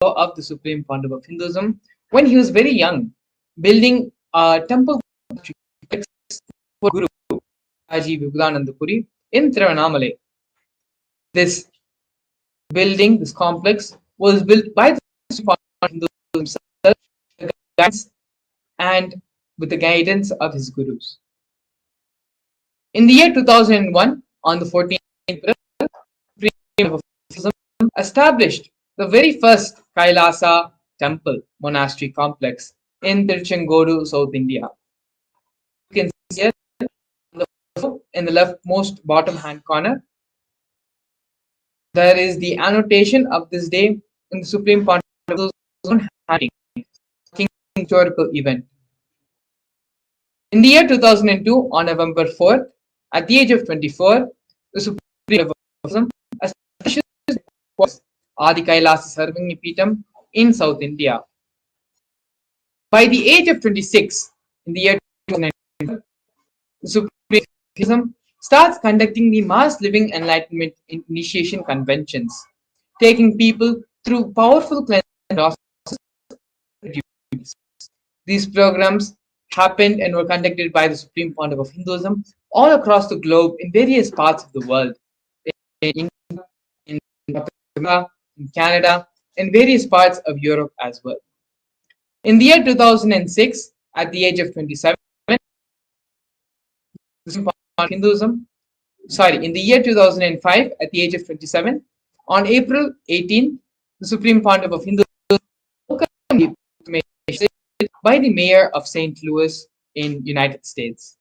of the Supreme Pontiff of Hinduism when he was very young, building a temple for Guru Haji Vivekanandapuri in Tiruvannamalai. This building, this complex, was built by the Supreme Pontiff of Hinduism himself, the guidance and with the guidance of his gurus. In the year 2001, on the 14th April, the Supreme Pontiff of Hinduism established the very first Kailasa temple monastery complex in Tiruchengodu, South India. You can see here in the leftmost bottom hand corner, there is the annotation of this day in the Supreme Pontiff's historical event. In the year 2002, on November 4th, at the age of 24, the Supreme Pontiff established Adi Kailasa Sarvanya Peetham in South India. By the age of 26, in the year 2009, the Supreme Pontiff starts conducting the Mass Living Enlightenment Initiation Conventions, taking people through powerful cleansing processes. These programs happened and were conducted by the Supreme Pontiff of Hinduism all across the globe in various parts of the world, in India, in Africa, in Canada, and various parts of Europe as well. In the year 2006, at the age of 27, in the year 2005, at the age of 27, on April 18th, the Supreme Pontiff of Hinduism welcomed by the mayor of St. Louis in United States.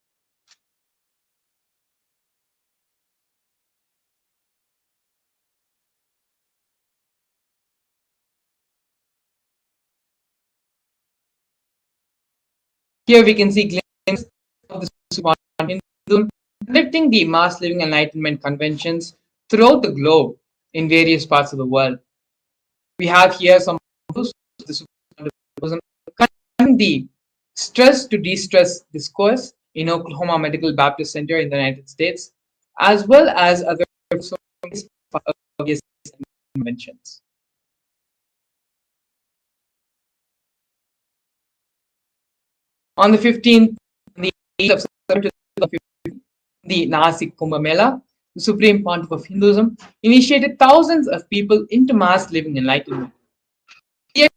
Here we can see glimpses of the Supreme Pontiff of Hinduism conducting the Mass Living Enlightenment Conventions throughout the globe in various parts of the world. We have here some of the Supreme Pontiff of Hinduism conducting the Stress to De-Stress discourse in Oklahoma Medical Baptist Center in the United States, as well as other conventions. On the 15th, the 8th of September, the Nasik Kumbh Mela, the Supreme Pontiff of Hinduism initiated thousands of people into mass living enlightenment. The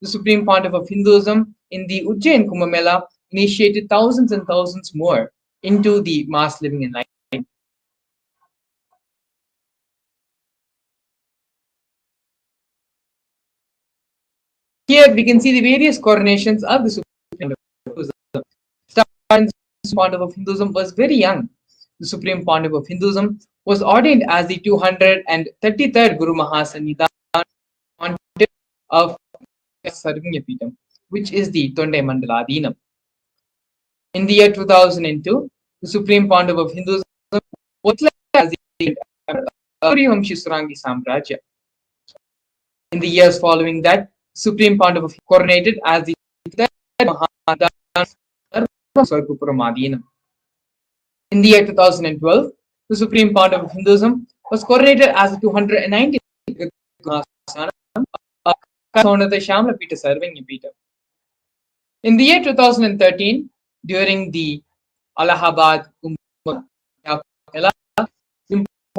Supreme Pontiff of Hinduism in the Ujjain Kumbh Mela initiated thousands and thousands more into the mass living enlightenment. Here we can see the various coronations of the Supreme Pontiff of Hinduism was very young. The Supreme Pontiff of Hinduism was ordained as the 233rd Guru Mahasannidhan Pontiff of Sarvanya Peetham, which is the Tondai Mandaladinam. In the year 2002, the Supreme Pontiff of Hinduism was elected as the Vamshi Samrajya. In the years following that, Supreme Pontiff of coronated as the In the year 2012, the Supreme Pontiff of Hinduism was coronated as the 290th In the year 2013, during the Allahabad Kumbh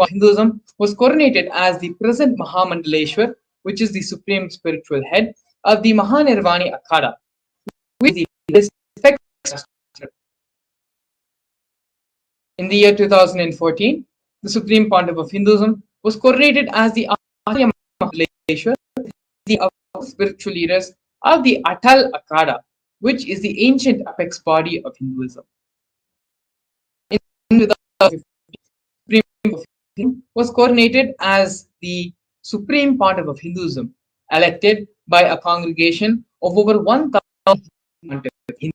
Hinduism was coronated as the present Mahamandaleshwar, which is the supreme spiritual head of the Mahanirvani Akhada, which is the In the year 2014, the Supreme Pontiff of Hinduism was coronated as the Arya Mahamandaleshwar, the spiritual leaders of the Atal Akhada, which is the ancient apex body of Hinduism. In 2015, the Supreme Pontiff of Hinduism was coronated as the Supreme Pontiff of Hinduism, elected by a congregation of over 1,000 Hindus.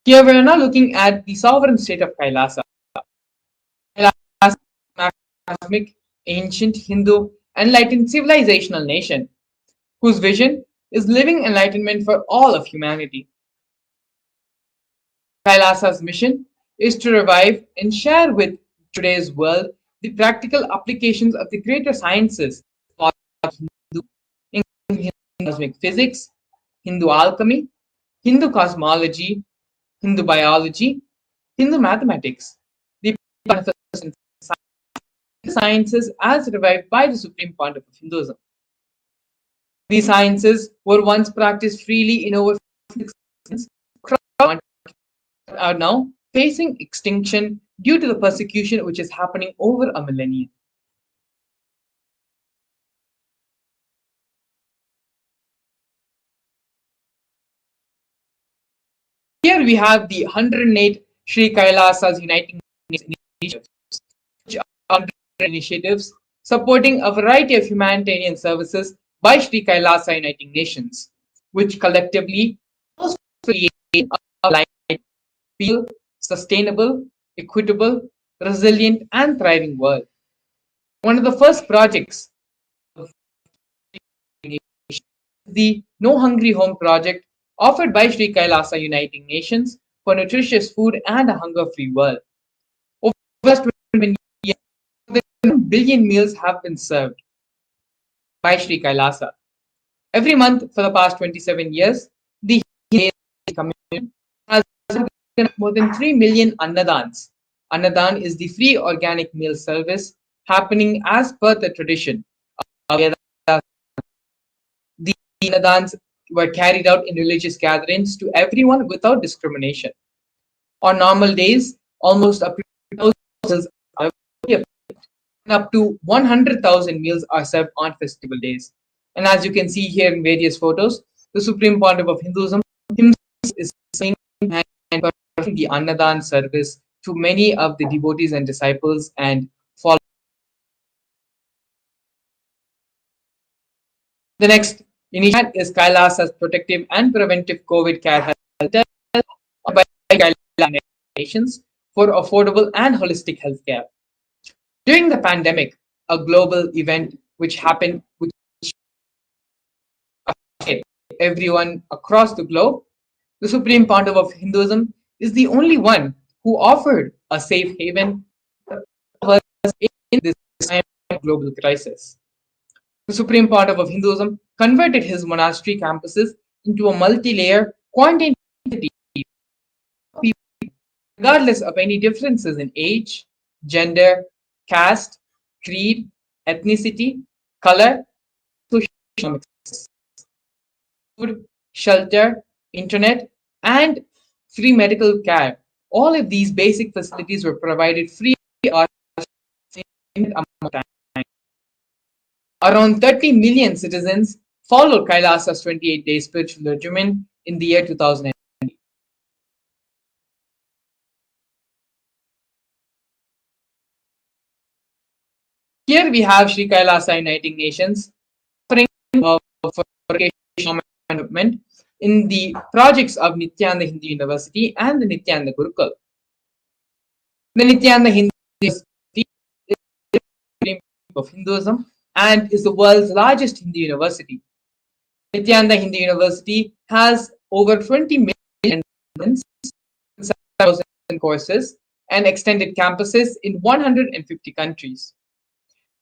Here we are now looking at the sovereign state of Kailasa. Kailasa is a cosmic, ancient, Hindu, enlightened civilizational nation whose vision is living enlightenment for all of humanity. Kailasa's mission is to revive and share with today's world the practical applications of the greater sciences, including Hindu cosmic physics, Hindu alchemy, Hindu cosmology, Hindu biology, Hindu mathematics, the manifest sciences as revived by the Supreme Pontiff of Hinduism. These sciences were once practiced freely in over 6 are now facing extinction due to the persecution which is happening over a millennium. Here we have the 108 Sri Kailasas Uniting Initiatives, which are initiatives supporting a variety of humanitarian services by Sri Kailasa Uniting Nations, which collectively create a life peaceful, sustainable, equitable, resilient, and thriving world. One of the first projects of the No Hungry Home project offered by Sri Kailasa Uniting Nations for nutritious food and a hunger-free world. Over the last 20 years, more than 1 billion meals have been served by Sri Kailasa. Every month for the past 27 years, the community has more than 3 million annadans. Annadan is the free organic meal service happening as per the tradition. The annadans were carried out in religious gatherings to everyone without discrimination. On normal days, almost up to 100,000 meals are served on festival days. And as you can see here in various photos, the Supreme Pontiff of Hinduism himself is saying and performing the Annadan service to many of the devotees and disciples and followers. The next initiative is Kailasa's protective and preventive COVID care health by Kailasa nations for affordable and holistic health care. During the pandemic, a global event which happened, which affected everyone across the globe, the Supreme Pontiff of Hinduism is the only one who offered a safe haven in this time of global crisis. The Supreme Pontiff of Hinduism converted his monastery campuses into a multi-layer quarantine city, regardless of any differences in age, gender, caste, creed, ethnicity, color, social, food, shelter, internet, and free medical care. All of these basic facilities were provided free or amount of time. Around 30 million citizens followed Kailasa's 28-day spiritual regimen in the year 2000. Here we have Sri Kailasa Uniting Nations offering for development in the projects of Nithyananda Hindu University and the Nithyananda Gurukul. The Nithyananda Hindu University is the Supreme of Hinduism and is the world's largest Hindu university. Nithyananda Hindu University has over 20 million students, 7,000 courses, and extended campuses in 150 countries.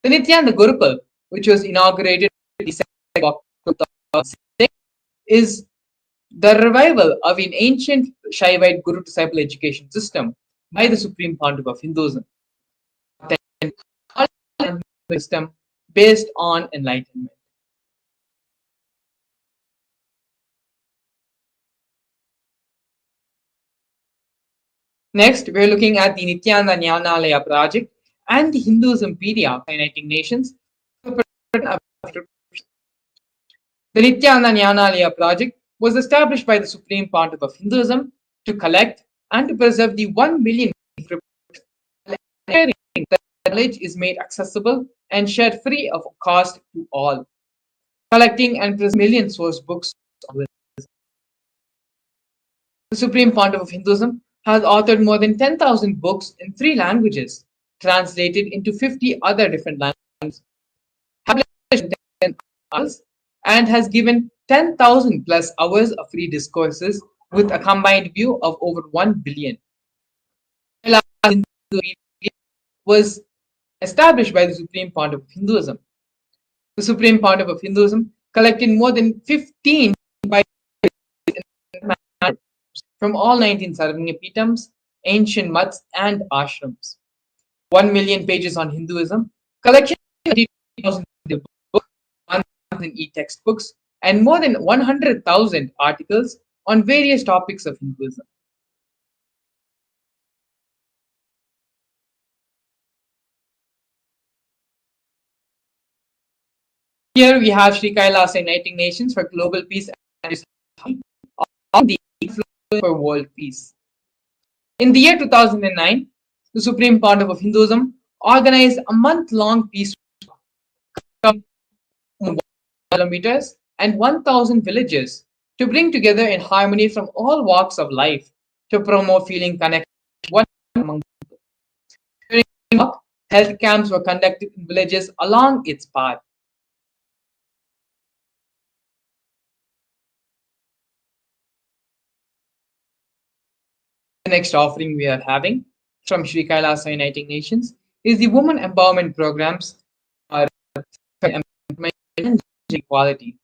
The Nithyananda Gurukul, which was inaugurated in December 2006, is the revival of an ancient Shaivite Guru disciple education system by the Supreme Pontiff of Hinduism. System based on enlightenment. Next, we're looking at the Nithyananda Jnanalaya project and the Hinduism Pedia Uniting Nations. The Nithyananda Jnanalaya project was established by the Supreme Pontiff of Hinduism to collect and to preserve the 1 million that knowledge is made accessible and shared free of cost to all. Collecting and preserving million source books. The Supreme Pontiff of Hinduism has authored more than 10,000 books in 3 languages, translated into 50 other different languages, published 10 articles, and has given 10,000 plus hours of free discourses with a combined view of over 1 billion. was established by the Supreme Pontiff of Hinduism. The Supreme Pontiff of Hinduism collected more than 15 from all 19 Sarvanyapitams, ancient mutts, and ashrams. 1 million pages on Hinduism, collection of 30,000 books, 1,000 e-textbooks, and more than 100,000 articles on various topics of Hinduism. Here we have Sri Kailasa Uniting Nations for Global Peace and on the influence for world peace. In the year 2009, the Supreme Pontiff of Hinduism organized a month-long peace walk 1 kilometers and 1,000 villages to bring together in harmony from all walks of life to promote feeling connected one among people. During the walk, health camps were conducted in villages along its path. The next offering we are having from Sri Kailasa Uniting Nations is the Women Empowerment Programs for Employment and Equality.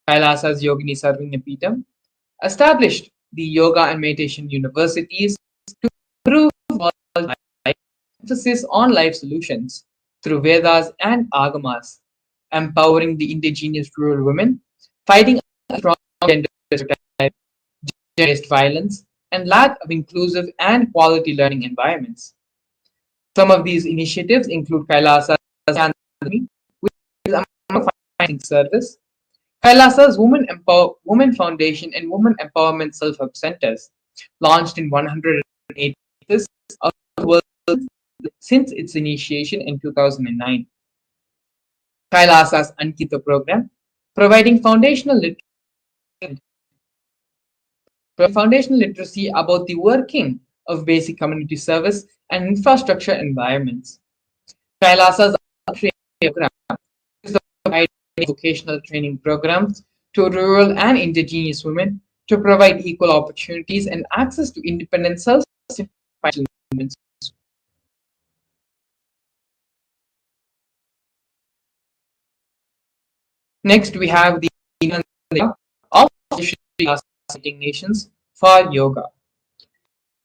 Kailasa's Yogini Sarvanyapitam established the yoga and meditation universities to improve life, emphasis on life solutions through Vedas and Agamas, empowering the indigenous rural women, fighting strong gender stereotypes, gender-based violence, and lack of inclusive and quality learning environments. Some of these initiatives include Kailasa's Sandhya, which is a financing service, Kailasa's Women Foundation and Women Empowerment Self-Help Centers, launched in 108 places of the world since its initiation in 2009. Kailasa's Ankita program, providing foundational literacy about the working of basic community service and infrastructure environments. Kailasa's program is providing vocational training programs to rural and indigenous women to provide equal opportunities and access to independent self-sufficient women. Next, we have the Nithyananda of Sri Lanka Nations for yoga.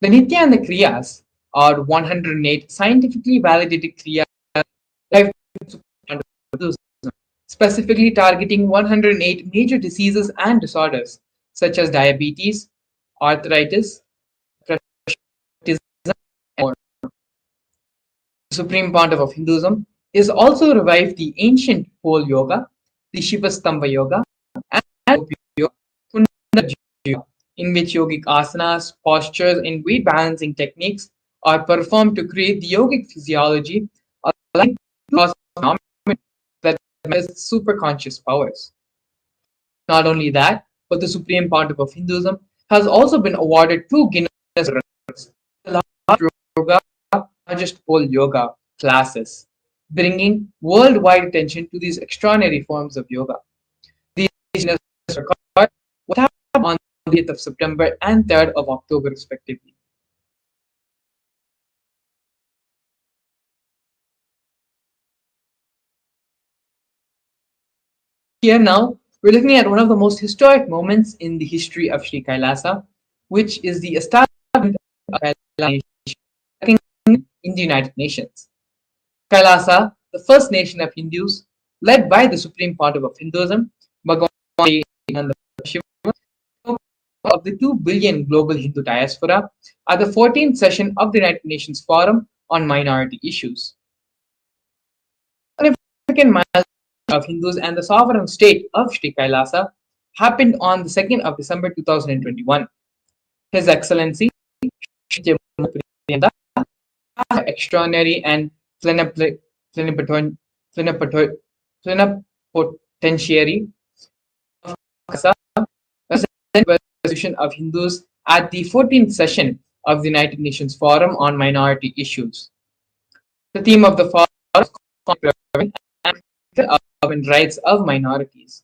The Nithyananda Kriyas are 108 scientifically validated Kriyas specifically targeting 108 major diseases and disorders such as diabetes, arthritis, autism, and more. The Supreme Pontiff of Hinduism is also revived the ancient pole yoga, the Shivastamba yoga, and yoga, in which yogic asanas, postures, and weight balancing techniques are performed to create the yogic physiology aligned to phenomena that manifest superconscious powers. Not only that, but the Supreme Pontiff of Hinduism has also been awarded 2 Guinness records, the largest pole yoga classes, bringing worldwide attention to these extraordinary forms of yoga. These Guinness records were happened on the 8th of September and 3rd of October, respectively. Here now, we're looking at one of the most historic moments in the history of Sri Kailasa, which is the establishment of Kailasa Nation in the United Nations. Kailasa, the first nation of Hindus, led by the Supreme Pontiff of Hinduism, Bhagwan Paramashivam, of the 2 billion global Hindu diaspora, at the 14th session of the United Nations Forum on Minority Issues. An significant milestone of Hindus and the sovereign state of Sri Kailasa happened on the 2nd of December 2021. His Excellency Nritta, extraordinary and plenipotentiary of Resolution of Hindus at the 14th session of the United Nations Forum on Minority Issues. The theme of the forum is and rights of minorities.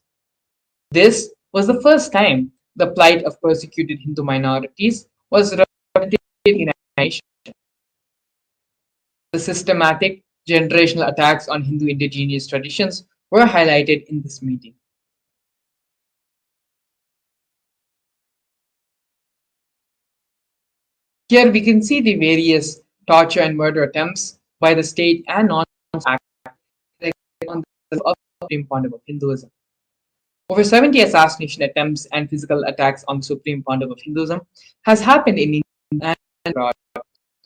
This was the first time the plight of persecuted Hindu minorities was represented in a nation. The systematic generational attacks on Hindu indigenous traditions were highlighted in this meeting. Here we can see the various torture and murder attempts by the state and non-state on the of the Supreme Pandav of Hinduism. Over 70 assassination attempts and physical attacks on the Supreme Pandav of Hinduism has happened in India and abroad.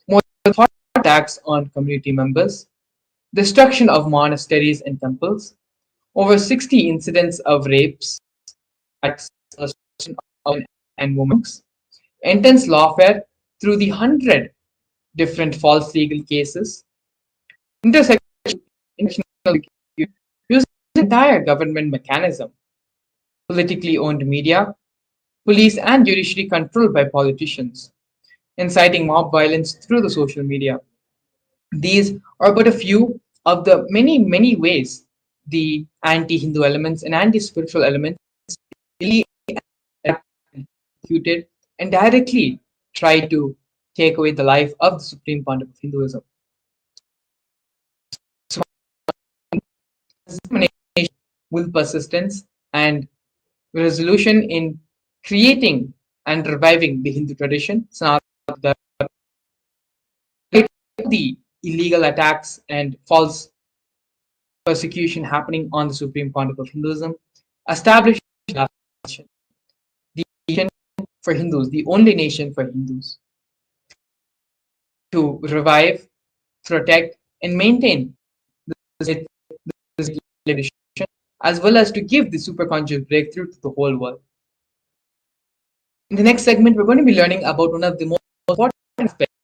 More than 40 attacks on community members, destruction of monasteries and temples, over 60 incidents of rapes, attacks and women, intense lawfare through the 100 different false legal cases, intersectional using the entire government mechanism, politically owned media, police and judiciary controlled by politicians, inciting mob violence through the social media. These are but a few of the many ways the anti-Hindu elements and anti-spiritual elements really executed and directly try to take away the life of the Supreme Pandav of Hinduism. With persistence and resolution in creating and reviving the Hindu tradition, the illegal attacks and false persecution happening on the Supreme Pandav of Hinduism, established the nation for Hindus, the only nation for Hindus, to revive, protect, and maintain this tradition, as well as to give the superconscious breakthrough to the whole world. In the next segment, we're going to be learning about one of the most important aspects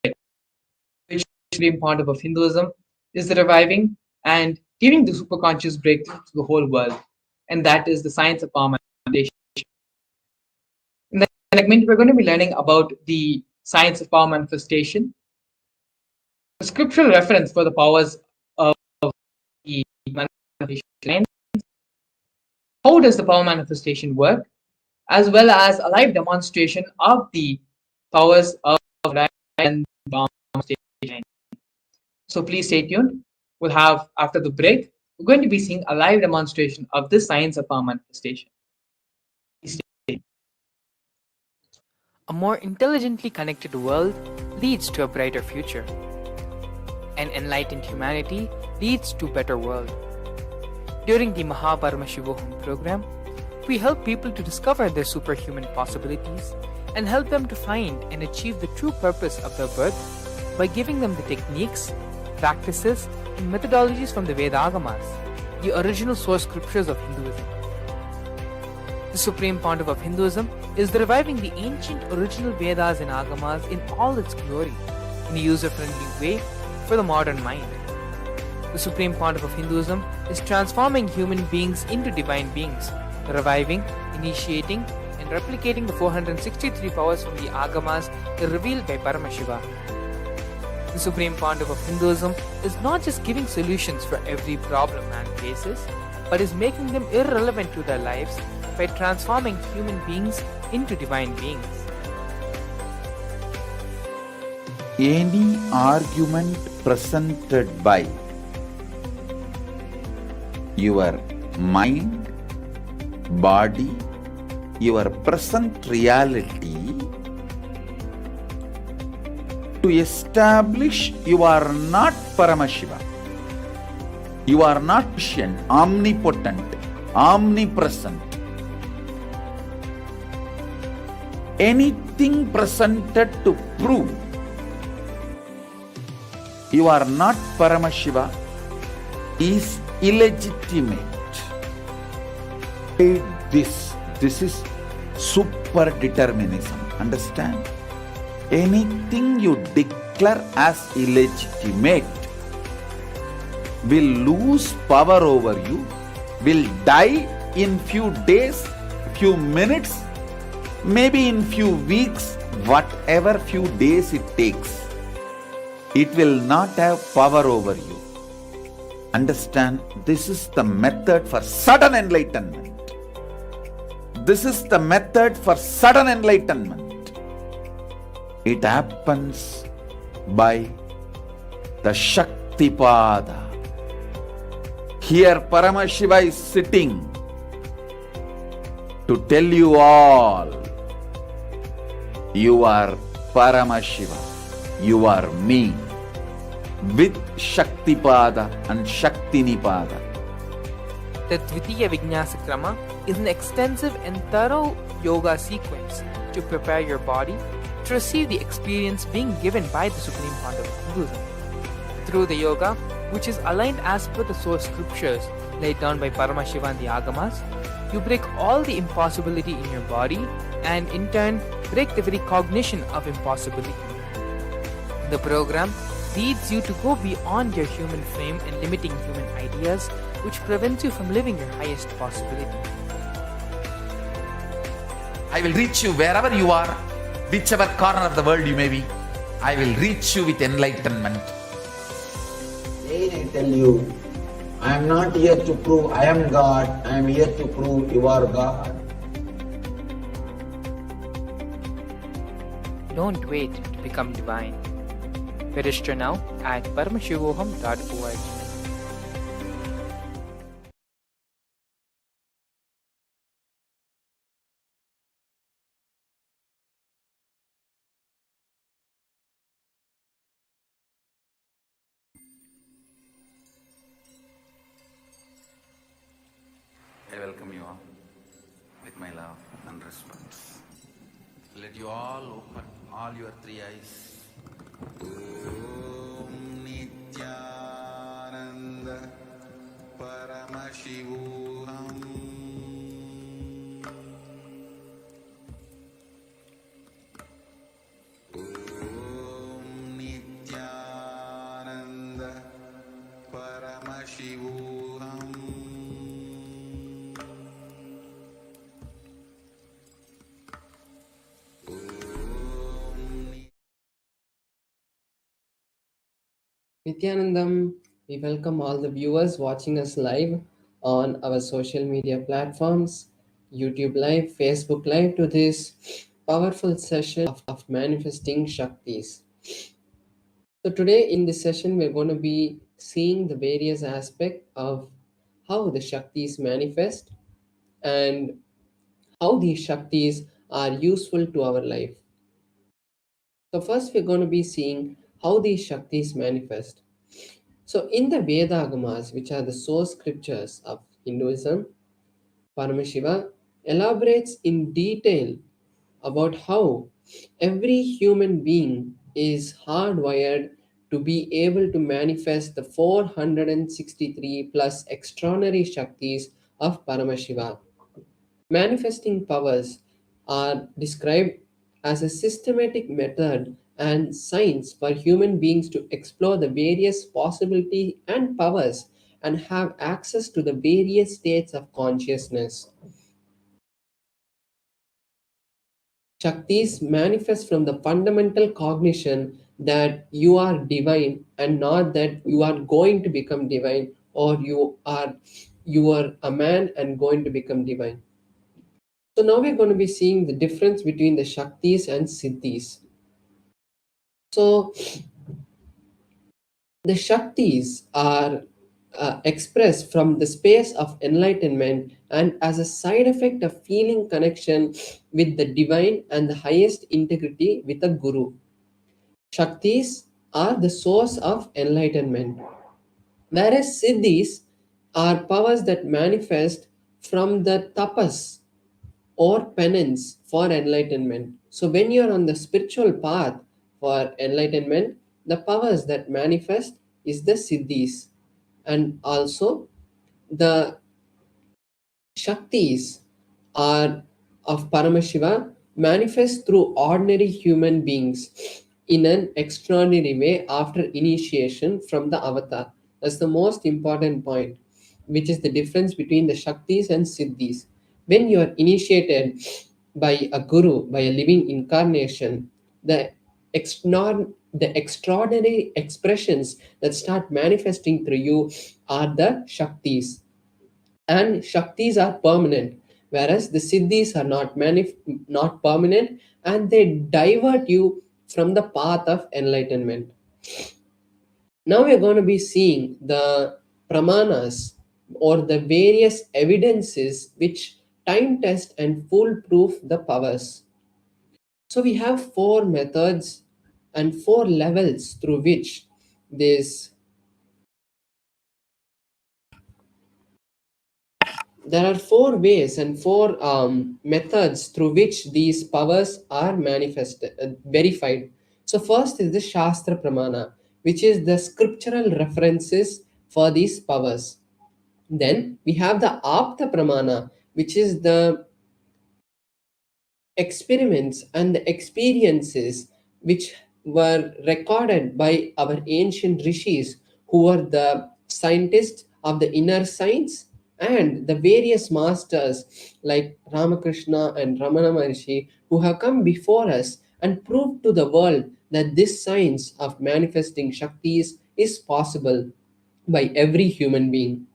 which is the Supreme Pandav of Hinduism is the reviving and giving the superconscious breakthrough to the whole world, and that is the science of power manifestation. In the next segment, we're going to be learning about the science of power manifestation, the scriptural reference for the powers of the manifestation. How does the power manifestation work, as well as a live demonstration of the powers of and manifestation. So please stay tuned. We'll have, after the break, we're going to be seeing a live demonstration of this science of power manifestation. Please stay. A more intelligently connected world leads to a brighter future. An enlightened humanity leads to a better world. During the Paramashivam program, we help people to discover their superhuman possibilities and help them to find and achieve the true purpose of their birth by giving them the techniques, practices, and methodologies from the Veda Agamas, the original source scriptures of Hinduism. The Supreme Pandav of Hinduism is the reviving the ancient original Vedas and Agamas in all its glory, in a user-friendly way for the modern mind. The Supreme Pandav of Hinduism is transforming human beings into divine beings, reviving, initiating, and replicating the 463 powers from the Agamas revealed by Paramashivam. The Supreme Pandav of Hinduism is not just giving solutions for every problem man faces, but is making them irrelevant to their lives by transforming human beings into divine beings. Any argument presented by your mind, body, your present reality to establish you are not Paramashiva, you are not omniscient, omnipotent, omnipresent. Anything presented to prove you are not Paramashiva is illegitimate. This is super determinism. Understand? Anything you declare as illegitimate will lose power over you, will die in few days, few minutes, maybe in few weeks, whatever few days it takes. It will not have power over you. Understand, this is the method for sudden enlightenment. This is the method for sudden enlightenment. It happens by the Shaktipada. Here Paramashiva is sitting to tell you all, you are Paramashiva, you are me, with Shaktipada and Shaktinipada. The Dvitiya Vijnasa Krama is an extensive and thorough yoga sequence to prepare your body to receive the experience being given by the Supreme Founder of Hinduism. Through the yoga, which is aligned as per the source scriptures laid down by Paramashiva and the Agamas, you break all the impossibility in your body and in turn break the very cognition of impossibility. The program leads you to go beyond your human frame and limiting human ideas, which prevents you from living your highest possibility. I will reach you wherever you are, whichever corner of the world you may be. I will reach you with enlightenment. Again I tell you, I am not here to prove I am God, I am here to prove you are God. Don't wait to become divine. Register now at paramashivoham.org. I welcome you all with my love and respect. Let you all open all your three eyes. Om Nithyananda Paramashivam. Om Nithyananda Paramashivam. Nithyanandam, we welcome all the viewers watching us live on our social media platforms, YouTube Live, Facebook Live, to this powerful session of manifesting Shaktis. So today in this session, we're going to be seeing the various aspects of how the Shaktis manifest and how these Shaktis are useful to our life. So first, we're going to be seeing how these Shaktis manifest. So in the Veda-agamas, which are the source scriptures of Hinduism, Paramashiva elaborates in detail about how every human being is hardwired to be able to manifest the 463 plus extraordinary Shaktis of Paramashiva. Manifesting powers are described as a systematic method and science for human beings to explore the various possibilities and powers and have access to the various states of consciousness. Shaktis manifest from the fundamental cognition that you are divine and not that you are going to become divine or you are a man and going to become divine. So now we're going to be seeing the difference between the Shaktis and Siddhis. So the Shaktis are expressed from the space of enlightenment and as a side effect of feeling connection with the divine and the highest integrity with a guru. Shaktis are the source of enlightenment, whereas Siddhis are powers that manifest from the tapas or penance for enlightenment. So when you're on the spiritual path for enlightenment, the powers that manifest is the siddhis, and also the Shaktis are of Paramashiva manifest through ordinary human beings in an extraordinary way after initiation from the avatar. That's the most important point, which is the difference between the Shaktis and Siddhis. When you are initiated by a guru, by a living incarnation, the extraordinary expressions that start manifesting through you are the Shaktis, and Shaktis are permanent, whereas the Siddhis are not permanent and they divert you from the path of enlightenment. Now we're going to be seeing the pramanas or the various evidences which time test and foolproof the powers. So we have four methods and four levels through which this there are four ways and four methods through which these powers are manifested verified. So first is the Shastra Pramana, which is the scriptural references for these powers. Then we have the Apta Pramana, which is the experiments and the experiences which were recorded by our ancient rishis, who were the scientists of the inner science, and the various masters like Ramakrishna and Ramana Maharishi, who have come before us and proved to the world that this science of manifesting Shaktis is possible by every human being.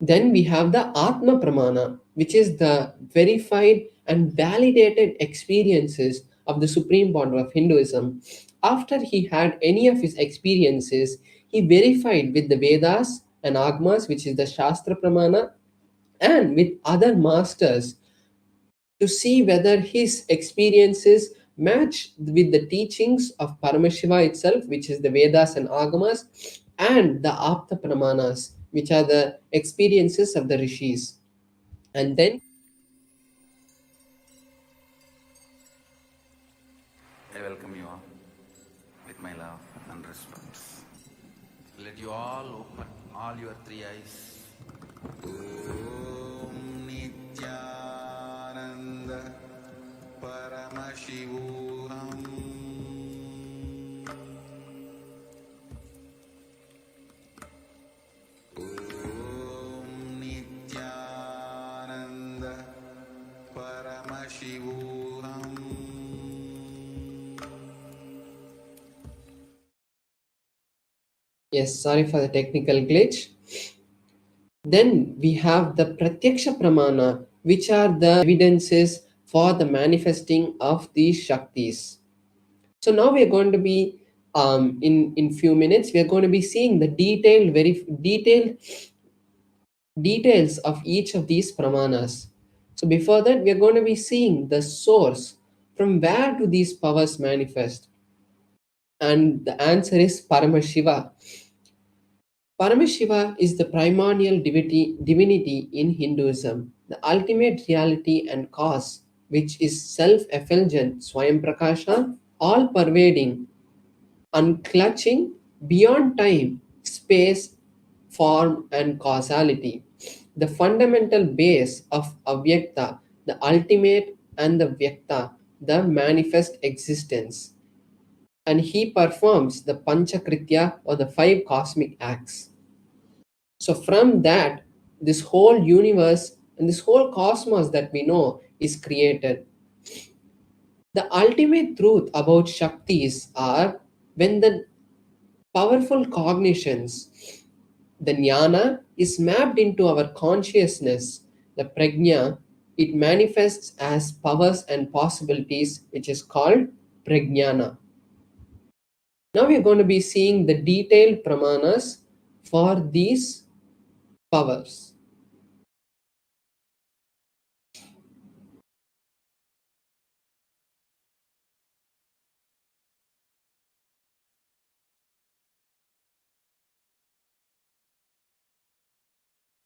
Then we have the Atma Pramana, which is the verified and validated experiences of the Supreme Founder of Hinduism. After he had any of his experiences, he verified with the Vedas and Agmas, which is the Shastra Pramana, and with other masters to see whether his experiences match with the teachings of Paramashiva itself, which is the Vedas and Agamas, and the Apta Pramanas, which are the experiences of the rishis. And then I welcome you all with my love and respect. Let you all open all your three eyes. Om Nithyananda Paramashivam. Om Nithyananda Paramashivam. yes, sorry for the technical glitch. Then we have the Pratyaksha Pramana, which are the evidences for the manifesting of these Shaktis. So now we are going to be in few minutes we are going to be seeing the detailed details of each of these pramanas. So before that, we are going to be seeing the source from where do these powers manifest, and the answer is Paramashiva. Paramashiva is the primordial divinity in Hinduism, the ultimate reality and cause, which is self-effulgent, Swayam Prakasha, all-pervading, unclutching beyond time, space, form, and causality. The fundamental base of Avyakta, the ultimate, and the Vyakta, the manifest existence. And he performs the Panchakritya or the five cosmic acts. So, from that, this whole universe and this whole cosmos that we know is created. The ultimate truth about Shaktis are when the powerful cognitions, the jnana, is mapped into our consciousness, the prajna, it manifests as powers and possibilities, which is called prajnana. Now we are going to be seeing the detailed pramanas for these powers.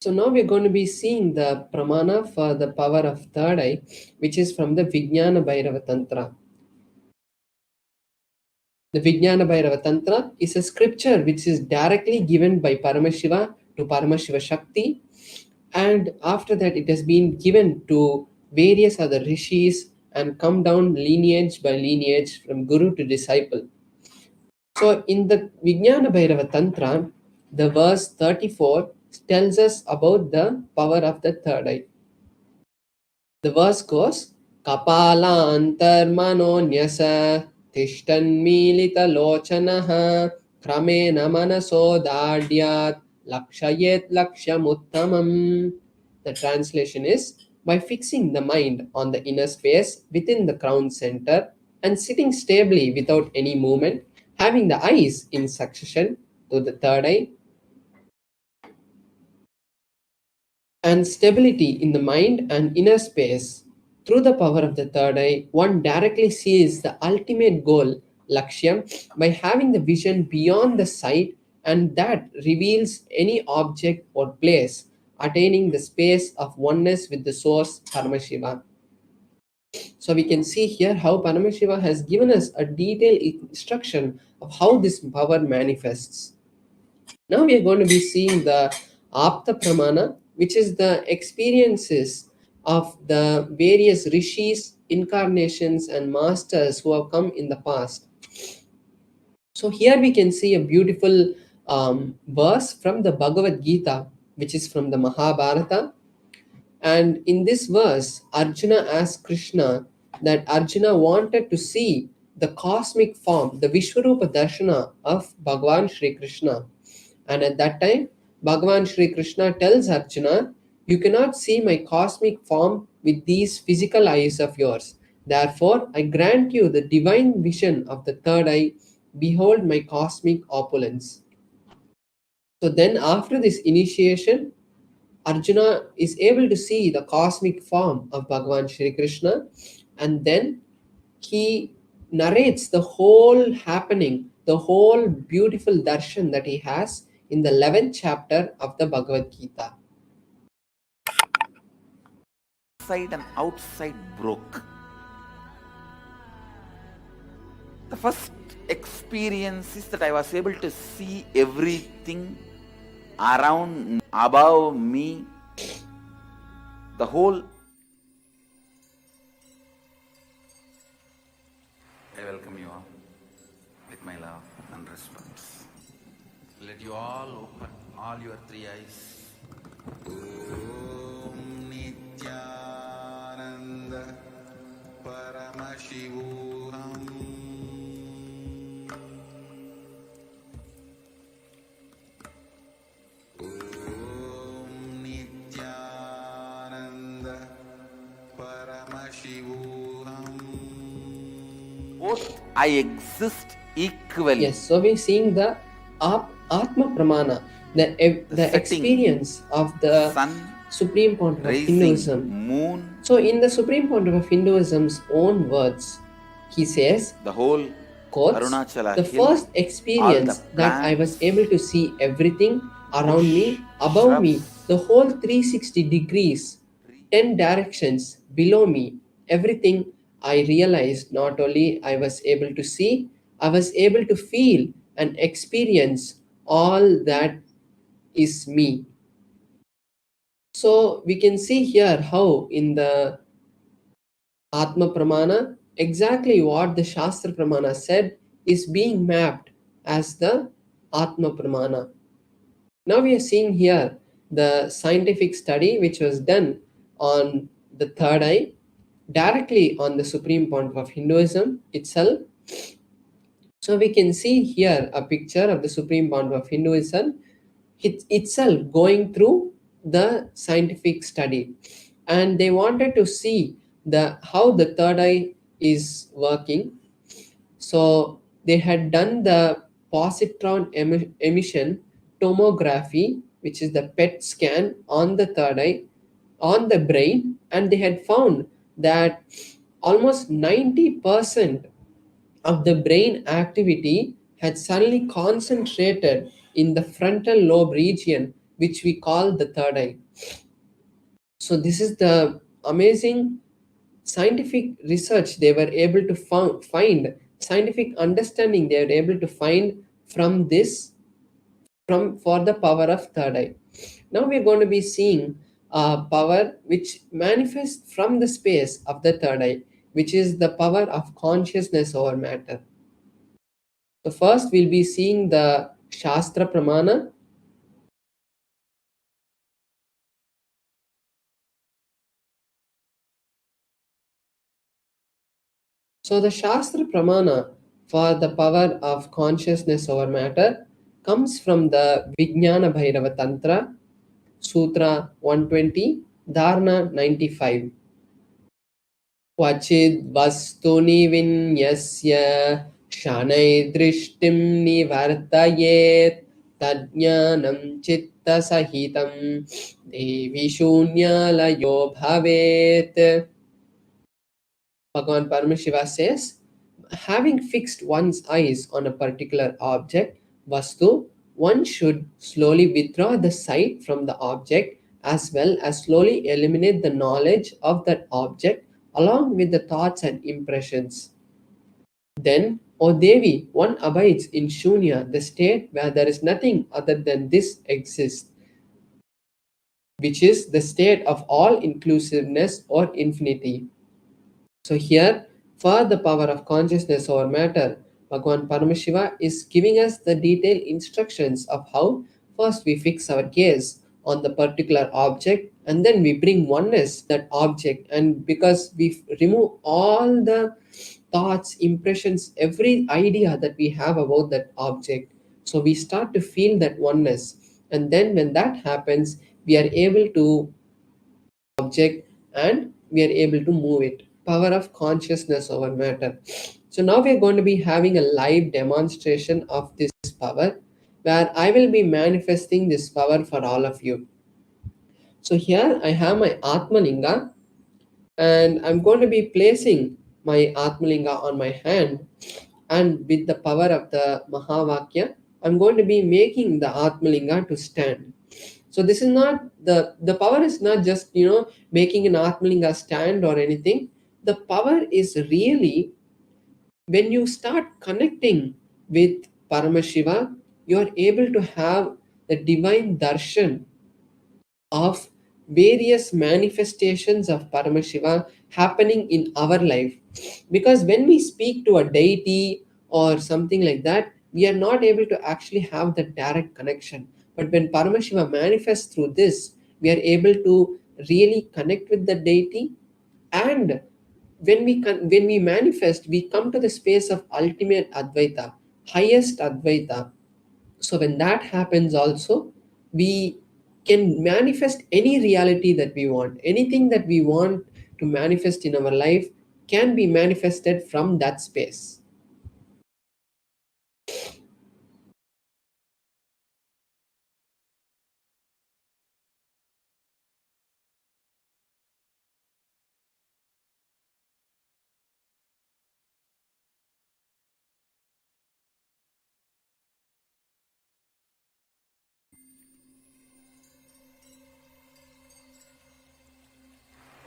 So now we're going to be seeing the pramana for the power of third eye, which is from the Vijnana Bhairava Tantra. The Vijnana Bhairava Tantra is a scripture which is directly given by Paramashiva to Paramashiva Shakti, and after that it has been given to various other rishis and come down lineage by lineage from guru to disciple. So in the Vijnana Bhairava Tantra, the verse 34 tells us about the power of the third eye. The verse goes, Kapalantarmanonyasa Tishtanmilita Lochanaha Kramena Manaso Dadyat Lakshayet Lakshamuttamam. The translation is, by fixing the mind on the inner space within the crown center and sitting stably without any movement, having the eyes in succession to the third eye, and stability in the mind and inner space. Through the power of the third eye, one directly sees the ultimate goal, Lakshyam, by having the vision beyond the sight, and that reveals any object or place, attaining the space of oneness with the source, Paramashiva. So we can see here how Paramashiva has given us a detailed instruction of how this power manifests. Now we are going to be seeing the Apta Pramana, which is the experiences of the various rishis, incarnations, and masters who have come in the past. So here we can see a beautiful verse from the Bhagavad Gita, which is from the Mahabharata. And in this verse, Arjuna asked Krishna that Arjuna wanted to see the cosmic form, the Vishwarupa Darshana of Bhagavan Sri Krishna. And at that time, Bhagavan Sri Krishna tells Arjuna, "You cannot see my cosmic form with these physical eyes of yours. Therefore, I grant you the divine vision of the third eye. Behold my cosmic opulence." So then, after this initiation, Arjuna is able to see the cosmic form of Bhagavan Shri Krishna, and then he narrates the whole happening, the whole beautiful darshan that he has in the 11th chapter of the Bhagavad Gita. Inside and outside broke. The first experience is that I was able to see everything around, above me, the whole. I welcome you all with my love and respect. Let you all open all your three eyes. Om Nithyananda Paramashivam. Both I exist equally. Yes, so we're seeing the Atma Pramana, the experience of the sun, Supreme Pontiff of rising Hinduism. moon. So in the Supreme Pontiff of Hinduism's own words, he says, The whole quotes, Arunachala the hill, first experience all the that I was plants, able to see everything around me, above me, shrubs, the whole 360 degrees, 10 directions below me, everything I realized not only I was able to see, I was able to feel and experience all that is me. So we can see here how in the Atma Pramana, exactly what the Shastra Pramana said is being mapped as the Atma Pramana. Now we are seeing here the scientific study which was done on the third eye, directly on the Supreme Pontiff of Hinduism itself. So we can see here a picture of the Supreme Pontiff of Hinduism itself going through the scientific study, and they wanted to see how the third eye is working. So they had done the positron emission tomography, which is the PET scan on the third eye, on the brain, and they had found that almost 90% of the brain activity had suddenly concentrated in the frontal lobe region, which we call the third eye. So this is the amazing scientific research they were able to find, scientific understanding they were able to find from this, for the power of third eye. Now we are going to be seeing a power which manifests from the space of the third eye, which is the power of consciousness over matter. So first we'll be seeing the Shastra Pramana. So the Shastra Pramana for the power of consciousness over matter comes from the Vijnana Bhairava Tantra, Sutra 120, Dharana 95. क्वचिद् वस्तुनि विन्यस्य Shanai drishtim nivartayet tadnyanam chitta sahitam devi shunyalayo bhavet. Bhagavan Paramashiva says, having fixed one's eyes on a particular object, Vastu, one should slowly withdraw the sight from the object as well as slowly eliminate the knowledge of that object along with the thoughts and impressions. Then, O Devi, one abides in Shunya, the state where there is nothing other than this exists, which is the state of all inclusiveness or infinity. So here, for the power of consciousness over matter, Bhagavan Paramashiva is giving us the detailed instructions of how first we fix our gaze on the particular object and then we bring oneness that object, and because we remove all the thoughts, impressions, every idea that we have about that object, so we start to feel that oneness, and then when that happens we are able to object and we are able to move it. Power of consciousness over matter. So now we are going to be having a live demonstration of this power where I will be manifesting this power for all of you. So here I have my Atmalinga and I'm going to be placing my Atmalinga on my hand, and with the power of the Mahavakya I'm going to be making the Atmalinga to stand. So this is not the power is not just making an Atmalinga stand or anything. The power is really when you start connecting with Paramashiva, you are able to have the divine darshan of various manifestations of Paramashiva happening in our life. Because when we speak to a deity or something like that, we are not able to actually have the direct connection. But when Paramashiva manifests through this, we are able to really connect with the deity, and when we manifest, we come to the space of ultimate Advaita, highest Advaita. So when that happens also, we can manifest any reality that we want. Anything that we want to manifest in our life can be manifested from that space.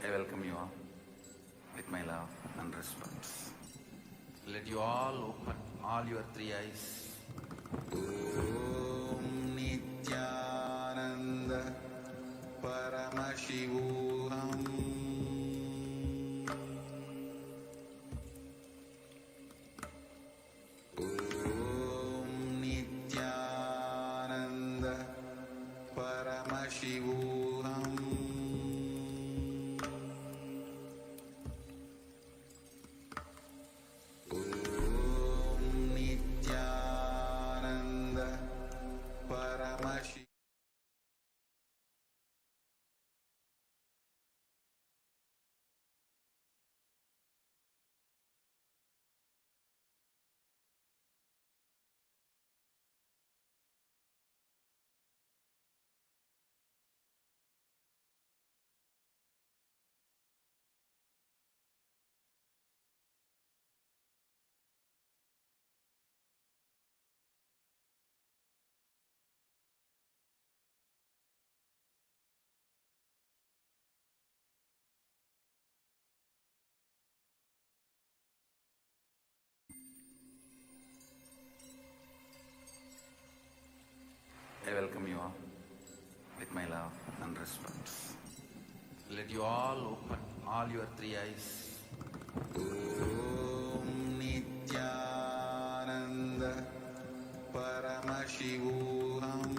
I welcome you all with my love and respect. Let you all open all your three eyes. Om Nithyananda Paramashivam. Om Nithyananda Paramashivam. I welcome you all with my love and respect. Let you all open all your three eyes. Om Nithyananda Paramashivam.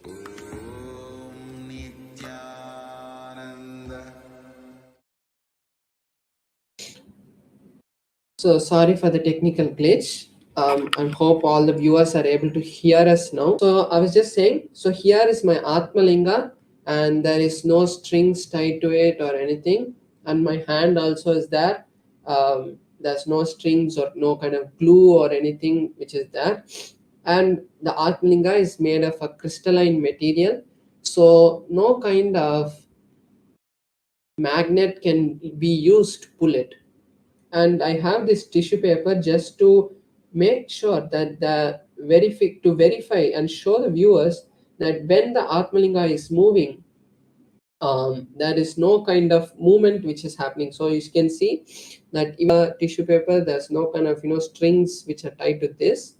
Om Nithyananda. So sorry for the technical glitch. I hope all the viewers are able to hear us now. So I was just saying, so here is my Atmalinga and there is no strings tied to it or anything. And my hand also is there. There's no strings or no kind of glue or anything which is there. And the Atmalinga is made of a crystalline material, so no kind of magnet can be used to pull it. And I have this tissue paper just to make sure that to verify and show the viewers that when the Atmalinga is moving, there is no kind of movement which is happening. So you can see that in the tissue paper, there's no kind of strings which are tied to this.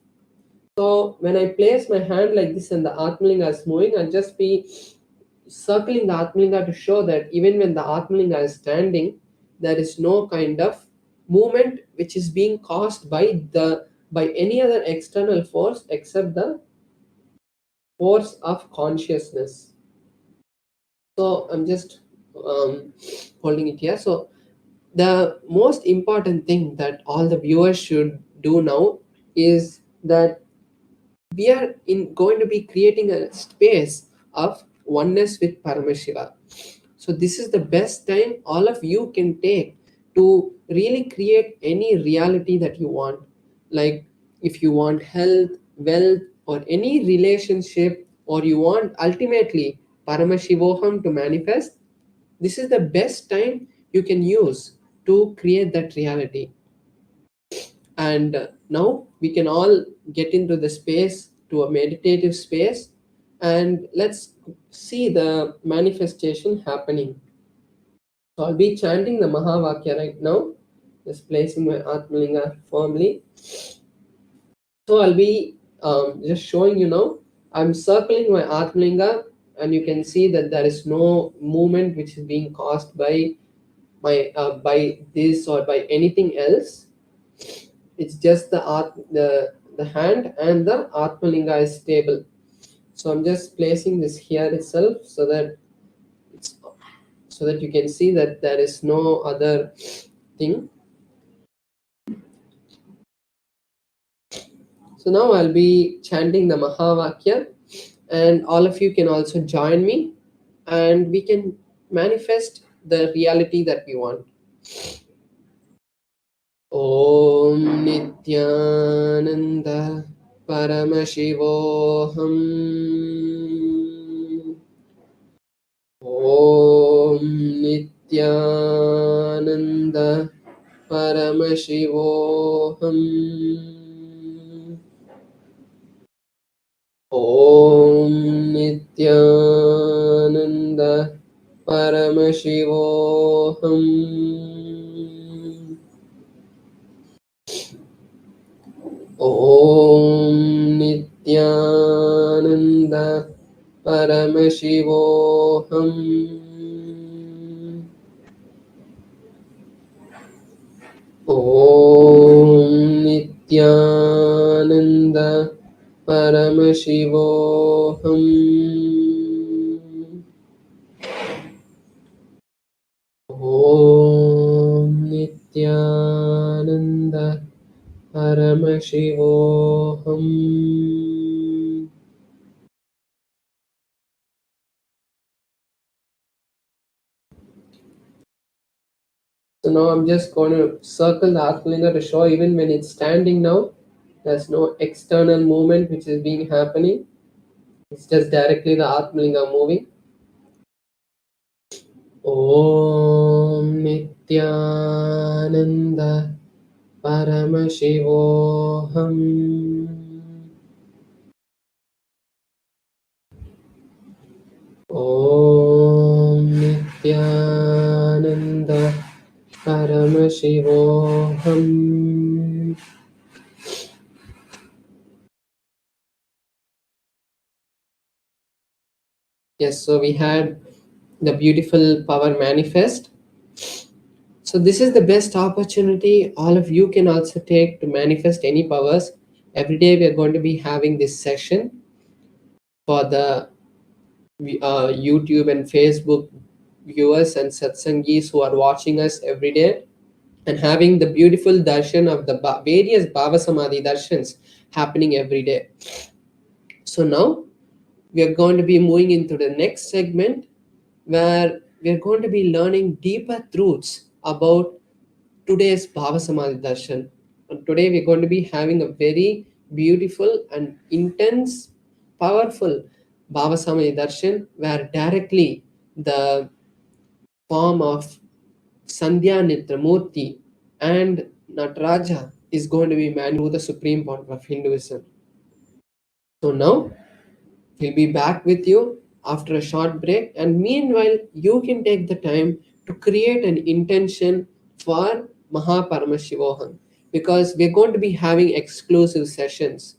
So when I place my hand like this and the Atmalinga is moving, I'll just be circling the Atmalinga to show that even when the Atmalinga is standing, there is no kind of movement which is being caused by any other external force except the force of consciousness. So I'm just holding it here. So the most important thing that all the viewers should do now is that we are going to be creating a space of oneness with Paramashiva. So this is the best time all of you can take to really create any reality that you want. Like if you want health, wealth, or any relationship, or you want ultimately Paramashivoham to manifest, this is the best time you can use to create that reality. And now we can all get into the space, to a meditative space, and let's see the manifestation happening. So I'll be chanting the Mahavakya right now, just placing my Atmalinga firmly. So I'll be just showing you now. I'm circling my Atmalinga, and you can see that there is no movement which is being caused by by this or by anything else. It's just the hand and the Atmalinga is stable. So I'm just placing this here itself so that you can see that there is no other thing. So now I'll be chanting the Mahavakya, and all of you can also join me, and we can manifest the reality that we want. Om Nithyananda Paramashivoham. Om Nithyananda Paramashivoham. Om Nithyananda Paramashivoham. Om Nithyananda Paramashivoham. Om Nithyananda Paramashivoham. Om Nithyananda Paramashivoham. So now I'm just going to circle the Atmalinga to show even when it's standing now, there's no external movement which is being happening. It's just directly the Atmalinga moving. Om Nithyananda Paramashivoham. Om Nithyananda Paramashivoham. Yes, so we had the beautiful power manifest. So this is the best opportunity all of you can also take to manifest any powers. Every day we are going to be having this session for the YouTube and Facebook viewers and satsangis who are watching us every day, and having the beautiful darshan of the various Bhava Samadhi darshans happening every day. So now we are going to be moving into the next segment, where we're going to be learning deeper truths about today's Bhava Samadhi Darshan. And today we're going to be having a very beautiful and intense, powerful Bhava Samadhi Darshan, where directly the form of Sandhya Murthy and Nataraja is going to be managed through the supreme point of Hinduism. So now we'll be back with you after a short break, and meanwhile, you can take the time to create an intention for Paramashivam, because we're going to be having exclusive sessions.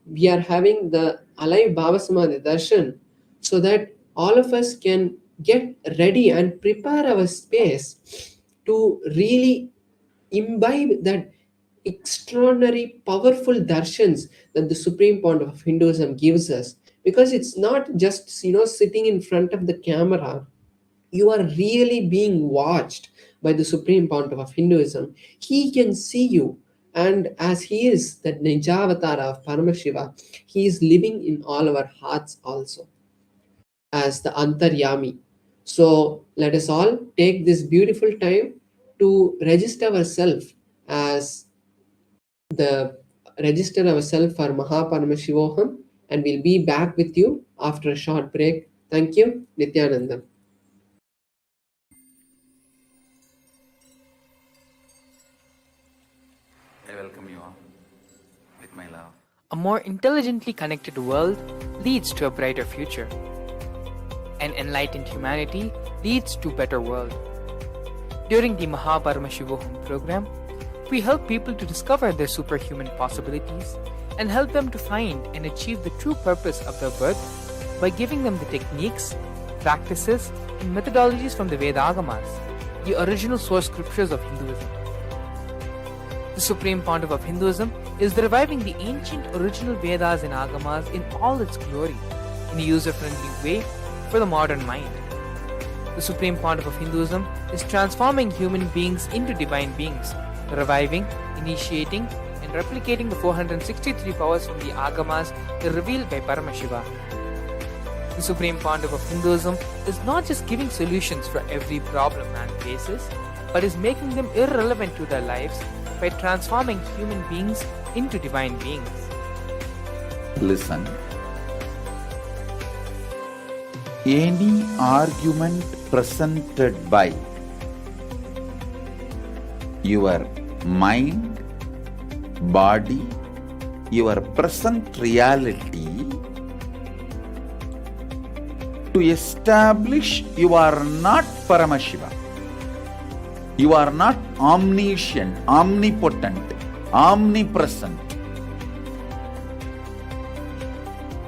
We are having the Alive Bhava Samadhi Darshan so that all of us can get ready and prepare our space to really imbibe that extraordinary powerful darshans that the supreme point of Hinduism gives us, because it's not just sitting in front of the camera. You are really being watched by the supreme pontiff of Hinduism. He can see you, and as he is that Nijavatara of Paramashiva, he is living in all our hearts also as the Antaryami. So let us all take this beautiful time to the register ourselves for Paramashivoham, and we'll be back with you after a short break. Thank you, Nithyananda. I welcome you all with my love. A more intelligently connected world leads to a brighter future. An enlightened humanity leads to a better world. During the Paramashivam program, we help people to discover their superhuman possibilities and help them to find and achieve the true purpose of their birth by giving them the techniques, practices, and methodologies from the Vedagamas, the original source scriptures of Hinduism. The Supreme Pontiff of Hinduism is reviving the ancient original Vedas and Agamas in all its glory, in a user-friendly way for the modern mind. The Supreme Pontiff of Hinduism is transforming human beings into divine beings, reviving, initiating, and replicating the 463 powers from the Agamas revealed by Paramashiva. The Supreme Pontiff of Hinduism is not just giving solutions for every problem man faces, but is making them irrelevant to their lives by transforming human beings into divine beings. Listen. Any argument presented by your mind, body, your present reality to establish you are not Paramashiva. You are not omniscient, omnipotent, omnipresent.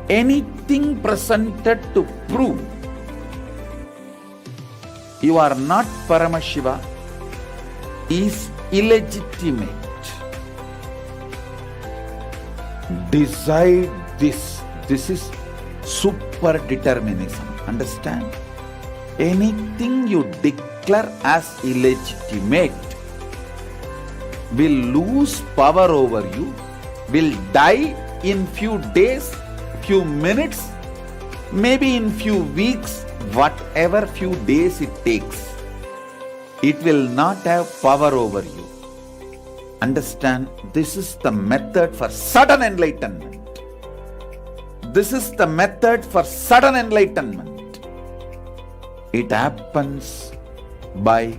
Anything presented to prove you are not Paramashiva is illegitimate. Decide this. This is super determinism. Understand? Anything you declare as illegitimate will lose power over you, will die in few days, few minutes, maybe in few weeks, whatever few days it takes. It will not have power over you. Understand, this is the method for sudden enlightenment. This is the method for sudden enlightenment. It happens by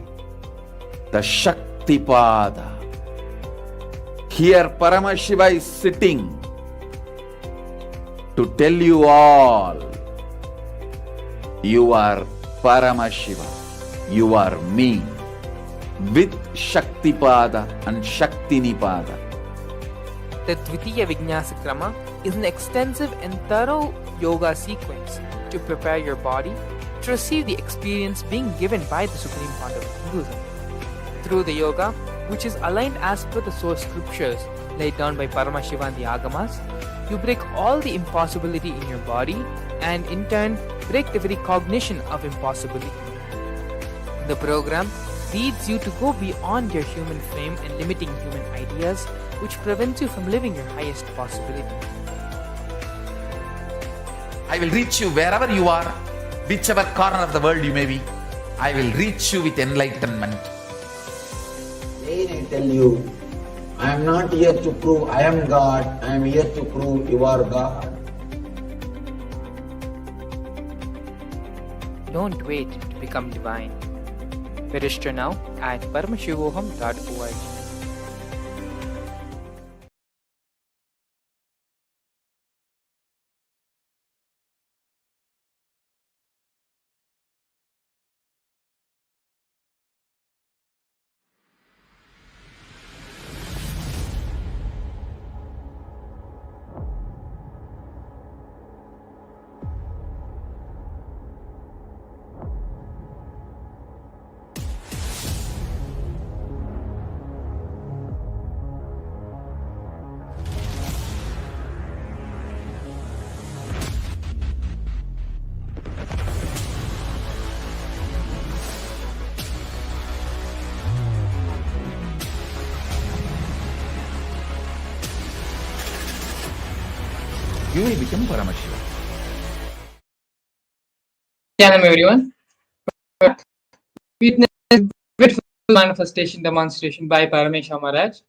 the Shaktipada. Here Paramashiva is sitting to tell you all, you are Paramashiva, you are me, with Shaktipada and Shaktinipada. The Dvitiya Vijnasa Krama is an extensive and thorough yoga sequence to prepare your body to receive the experience being given by the Supreme Pontiff of Hinduism. Through the yoga, which is aligned as per the source scriptures laid down by Paramashiva and the Agamas, you break all the impossibility in your body and in turn break the very cognition of impossibility. The program leads you to go beyond your human frame and limiting human ideas, which prevents you from living your highest possibility. I will reach you wherever you are, whichever corner of the world you may be, I will reach you with enlightenment. Again I tell you, I am not here to prove I am God, I am here to prove you are God. Don't wait to become divine. Register now at paramashivoham.org. You will become Paramashivam. Namaskar everyone. Witness beautiful manifestation demonstration by Paramashivam Maharaj,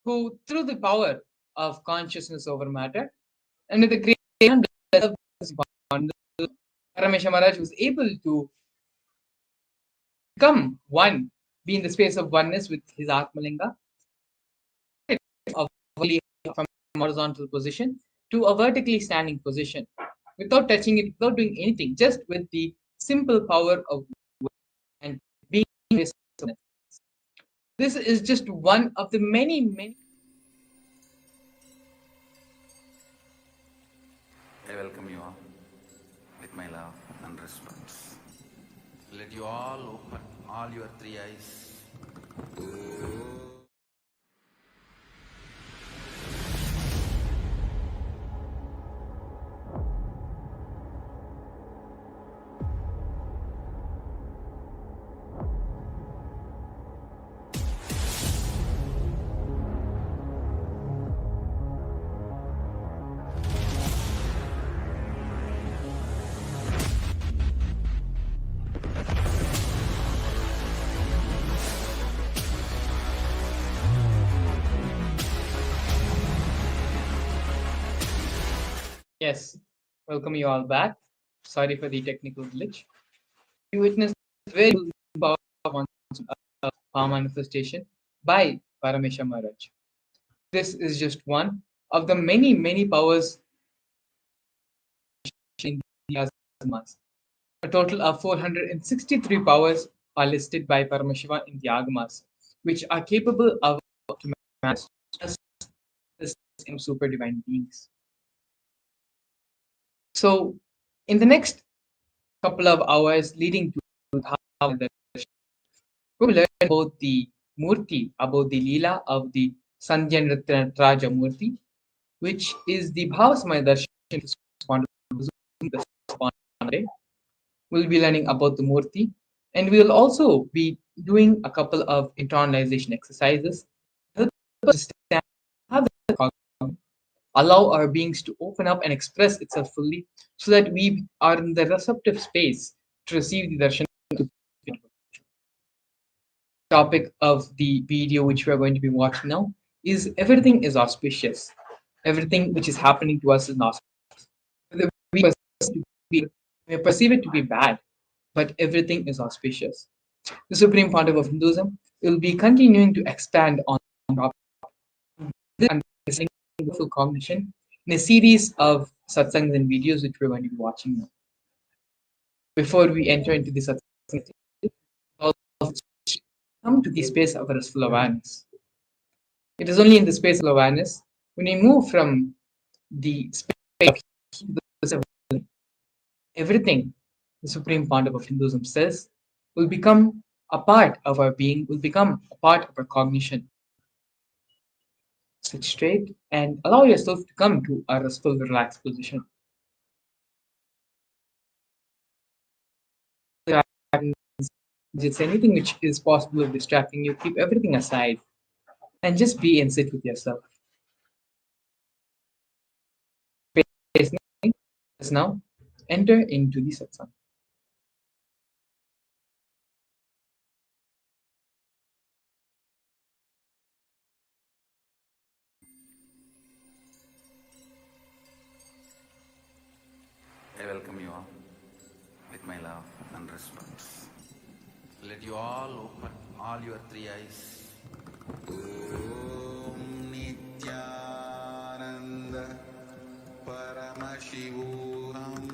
who through the power of consciousness over matter and with the great Paramashivam Maharaj was able to become one, be in the space of oneness with his Atmalinga, of from horizontal position to a vertically standing position without touching it, without doing anything, just with the simple power of and being in this. This is just one of the many. I welcome you all with my love and respect. Let you all open all your three eyes. Yes, welcome you all back. Sorry for the technical glitch. You witnessed very powerful power manifestation by Parameshwar Maharaj. This is just one of the many powers in the Agamas. A total of 463 powers are listed by Paramashiva in the Agamas, which are capable of to manifest the same super divine beings. So, in the next couple of hours leading to the we will learn about the Murthy, about the Leela of the Sandhya Nritta Murthy, which is the Bhava Darshan. We'll be learning about the Murthy, and we will also be doing a couple of internalization exercises. Help us understand how the allow our beings to open up and express itself fully so that we are in the receptive space to receive the darshan. Topic of the video which we are going to be watching now is everything is auspicious. Everything which is happening to us is not. We may perceive it to be bad, but everything is auspicious. The Supreme Pontiff of Hinduism will be continuing to expand on this understanding full cognition in a series of satsangs and videos which we're going to be watching now. Before we enter into the satsang, come to the space of restful awareness. It is only in the space of awareness when we move from the space of everything the Supreme Pontiff of Hinduism says will become a part of our being, will become a part of our cognition. Sit straight and allow yourself to come to a restful, relaxed position. It's anything which is possible of distracting you, keep everything aside and just be and sit with yourself. Now enter into the satsang. response. Let you all open all your three eyes. Om Nithyananda Paramashivam.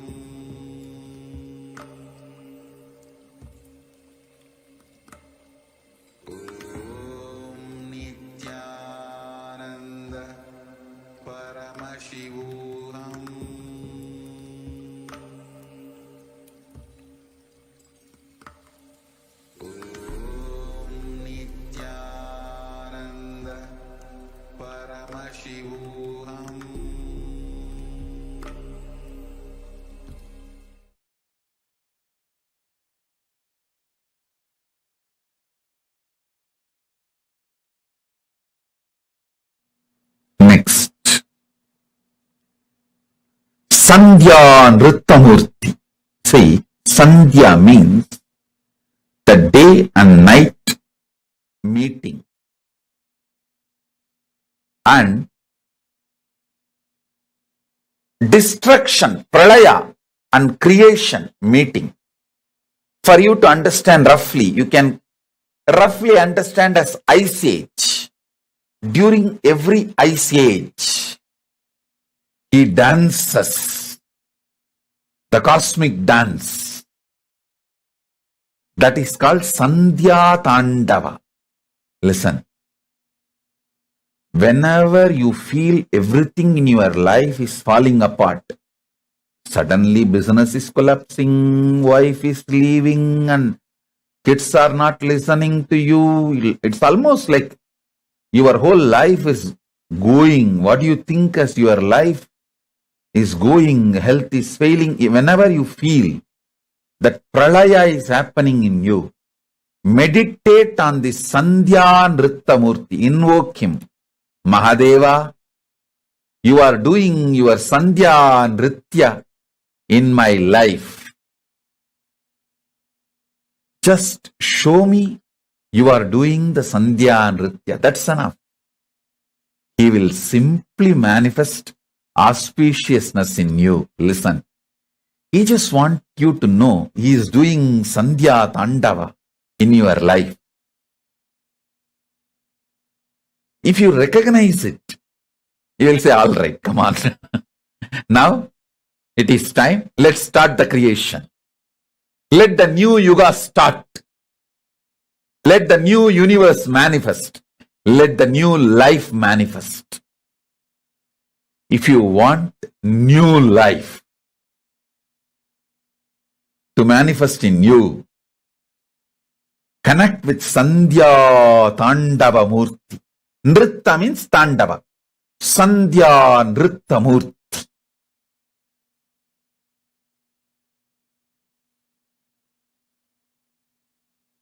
Om Nithyananda Paramashivam. Om Nithyananda Paramashivam. Next, Sandhya Nritta Murthy. See, Sandhya means the day and night meeting, and destruction, pralaya, and creation meeting. For you to understand roughly, you can roughly understand as ice age. During every ice age, he dances the cosmic dance. That is called Sandhya Tandava. Listen. Whenever you feel everything in your life is falling apart, suddenly business is collapsing, wife is leaving, and kids are not listening to you. It's almost like your whole life is going. What do you think as your life is going? Health is failing. Whenever you feel that pralaya is happening in you, meditate on the Sandhya Nritta Murthy. Invoke him. Mahadeva, you are doing your Sandhya Nritya in my life. Just show me you are doing the Sandhya Nritya. That's enough. He will simply manifest auspiciousness in you. Listen. He just wants you to know he is doing Sandhya Tandava in your life. If you recognize it, you will say, all right, come on. Now, it is time. Let's start the creation. Let the new yuga start. Let the new universe manifest. Let the new life manifest. If you want new life to manifest in you, connect with Sandhya Tandava Murthy. Nritta means Tandava. Sandhya Nritta Murthy.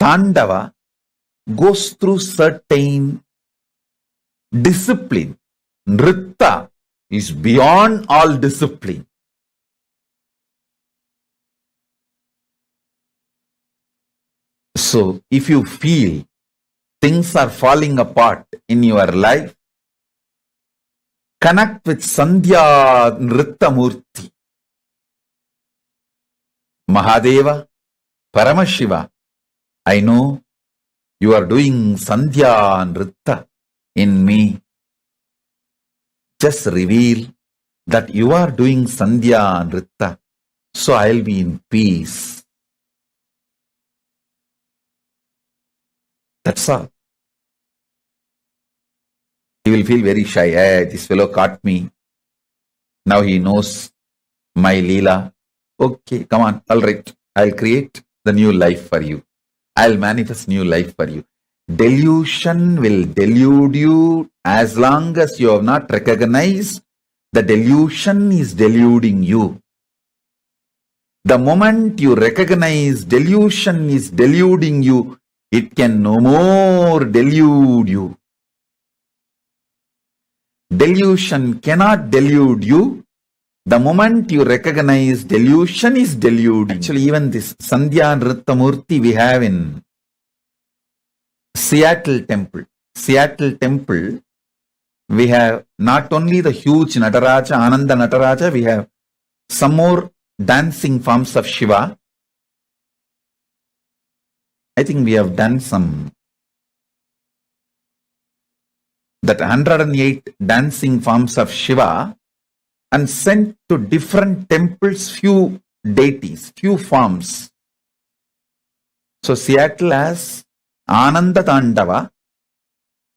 Tandava goes through certain discipline. Nritta is beyond all discipline. So, if you feel things are falling apart in your life, connect with Sandhya Nritta Murthy. Mahadeva, Paramashiva, I know you are doing Sandhya Nritta in me. Just reveal that you are doing Sandhya Nritta, so I'll be in peace. That's all. He will feel very shy. Hey, this fellow caught me. Now he knows my Leela. Okay, come on. All right. I'll create the new life for you. I'll manifest new life for you. Delusion will delude you as long as you have not recognized the delusion is deluding you. The moment you recognize delusion is deluding you, it can no more delude you. Delusion cannot delude you. The moment you recognize delusion is deluding. Actually, even this Sandhya Nritta Murthy we have in Seattle Temple. Seattle Temple, we have not only the huge Nataraja, Ananda Nataraja, we have some more dancing forms of Shiva. I think we have done that 108 dancing forms of Shiva and sent to different temples few deities, few forms. So Seattle has Ananda Tandava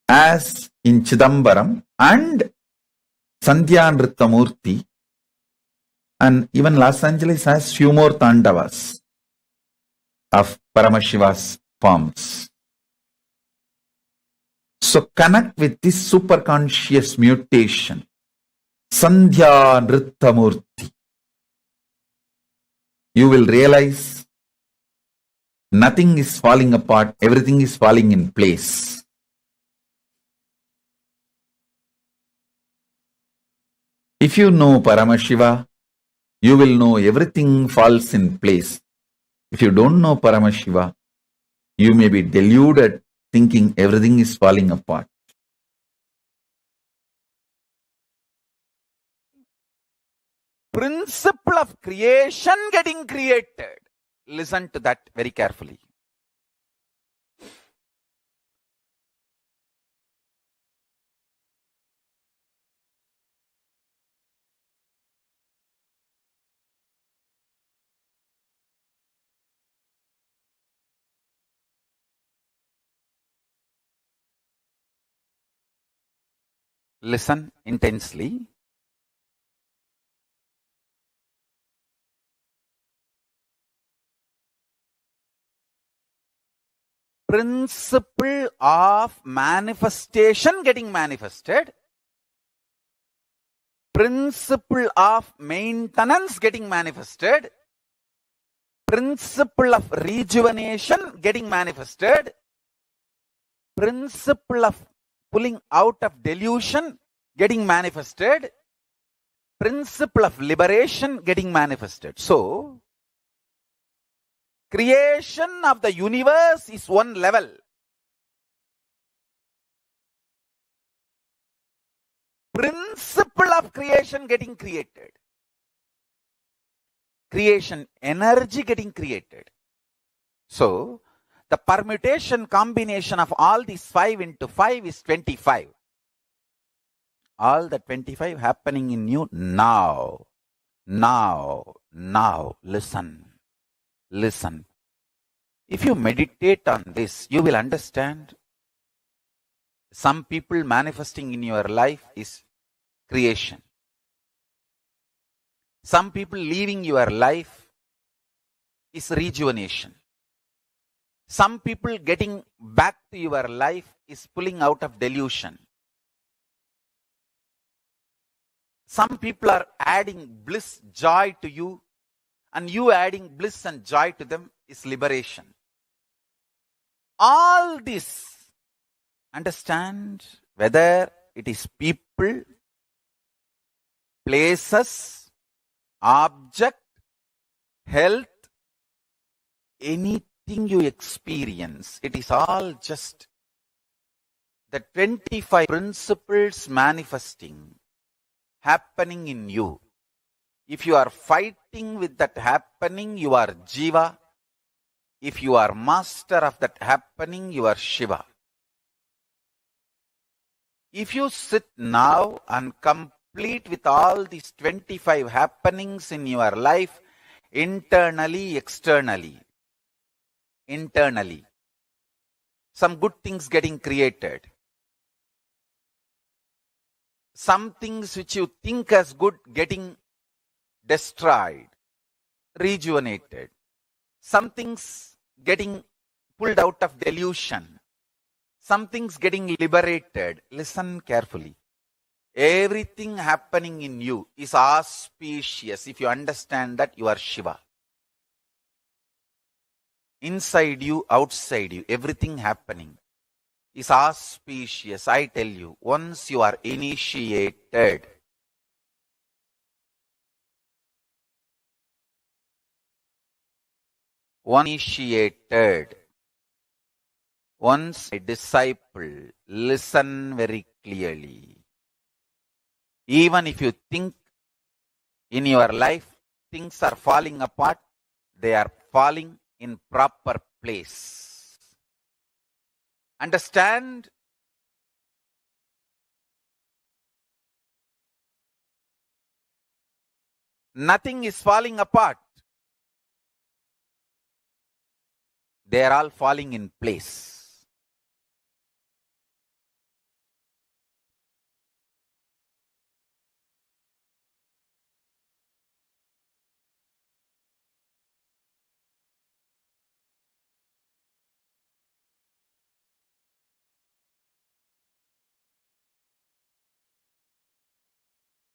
as in Chidambaram and Sandhya Nritta Murthy, and even Los Angeles has few more Tandavas of Paramashiva's forms. So connect with this superconscious mutation, Sandhya Nritta Murthy. You will realize nothing is falling apart, everything is falling in place. If you know Paramashiva, you will know everything falls in place. If you don't know Paramashiva, you may be deluded thinking everything is falling apart. Principle of creation getting created. Listen to that very carefully. Listen intensely. Principle of manifestation getting manifested. Principle of maintenance getting manifested. Principle of rejuvenation getting manifested. Principle of pulling out of delusion getting manifested. Principle of liberation getting manifested. So, creation of the universe is one level. Principle of creation getting created. Creation energy getting created. So, the permutation combination of all these 5 into 5 is 25. All the 25 happening in you now. Now. Listen. If you meditate on this, you will understand. Some people manifesting in your life is creation. Some people leaving your life is rejuvenation. Some people getting back to your life is pulling out of delusion. Some people are adding bliss, joy to you, and you adding bliss and joy to them is liberation. All this, understand, whether it is people, places, object, health, anything you experience, it is all just the 25 principles manifesting, happening in you. If you are fighting with that happening, you are Jiva. If you are master of that happening, you are Shiva. If you sit now and complete with all these 25 happenings in your life, internally, externally, some good things getting created. Some things which you think as good getting destroyed, rejuvenated. Some things getting pulled out of delusion. Some things getting liberated. Listen carefully. Everything happening in you is auspicious. If you understand that, you are Shiva. Inside you, outside you, everything happening is auspicious. I tell you, once you are initiated, once a disciple, listen very clearly. Even if you think in your life things are falling apart, they are falling in proper place. Understand? Nothing is falling apart. They are all falling in place.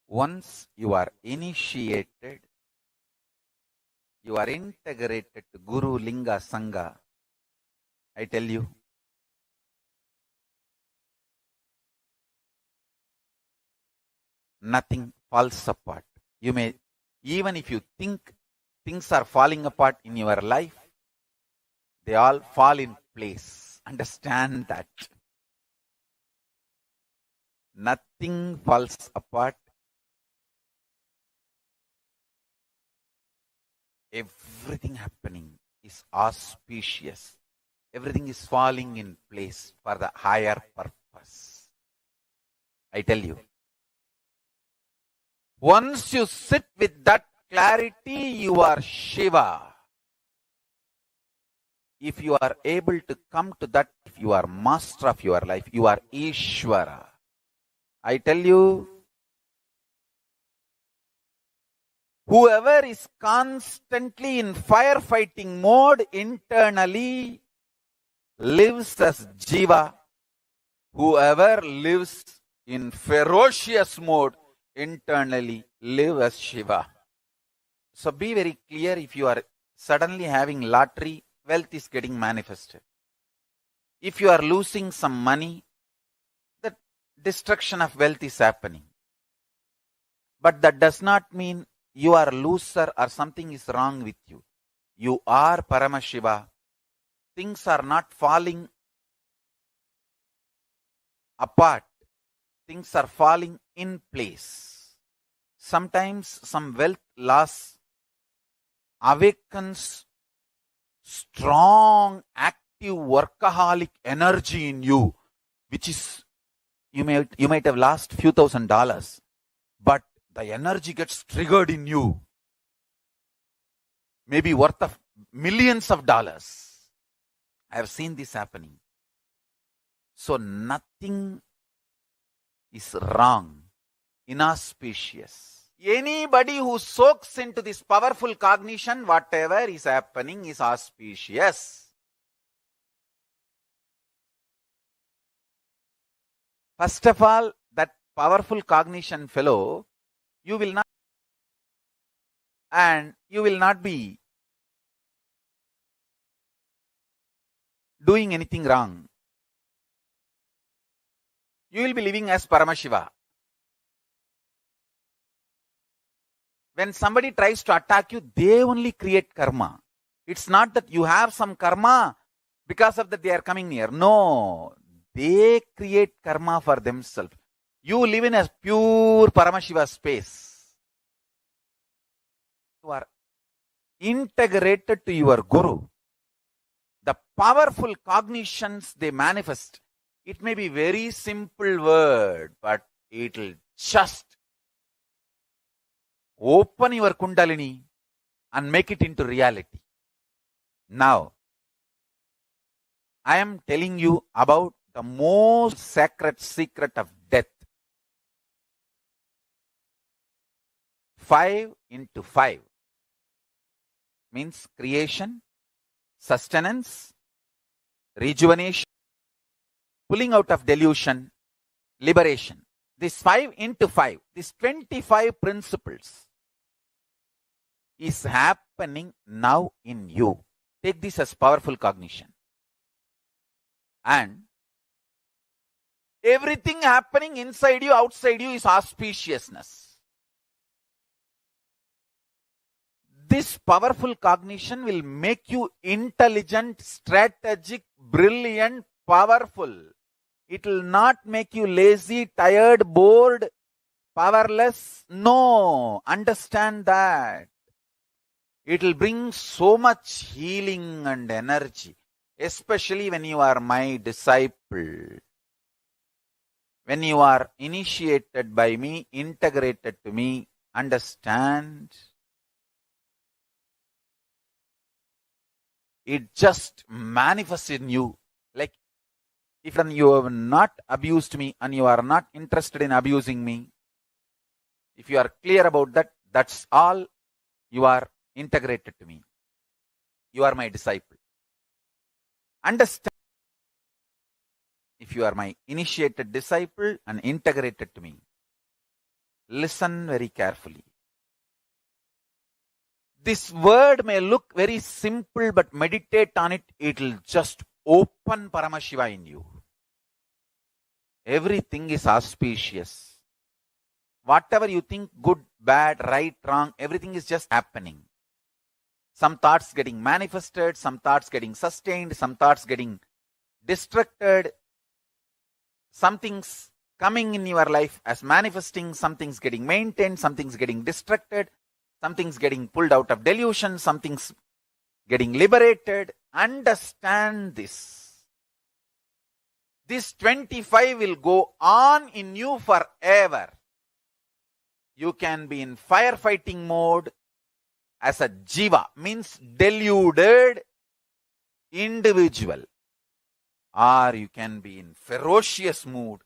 Once you are initiated, you are integrated to Guru, Linga, Sangha, I tell you, nothing falls apart. You may, even if you think things are falling apart in your life, they all fall in place. Understand that. Nothing falls apart. Everything happening is auspicious. Everything is falling in place for the higher purpose. I tell you. Once you sit with that clarity, you are Shiva. If you are able to come to that, if you are master of your life, you are Ishvara. I tell you, whoever is constantly in firefighting mode internally lives as Jiva. Whoever lives in ferocious mode internally lives as Shiva. So be very clear. If you are suddenly having lottery, wealth is getting manifested. If you are losing some money, the destruction of wealth is happening. But that does not mean you are a loser or something is wrong with you. You are Paramashiva. Things are not falling apart. Things are falling in place. Sometimes some wealth loss awakens strong, active, workaholic energy in you, which is, you might have lost few $1,000s, but the energy gets triggered in you, maybe worth of millions of dollars. I have seen this happening. So nothing is wrong, inauspicious. Anybody who soaks into this powerful cognition, whatever is happening is auspicious. First of all, that powerful cognition fellow, you will not be doing anything wrong. You will be living as Paramashiva. When somebody tries to attack you, they only create karma. It's not that you have some karma, because of that they are coming near. No, they create karma for themselves. You live in a pure Paramashiva space. You are integrated to your Guru. The powerful cognitions they manifest. It may be very simple word, but it will just open your Kundalini and make it into reality. Now, I am telling you about the most sacred secret of death. 5 into 5 means creation, sustenance, rejuvenation, pulling out of delusion, liberation. This 5 into 5, these 25 principles is happening now in you. Take this as powerful cognition. And everything happening inside you, outside you is auspiciousness. This powerful cognition will make you intelligent, strategic, brilliant, powerful. It will not make you lazy, tired, bored, powerless. No, understand that. It will bring so much healing and energy. especially when you are my disciple. When you are initiated by me, integrated to me, understand? It just manifests in you. Like if you have not abused me and you are not interested in abusing me, if you are clear about that, that's all. You are integrated to me. You are my disciple. Understand? If you are my initiated disciple and integrated to me, listen very carefully. This word may look very simple, but meditate on it. It will just open Paramashiva in you. Everything is auspicious. Whatever you think, good, bad, right, wrong, everything is just happening. Some thoughts getting manifested, some thoughts getting sustained, some thoughts getting distracted. Something's coming in your life as manifesting, something's getting maintained, something's getting distracted, something's getting pulled out of delusion, something's getting liberated. Understand this. This 25 will go on in you forever. You can be in firefighting mode as a jiva, means deluded individual. Or you can be in ferocious mood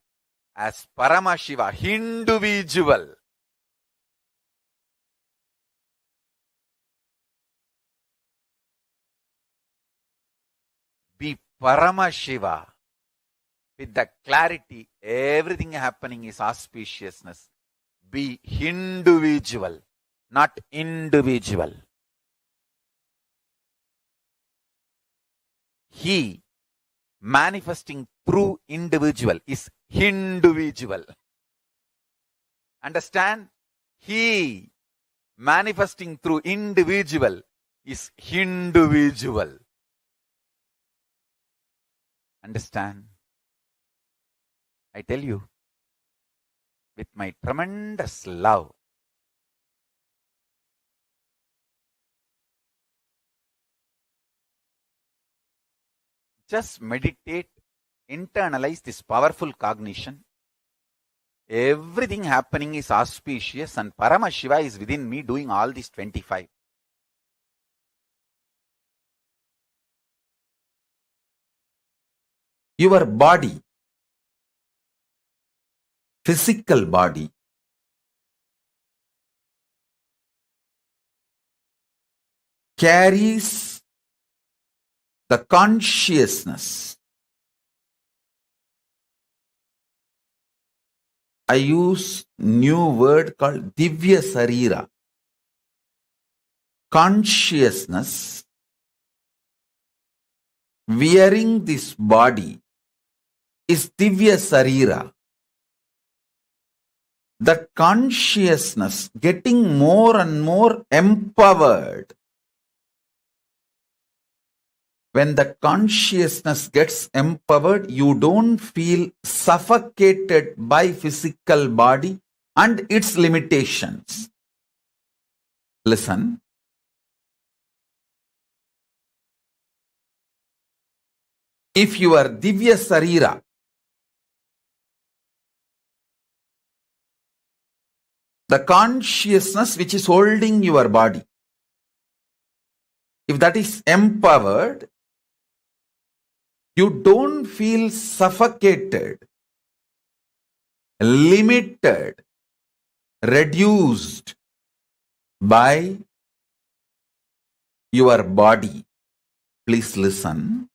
as Paramashiva, individual. Be Paramashiva with the clarity, everything happening is auspiciousness. Be individual, not individual. He manifesting through individual is individual. Understand? He manifesting through individual is individual. Understand? I tell you, with my tremendous love, just meditate, internalize this powerful cognition. Everything happening is auspicious and Paramashiva is within me doing all these 25. Your body, physical body, carries the consciousness. I use new word called Divya Sarira. Consciousness wearing this body is Divya Sarira. That consciousness getting more and more empowered. When the consciousness gets empowered, you don't feel suffocated by physical body and its limitations. Listen. If you are Divya Sarira, the consciousness which is holding your body, if that is empowered, you don't feel suffocated, limited, reduced by your body. Please listen.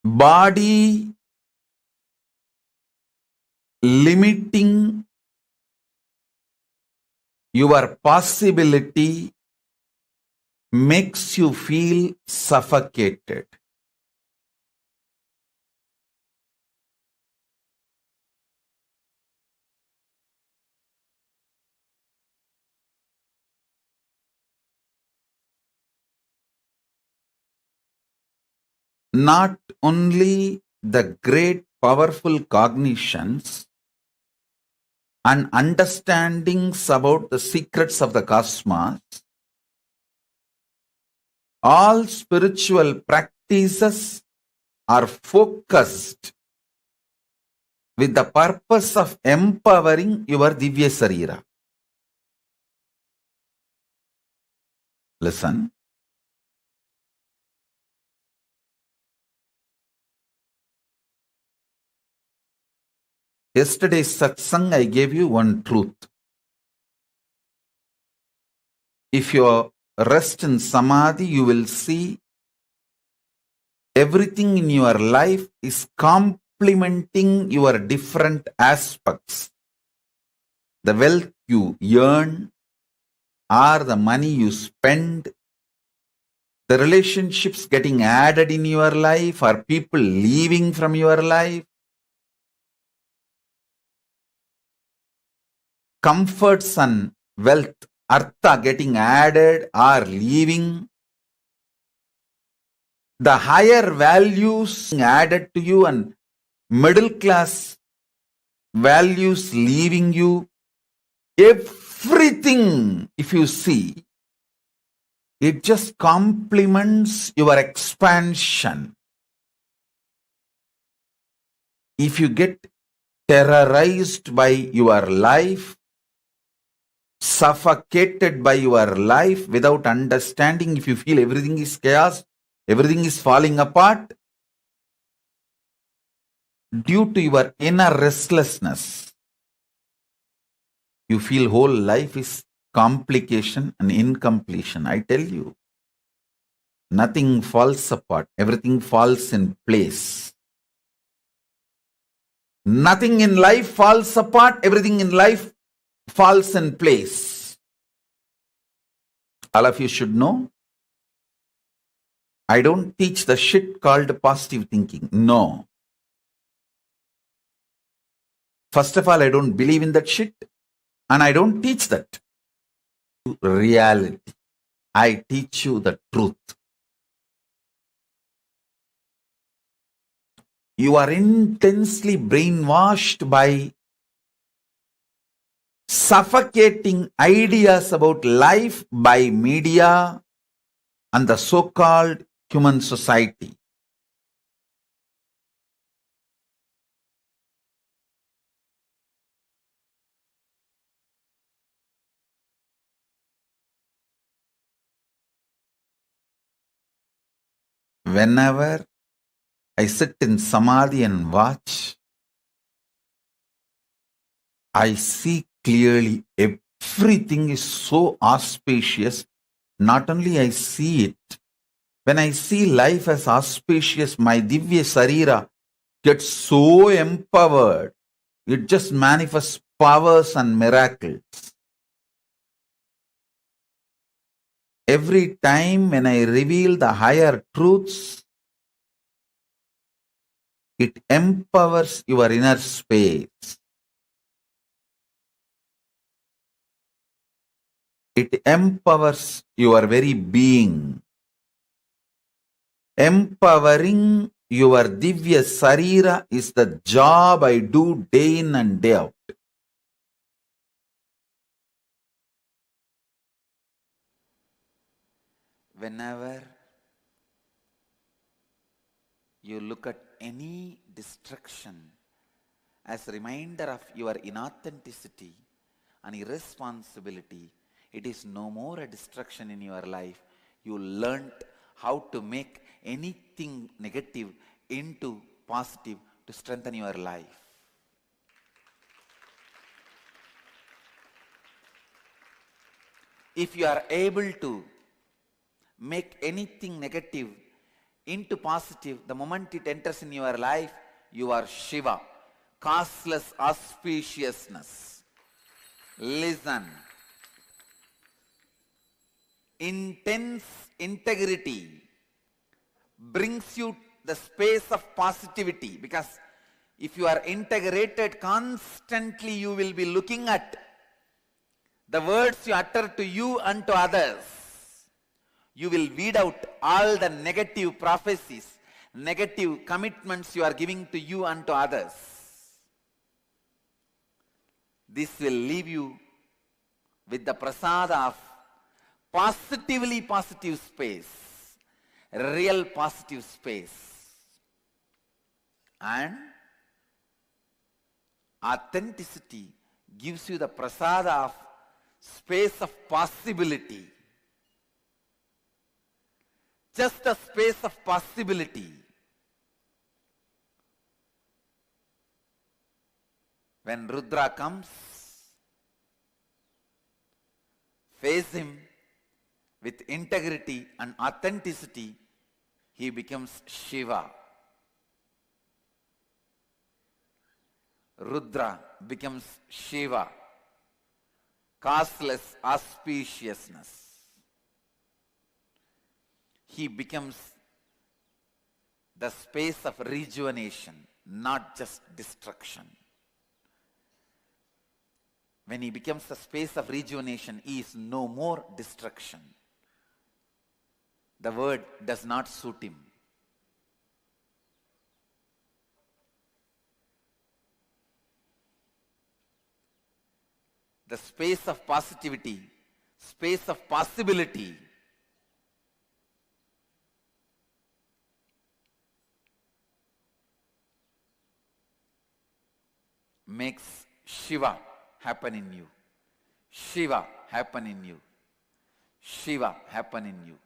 Body limiting your possibility makes you feel suffocated. Not only the great powerful cognitions, and understandings about the secrets of the cosmos, all spiritual practices are focused with the purpose of empowering your Divya Sarira. Listen. Yesterday's satsang, I gave you one truth. If you rest in Samadhi, you will see everything in your life is complementing your different aspects. The wealth you earn, or the money you spend, the relationships getting added in your life, or people leaving from your life, comforts and wealth, artha getting added or leaving, the higher values added to you and middle class values leaving you, everything, if you see, it just complements your expansion. If you get terrorized by your life, suffocated by your life without understanding, if you feel everything is chaos, everything is falling apart, due to your inner restlessness, you feel whole life is complication and incompletion. I tell you, nothing falls apart, everything falls in place. Nothing in life falls apart, everything in life falls in place. All of you should know, I don't teach the shit called positive thinking. No. First of all, I don't believe in that shit, and I don't teach that. Reality. I teach you the truth. You are intensely brainwashed by suffocating ideas about life by media and the so-called human society. Whenever I sit in Samadhi and watch, I see clearly everything is so auspicious. Not only I see it, when I see life as auspicious, my Divya Sarira gets so empowered. It just manifests powers and miracles. Every time when I reveal the higher truths, it empowers your inner space. It empowers your very being. Empowering your Divya Sarira is the job I do day in and day out. Whenever you look at any destruction as a reminder of your inauthenticity and irresponsibility, it is no more a destruction in your life. You learnt how to make anything negative into positive to strengthen your life. If you are able to make anything negative into positive, the moment it enters in your life, you are Shiva. Causeless auspiciousness. Listen. Intense integrity brings you the space of positivity, because if you are integrated constantly, you will be looking at the words you utter to you and to others. You will weed out all the negative prophecies, negative commitments you are giving to you and to others. This will leave you with the prasada of positively positive space, real positive space. And authenticity gives you the prasada of space of possibility. Just a space of possibility. When Rudra comes, face him with integrity and authenticity, he becomes Shiva. Rudra becomes Shiva, causeless auspiciousness. He becomes the space of rejuvenation, not just destruction. When he becomes the space of rejuvenation, he is no more destruction. The word does not suit him. The space of positivity, space of possibility, makes Shiva happen in you. Shiva happen in you. Shiva happen in you.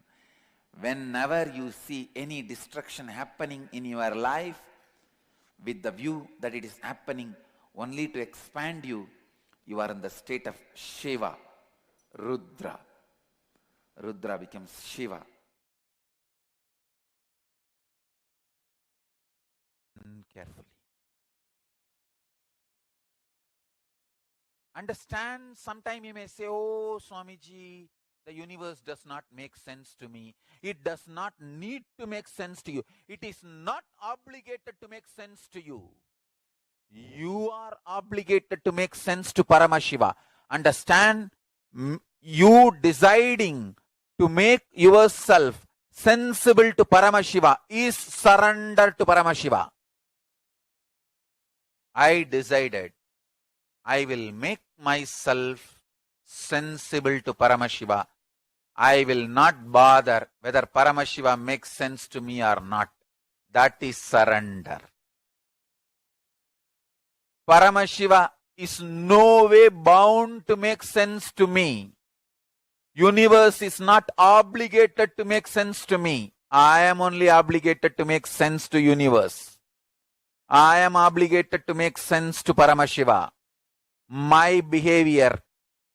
Whenever you see any destruction happening in your life, with the view that it is happening only to expand you, you are in the state of Shiva, Rudra. Rudra becomes Shiva. Carefully. Understand, sometime you may say, oh Swamiji, the universe does not make sense to me. It does not need to make sense to you. It is not obligated to make sense to you. You are obligated to make sense to Paramashiva. Understand, you deciding to make yourself sensible to Paramashiva is surrender to Paramashiva. I decided I will make myself sensible to Paramashiva. I will not bother whether Paramashiva makes sense to me or not. That is surrender. Paramashiva is no way bound to make sense to me. Universe is not obligated to make sense to me. I am only obligated to make sense to universe. I am obligated to make sense to Paramashiva. My behavior,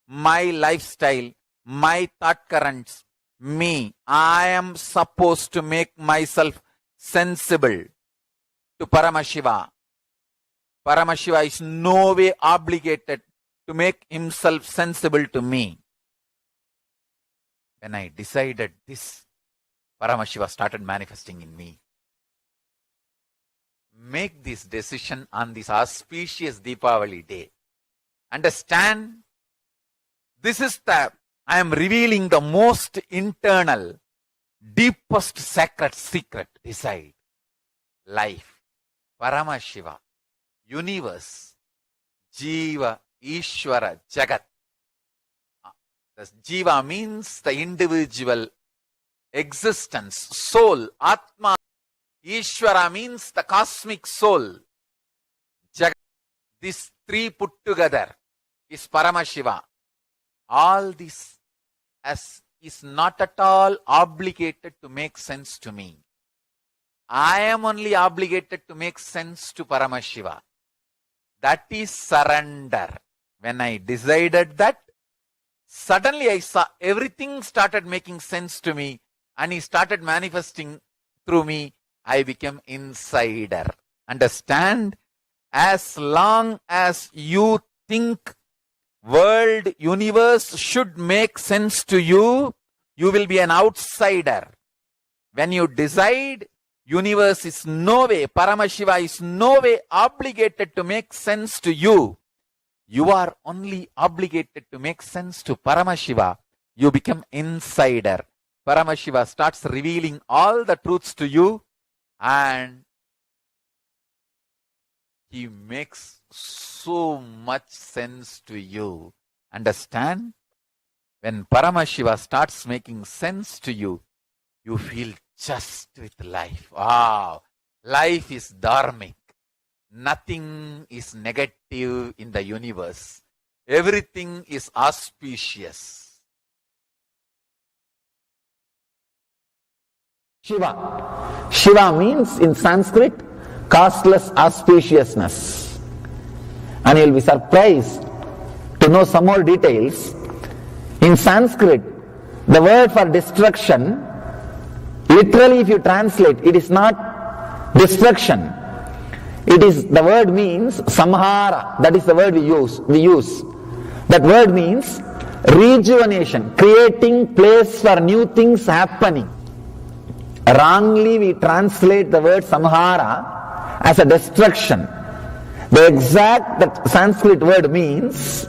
my lifestyle, my thought currents, me, I am supposed to make myself sensible to Paramashiva. Paramashiva is no way obligated to make himself sensible to me. When I decided this, Paramashiva started manifesting in me. Make this decision on this auspicious Deepavali day. Understand, this is I am revealing the most internal, deepest sacred secret. Decide. Life, Paramashiva, universe, Jiva, Ishvara, Jagat. The Jiva means the individual existence, soul, Atma. Ishvara means the cosmic soul. Jagat. These three put together is Paramashiva. All this is not at all obligated to make sense to me. I am only obligated to make sense to Paramashiva. That is surrender. When I decided that, suddenly I saw everything started making sense to me and he started manifesting through me. I became insider. Understand? As long as you think world, universe should make sense to you, you will be an outsider. When you decide, universe is no way, Paramashiva is no way obligated to make sense to you. You are only obligated to make sense to Paramashiva. You become insider. Paramashiva starts revealing all the truths to you and he makes so much sense to you. Understand? When Paramashiva starts making sense to you, you feel just with life. Wow, life is dharmic. Nothing is negative in the universe. Everything is auspicious. Shiva. Shiva means in Sanskrit, causeless auspiciousness. And you'll be surprised to know some more details. In Sanskrit, the word for destruction, literally if you translate, it is not destruction. It is, the word means samhara. That is the word we use. That word means rejuvenation, creating place for new things happening. Wrongly we translate the word samhara as a destruction. The exact that Sanskrit word means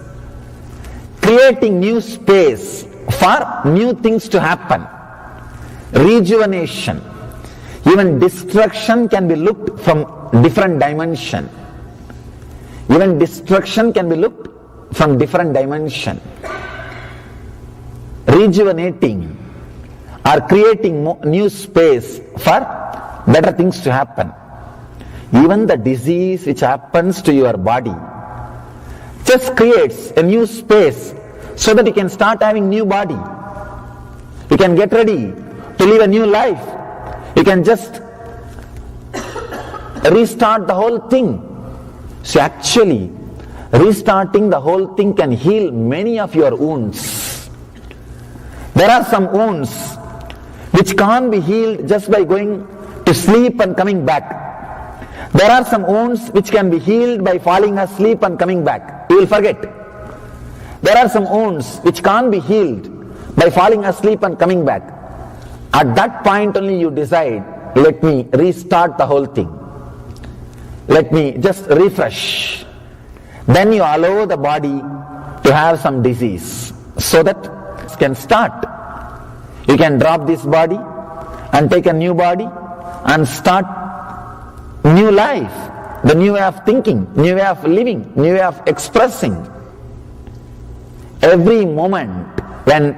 creating new space for new things to happen. Rejuvenation. Even destruction can be looked from different dimension. Even destruction can be looked from different dimension. Rejuvenating or creating new space for better things to happen. Even the disease which happens to your body just creates a new space so that you can start having new body. You can get ready to live a new life. You can just restart the whole thing. So actually, restarting the whole thing can heal many of your wounds. There are some wounds which can't be healed just by going to sleep and coming back. There are some wounds which can be healed by falling asleep and coming back. You will forget. There are some wounds which can't be healed by falling asleep and coming back. At that point only you decide, let me restart the whole thing. Let me just refresh. Then you allow the body to have some disease so that it can start. You can drop this body and take a new body and start new life, the new way of thinking, new way of living, new way of expressing. Every moment when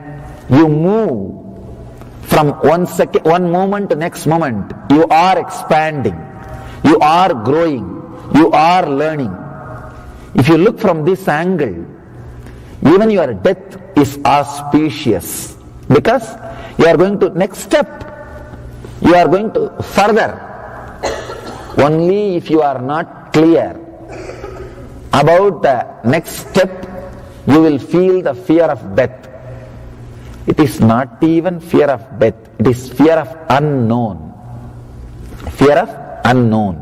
you move from one moment to next moment, you are expanding, you are growing, you are learning. If you look from this angle, even your death is auspicious because you are going to next step, you are going to further. Only if you are not clear about the next step, you will feel the fear of death. It is not even fear of death, it is fear of unknown. Fear of unknown.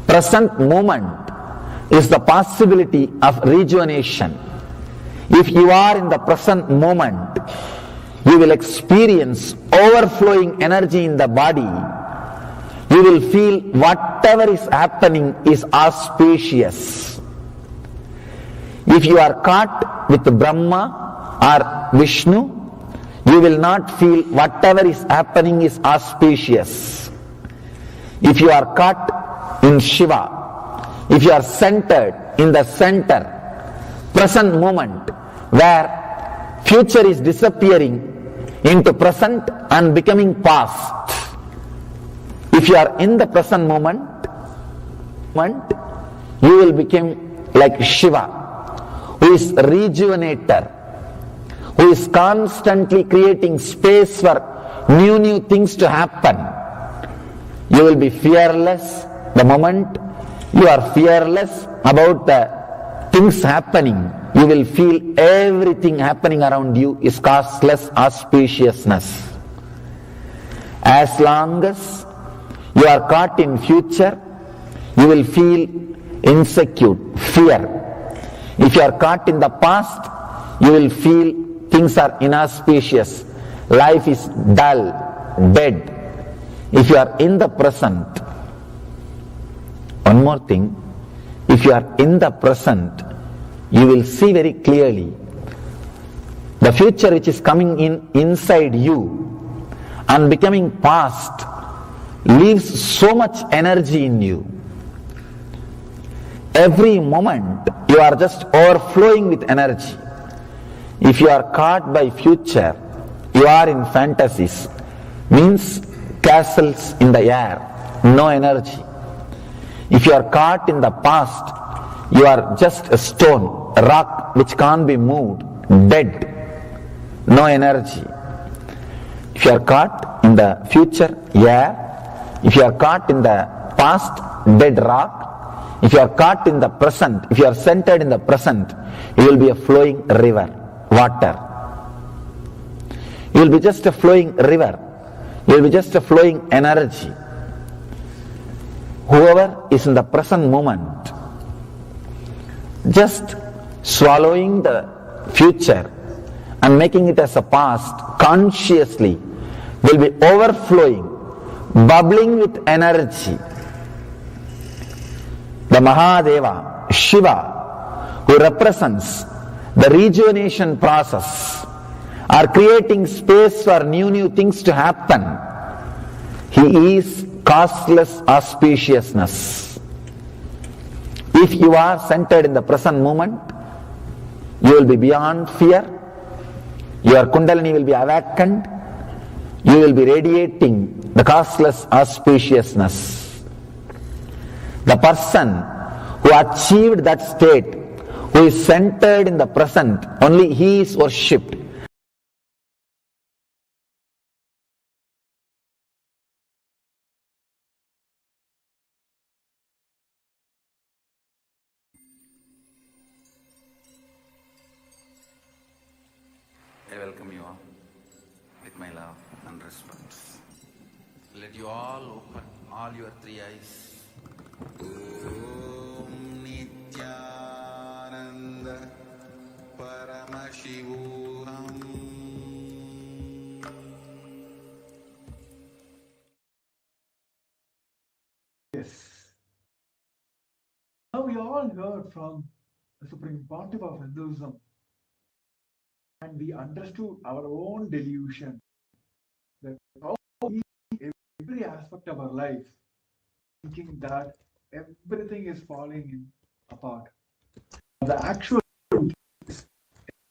Present moment is the possibility of rejuvenation. If you are in the present moment, you will experience overflowing energy in the body. You will feel whatever is happening is auspicious. If you are caught with Brahma or Vishnu, you will not feel whatever is happening is auspicious. If you are caught in Shiva, if you are centered in the center, present moment, where future is disappearing into present and becoming past. If you are in the present moment, you will become like Shiva, who is rejuvenator, who is constantly creating space for new things to happen. You will be fearless the moment you are fearless about the things happening. You will feel everything happening around you is causeless auspiciousness. As long as you are caught in future, you will feel insecure, fear. If you are caught in the past, you will feel things are inauspicious. Life is dull, dead. If you are in the present, one more thing, if you are in the present, you will see very clearly the future which is coming inside you and becoming past leaves so much energy in you. Every moment you are just overflowing with energy. If you are caught by future, you are in fantasies, means castles in the air, no energy. If you are caught in the past, you are just a stone, a rock which can't be moved, dead, no energy. If you are caught in the future, air. If you are caught in the past, dead rock. If you are caught in the present, if you are centered in the present, you will be a flowing river, water. You will be just a flowing river. You will be just a flowing energy. Whoever is in the present moment, just swallowing the future and making it as a past consciously, will be overflowing, bubbling with energy. The Mahadeva, Shiva, who represents the rejuvenation process, are creating space for new things to happen. He is causeless auspiciousness. If you are centered in the present moment, you will be beyond fear. Your Kundalini will be awakened. You will be radiating the causeless auspiciousness. The person who achieved that state, who is centered in the present, only he is worshipped. I welcome you all with my love and respect. Let you all open all your three eyes. Om Nithyananda Paramashivam. Yes. Now we all heard from the Supreme Pontiff of Hinduism, and we understood our own delusion that how we every aspect of our life thinking that everything is falling apart. The actual truth is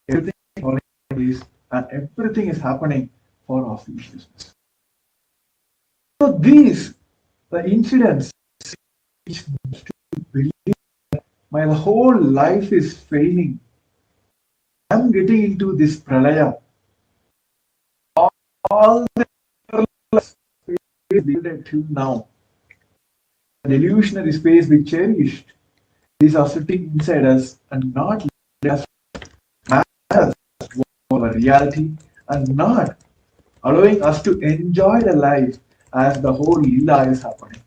everything is falling in place and everything is happening for auspiciousness. So these the incidents which makes to believe that my whole life is failing. I'm getting into this pralaya. All the space till now, the illusionary space we cherished, these are sitting inside us and not letting us manifest our reality and not allowing us to enjoy the life as the whole lila is happening.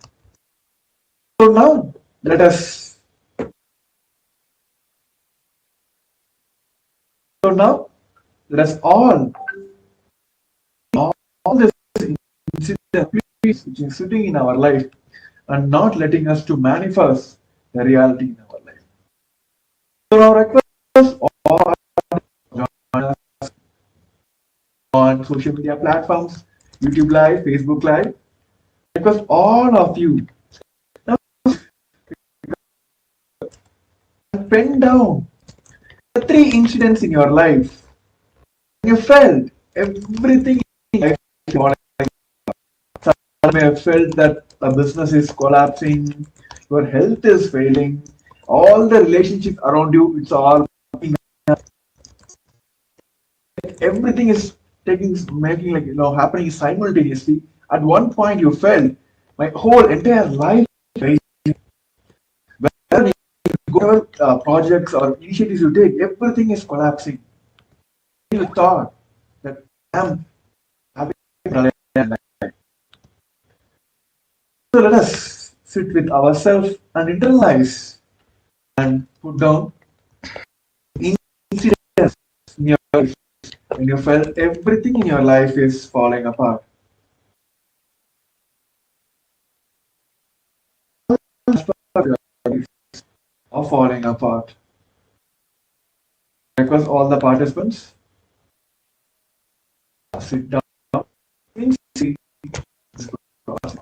So now let us all this incident which is sitting in our life and not letting us to manifest the reality in our life. So our request all join us on social media platforms, YouTube Live, Facebook Live. Request all of you now pen down the three incidents in your life. You felt everything in life. Some may have felt that a business is collapsing, your health is failing, all the relationships around you, it's all everything is making happening simultaneously. At one point you felt my whole entire life is failing. Whatever projects or initiatives you take, everything is collapsing. You thought that I'm having a life. So let us sit with ourselves and internalize and put down incidents in your life when you felt everything in your life is falling apart. Or falling apart. Because all the participants sit down and see this process.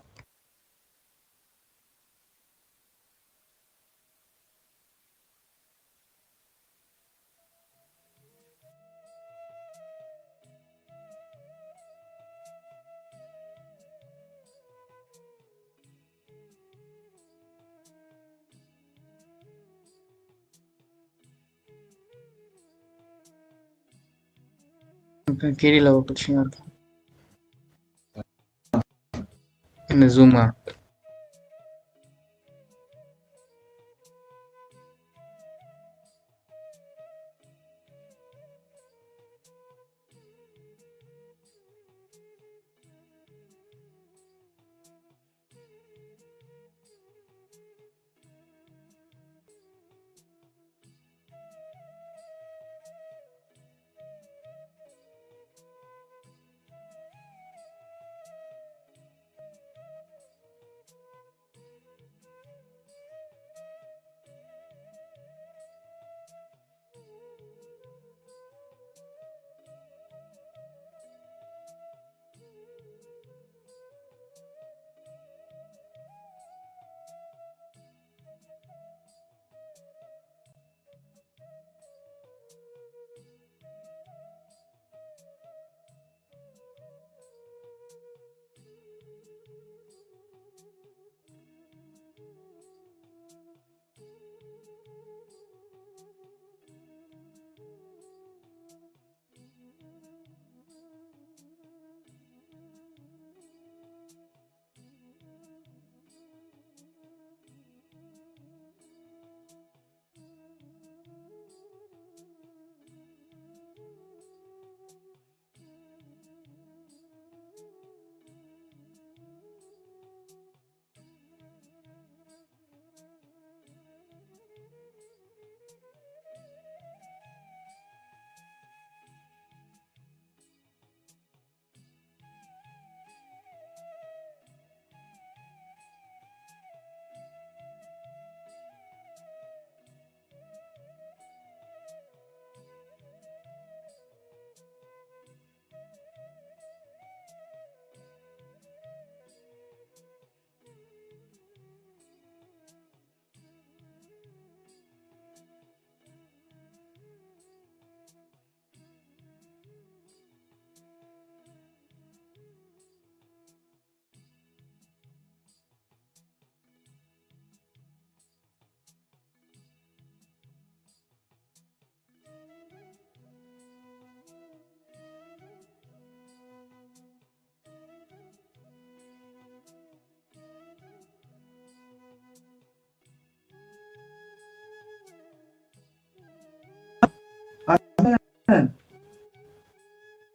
கேரியல ஒரு பிரச்சனையா இருக்கு இந்த ஜூமா.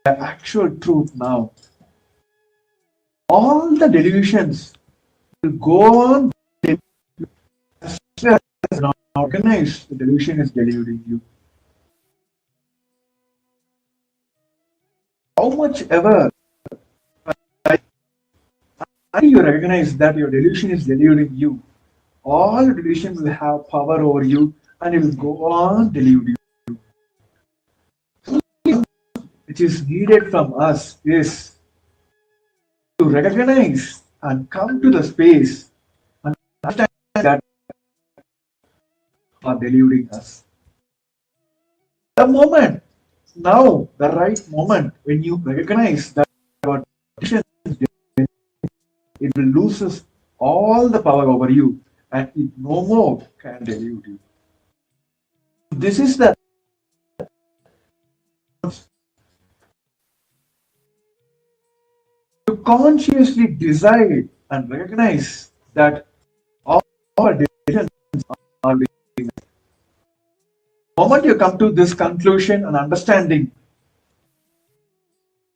The actual truth now. All the delusions will go on as well as not organized. The delusion is deluding you. How much ever you recognize that your delusion is deluding you, all delusions will have power over you and it will go on deluding you. Which is needed from us is to recognize and come to the space and understand that are deluding us. The moment, now, the right moment when you recognize that your delusion is deluding, it will loses all the power over you and it no more can delude you. This is the to consciously decide and recognize that all our decisions are being. The moment you come to this conclusion and understanding,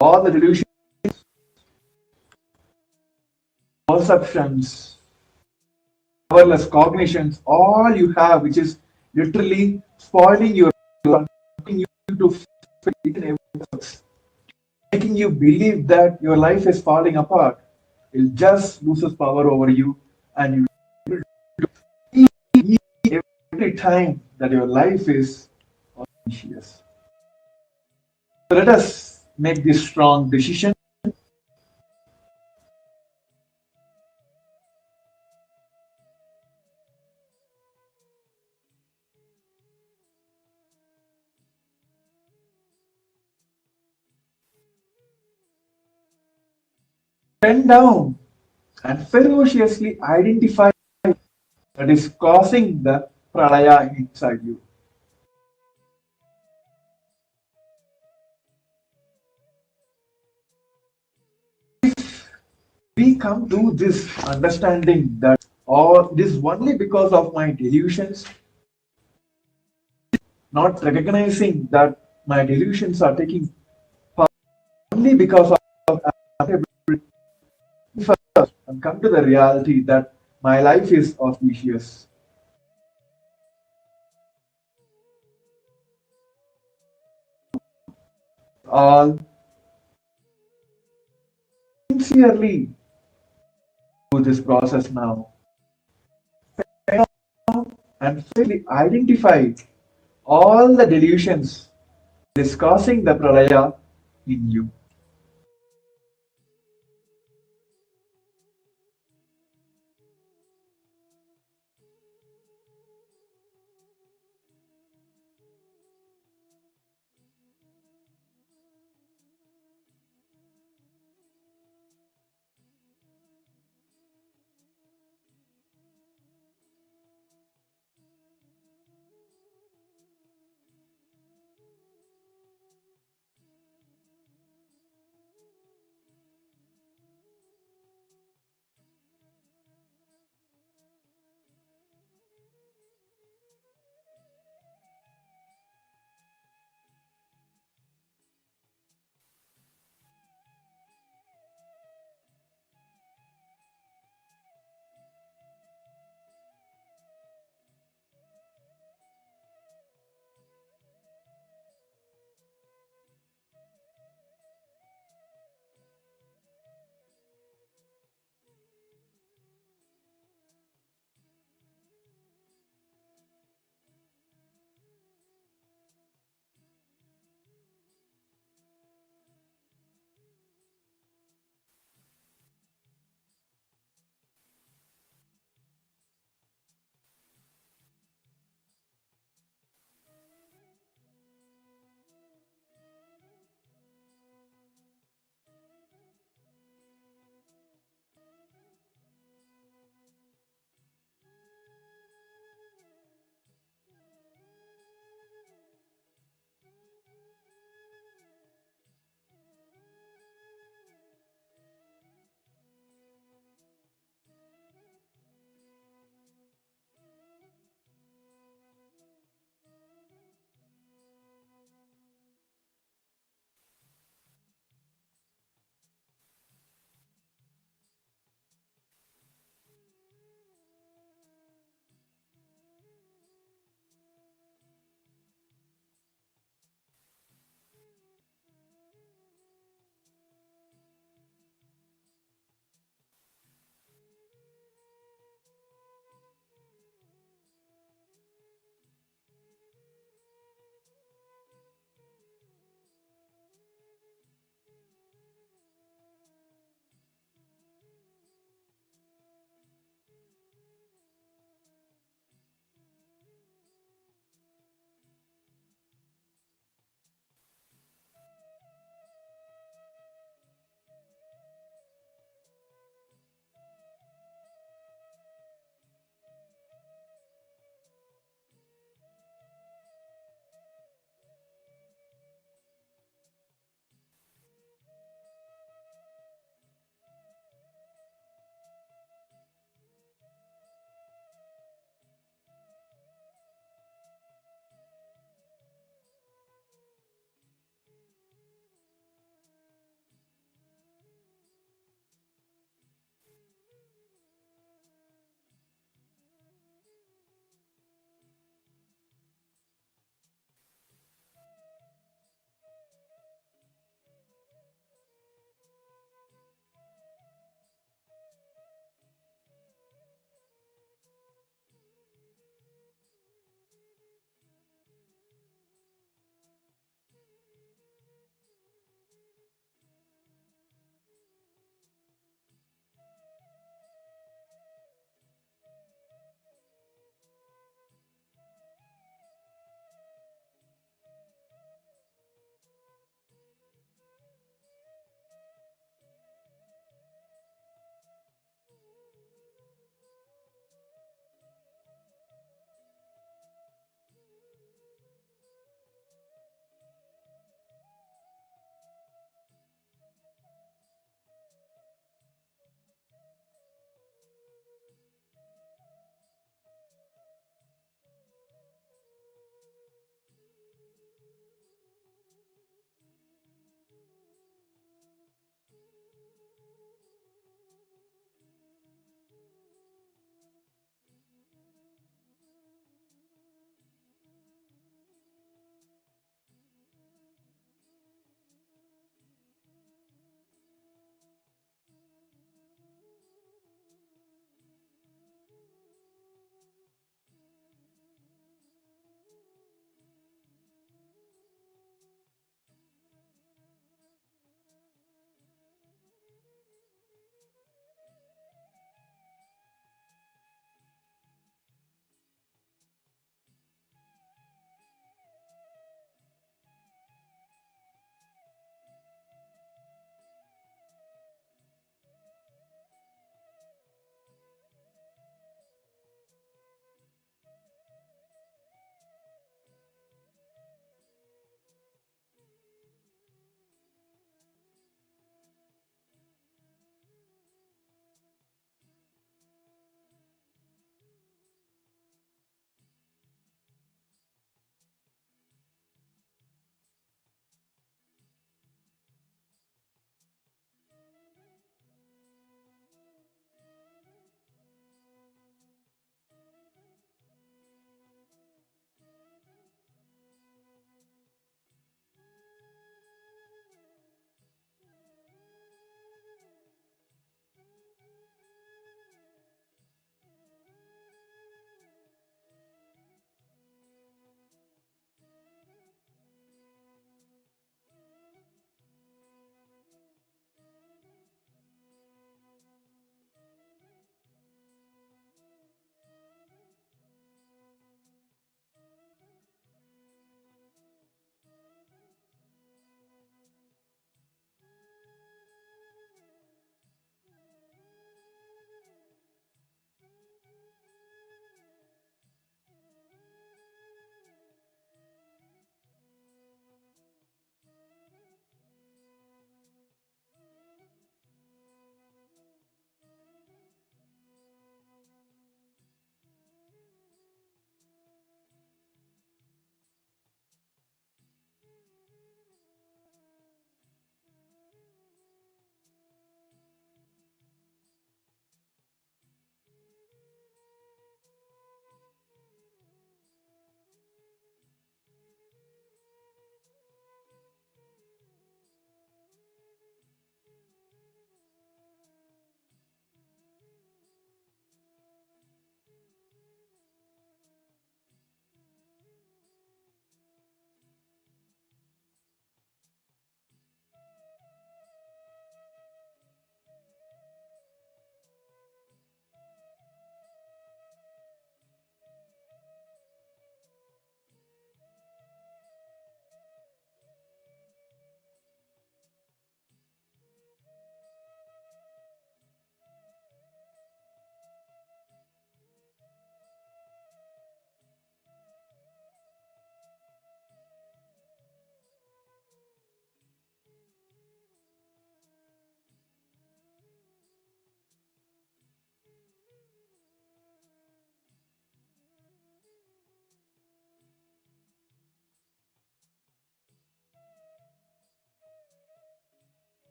all the delusions, perceptions, powerless cognitions, all you have, which is literally spoiling your, making you to fit in everything, making you believe that your life is falling apart, it just loses power over you, and you every time that your life is conscious. So let us make this strong decision. Bend down and ferociously identify that is causing the pralaya inside you. we come to this understanding that all this only because of my delusions, not recognizing that my delusions are taking part only because of first and come to the reality that my life is auspicious. All sincerely do this process now and fully identify all the delusions that is causing the pralaya in you.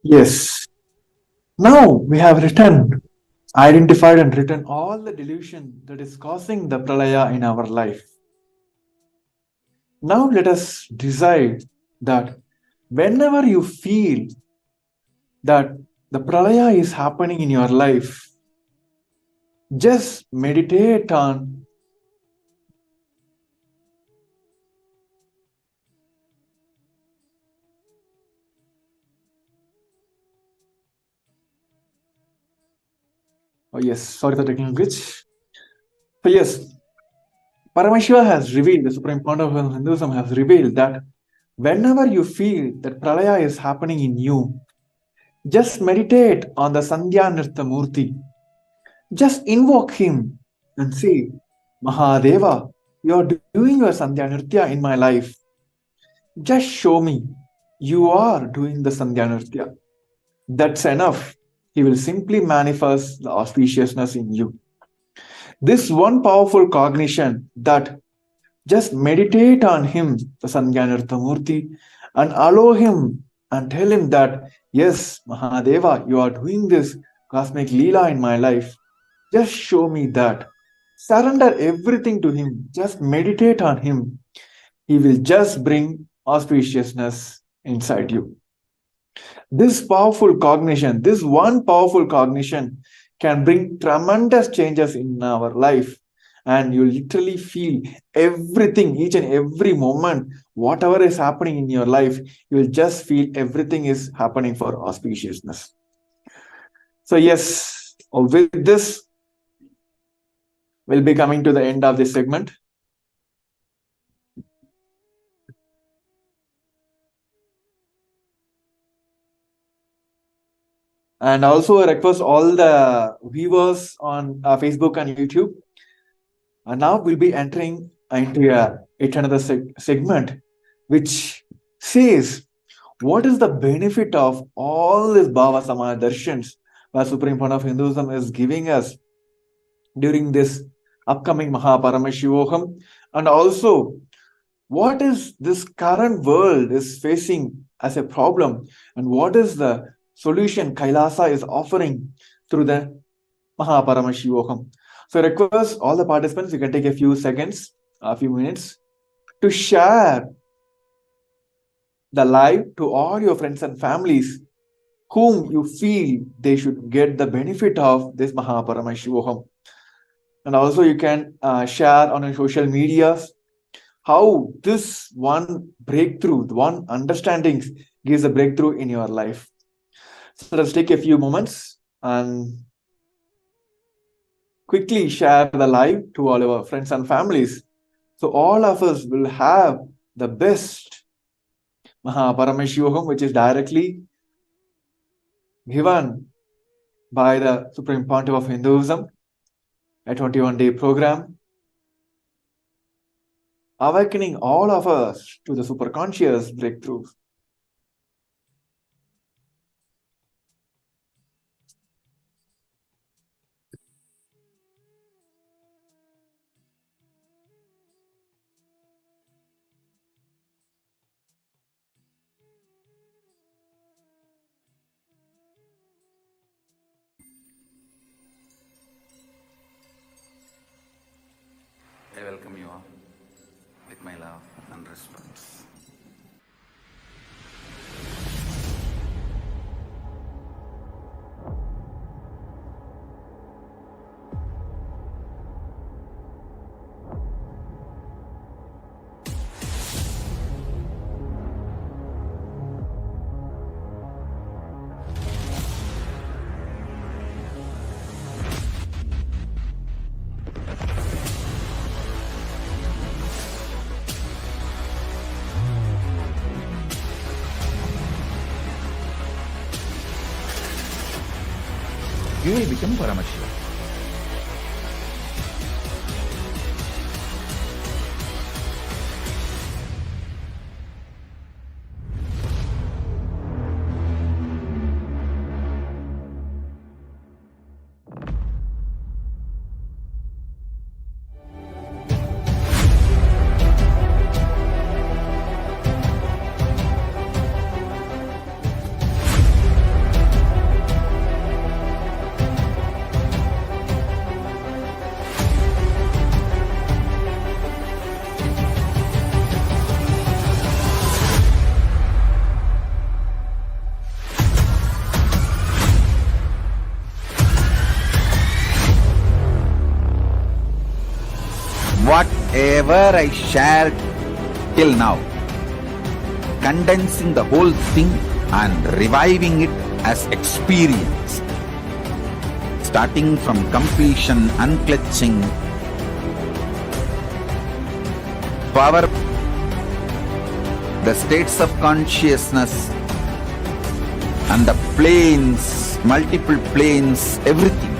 Yes. Now we have identified and written all the delusion that is causing the pralaya in our life. Now let us decide that whenever you feel that the pralaya is happening in your life, just meditate on oh yes, sorry the technical glitch. So yes, Paramashiva has revealed, the Supreme Point of Hinduism has revealed that whenever you feel that pralaya is happening in you, just meditate on the Sandhya Nritta Murthy. Just invoke him and say, Mahadeva, you are doing your Sandhya Nritya in my life. Just show me you are doing the Sandhya Nritya. That's enough. He will simply manifest the auspiciousness in you. This one powerful cognition that just meditate on him, the Sandhyanartha Murthy, and allow him and tell him that, yes, Mahadeva, you are doing this cosmic Leela in my life. Just show me that. Surrender everything to him. Just meditate on him. He will just bring auspiciousness inside you. This powerful cognition, this one powerful cognition can bring tremendous changes in our life. And you literally feel everything, each and every moment, whatever is happening in your life, you will just feel everything is happening for auspiciousness. So yes, with this, we'll be coming to the end of this segment. And also I request all the viewers on Facebook and YouTube. And now we'll be entering into yet another segment, which says, what is the benefit of all these Bhava Samadhi Darshans that Supreme Point of Hinduism is giving us during this upcoming Paramashivam? And also, what is this current world is facing as a problem, and what is the solution Kailasa is offering through the Paramashivam? So I request all the participants, you can take a few seconds, a few minutes to share the live to all your friends and families whom you feel they should get the benefit of this Paramashivam. And also you can share on your social medias how this one breakthrough, one understanding gives a breakthrough in your life. So let's take a few moments and quickly share the live to all our friends and families. So all of us will have the best Paramashivam, which is directly given by the Supreme Pontiff of Hinduism, a 21-day program, awakening all of us to the superconscious breakthrough. I welcome you all with my love and respect. You will become Paramashivam. whatever I shared till now, condensing the whole thing and reviving it as experience, starting from completion, unclutching, power, the states of consciousness and the planes, multiple planes, everything.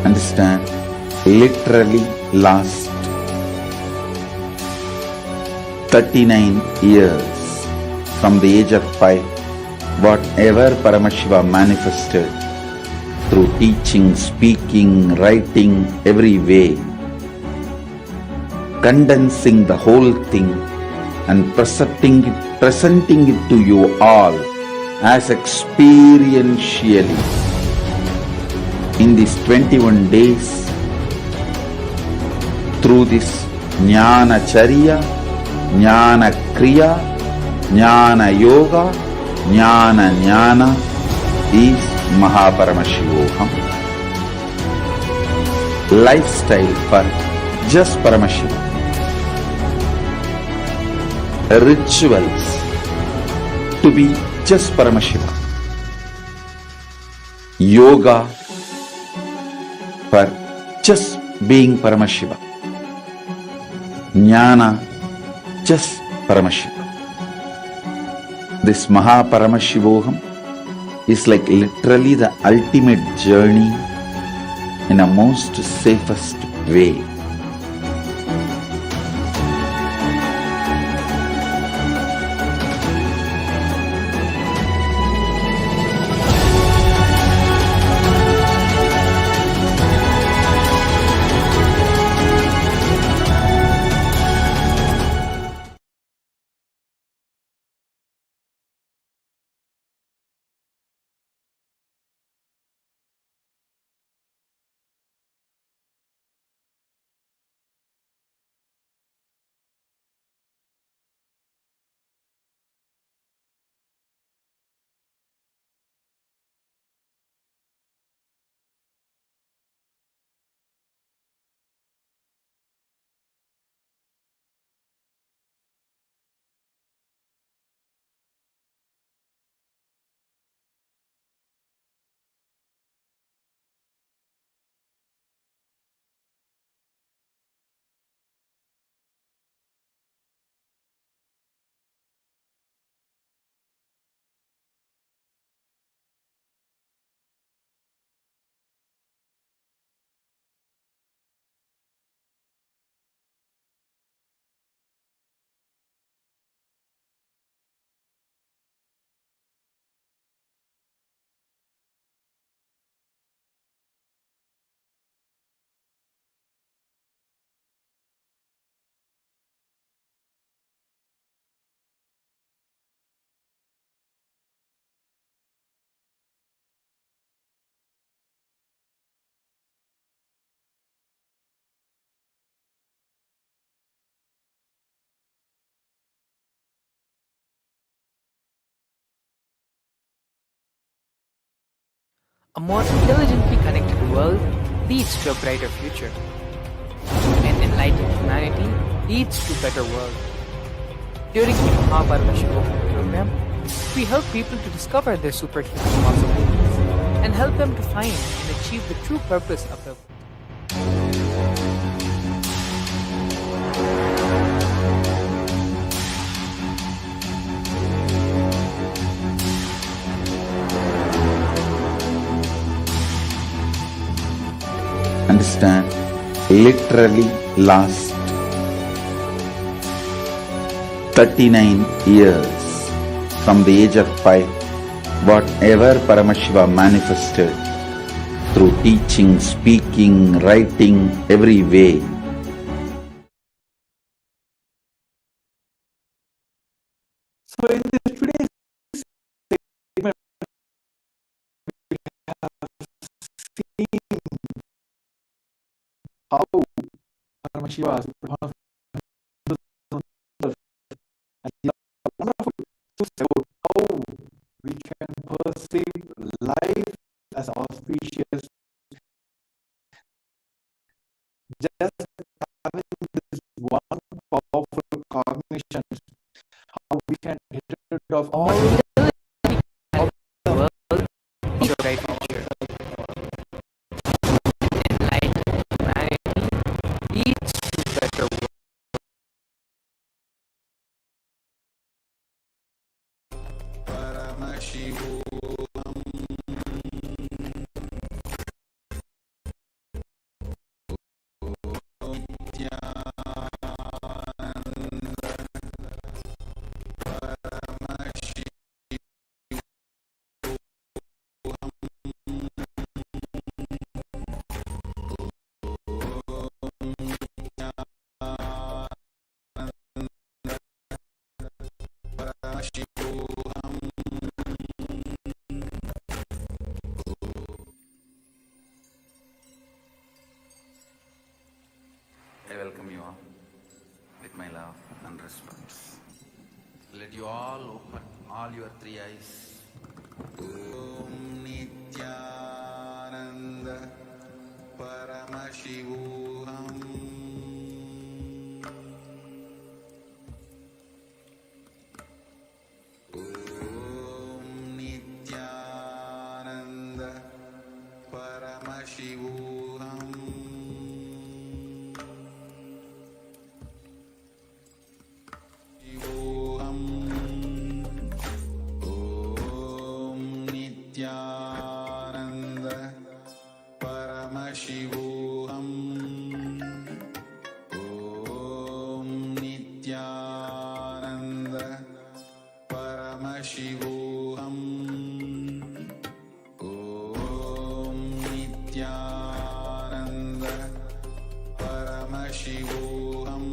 Understand? Literally last 39 years from the age of 5, whatever Paramashiva manifested through teaching, speaking, writing, every way, condensing the whole thing and presenting it to you all as experientially in these 21 days through this Jnana Charya, Jnana Kriya, Jnana Yoga, Jnana Jnana is Mahaparamashivoham. Lifestyle for just Paramashiva. Rituals to be just Paramashiva. Yoga for just being Paramashiva. Jnana, just Paramashiva. This Mahaparamashivoham is like literally the ultimate journey in a most safest way. A more intelligently connected world leads to a brighter future. An enlightened humanity leads to a better world. During the Paramashivam program, we help people to discover their superhuman possibilities and help them to find and achieve the true purpose of their Understand? Literally last 39 years from the age of 5, whatever Paramashiva manifested through teaching, speaking, writing, every way. So in this today's segment, we have seen how Paramashiva is one of the wonderful truths about how we can perceive life as auspicious. Just having this one powerful cognition, how we can get rid of all the world leads to a bright future. An enlightened humanity leads to a better world. I welcome you all with my love and respect. Let you all open all your three eyes. Om Nithyananda Paramashivam. Om Nithyananda Paramashivam. Nityananda Paramashivam. Om Nityananda Paramashivam. Om Nityananda Paramashivam.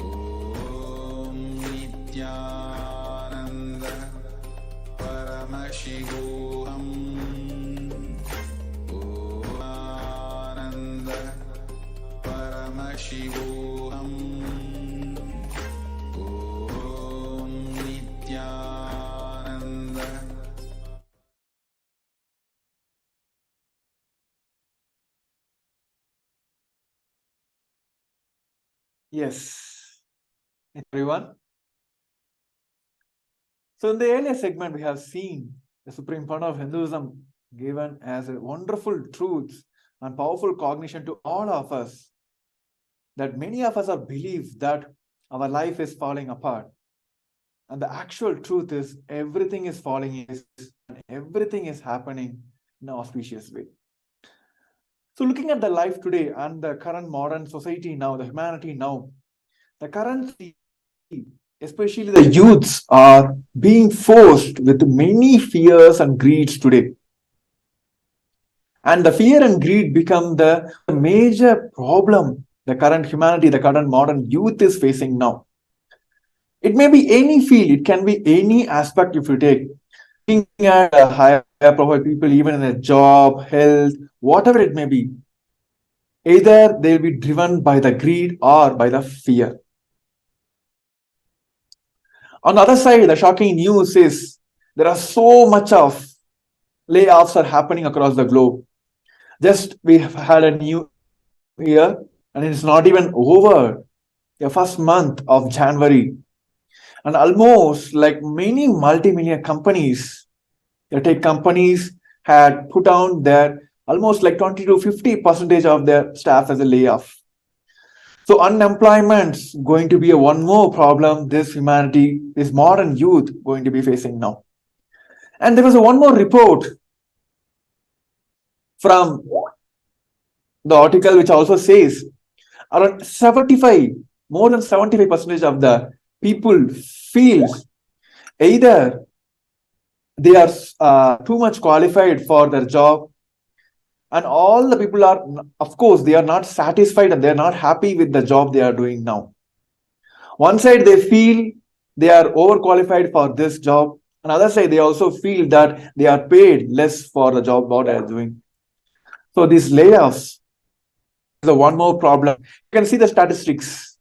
Om Nityananda Paramashivam. Ananda Paramashivam. Om Nityananda. Yes, everyone. So in the earlier segment, we have seen the Supreme Founder of Hinduism given as a wonderful truth and powerful cognition to all of us, that many of us are believed that our life is falling apart. And the actual truth is everything is falling in and everything is happening in an auspicious way. So looking at the life today and the current modern society now, the humanity now, the current, especially the youths, are being forced with many fears and greeds today. And the fear and greed become the major problem the current humanity, the current modern youth is facing now. It may be any field, it can be any aspect if you take. Looking at higher profile people, even in a job, health, whatever it may be, either they'll be driven by the greed or by the fear. On the other side, the shocking news is there are so much of layoffs are happening across the globe. Just we have had a new year and it's not even over the first month of January. And almost like many multi-million companies, the tech companies had put down their almost like 20 to 50% of their staff as a layoff. So unemployment's going to be a one more problem this humanity, this modern youth going to be facing now. And there was a one more report from the article which also says around 75, more than 75% of the people feels either they are too much qualified for their job, and all the people are, of course, they are not satisfied and they are not happy with the job they are doing now. One side they feel they are overqualified for this job, another side they also feel that they are paid less for the job what they are doing. So these layoffs is the one more problem. You can see the statistics.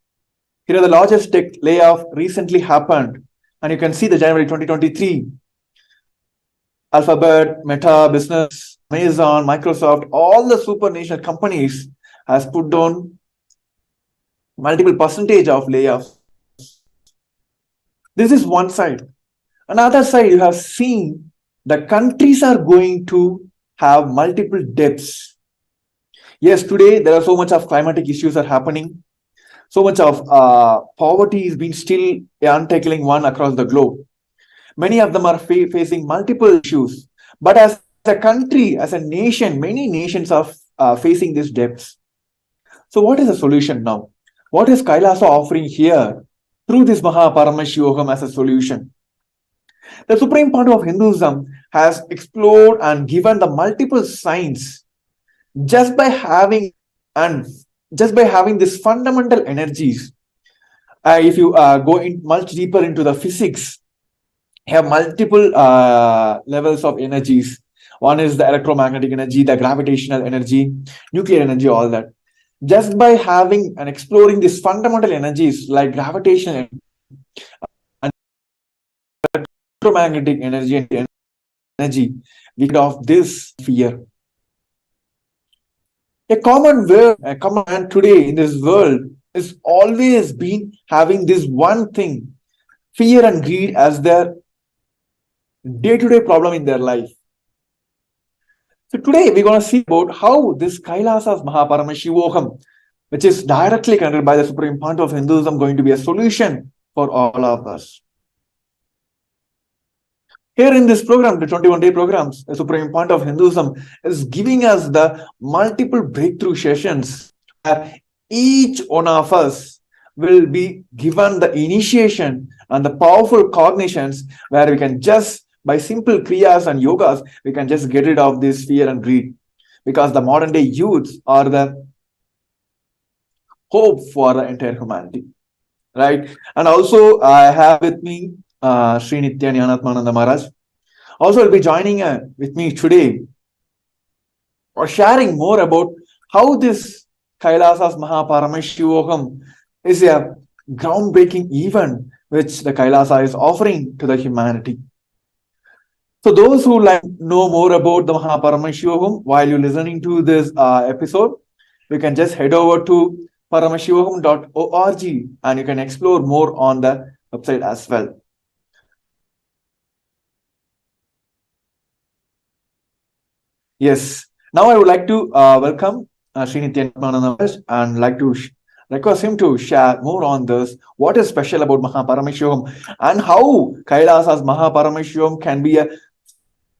Here, the largest tech layoff recently happened, and you can see the January 2023. Alphabet, Meta, Business, Amazon, Microsoft, all the super national companies has put down multiple percentage of layoffs. This is one side. Another side, you have seen the countries are going to have multiple debts. Yes, today there are so much of climatic issues are happening. So much of poverty is being still untackling one across the globe. Many of them are facing multiple issues. But as a country, as a nation, many nations are facing these debts. So what is the solution now? What is Kailasa offering here through this Paramashivam as a solution? The Supreme Point of Hinduism has explored and given the multiple signs just by having these fundamental energies. If you go in much deeper into the physics, have multiple levels of energies. One is the electromagnetic energy, the gravitational energy, nuclear energy, all that. Just by having and exploring these fundamental energies like gravitational and electromagnetic energy and energy, we get off this fear. A common man today in this world is always been having this one thing, fear and greed, as their day-to-day problem in their life. So today we're going to see about how this Kailasa's Paramashivam, which is directly connected by the Supreme Point of Hinduism, going to be a solution for all of us. Here in this program, the 21-day programs, the Supreme Point of Hinduism is giving us the multiple breakthrough sessions where each one of us will be given the initiation and the powerful cognitions where we can just, by simple kriyas and yogas, we can just get rid of this fear and greed. Because the modern day youths are the hope for the entire humanity. Right? And also I have with me Sri Nithyananda Maharaj. Also will be joining with me today or sharing more about how this Kailasa's Paramashivam is a groundbreaking event which the Kailasa is offering to the humanity. So those who like know more about the Paramashivam while you're listening to this episode, you can just head over to paramashivam.org and you can explore more on the website as well. Yes. Now I would like to welcome Sri Nithyananda and like to request him to share more on this. What is special about Paramashivam and how Kailasa's Paramashivam can be a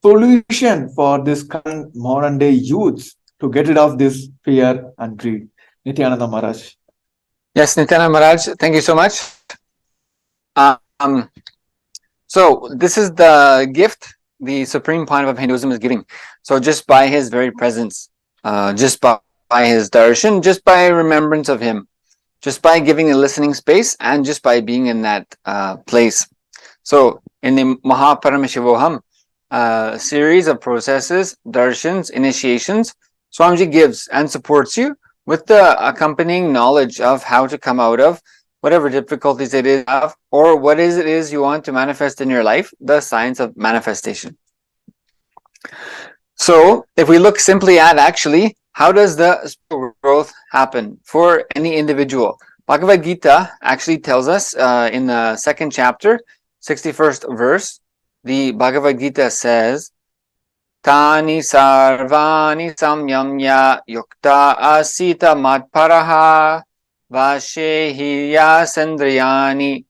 solution for this current modern day youths to get rid of this fear and greed. Nithyananda Maharaj. Yes, Nithyananda Maharaj, thank you so much. So this is the gift the Supreme Point of Hinduism is giving. So just by his very presence, just by his darshan, just by remembrance of him, just by giving a listening space, and just by being in that place. So in the Paramashivam series of processes, darshans, initiations, Swamiji gives and supports you with the accompanying knowledge of how to come out of whatever difficulties it is, or what it is you want to manifest in your life, the science of manifestation. So if we look simply at actually, how does the spiritual growth happen for any individual? Bhagavad Gita actually tells us in the second chapter, 61st verse, the Bhagavad Gita says, Tani sarvani samyamya yukta asita matparaha vashehiya sandriyani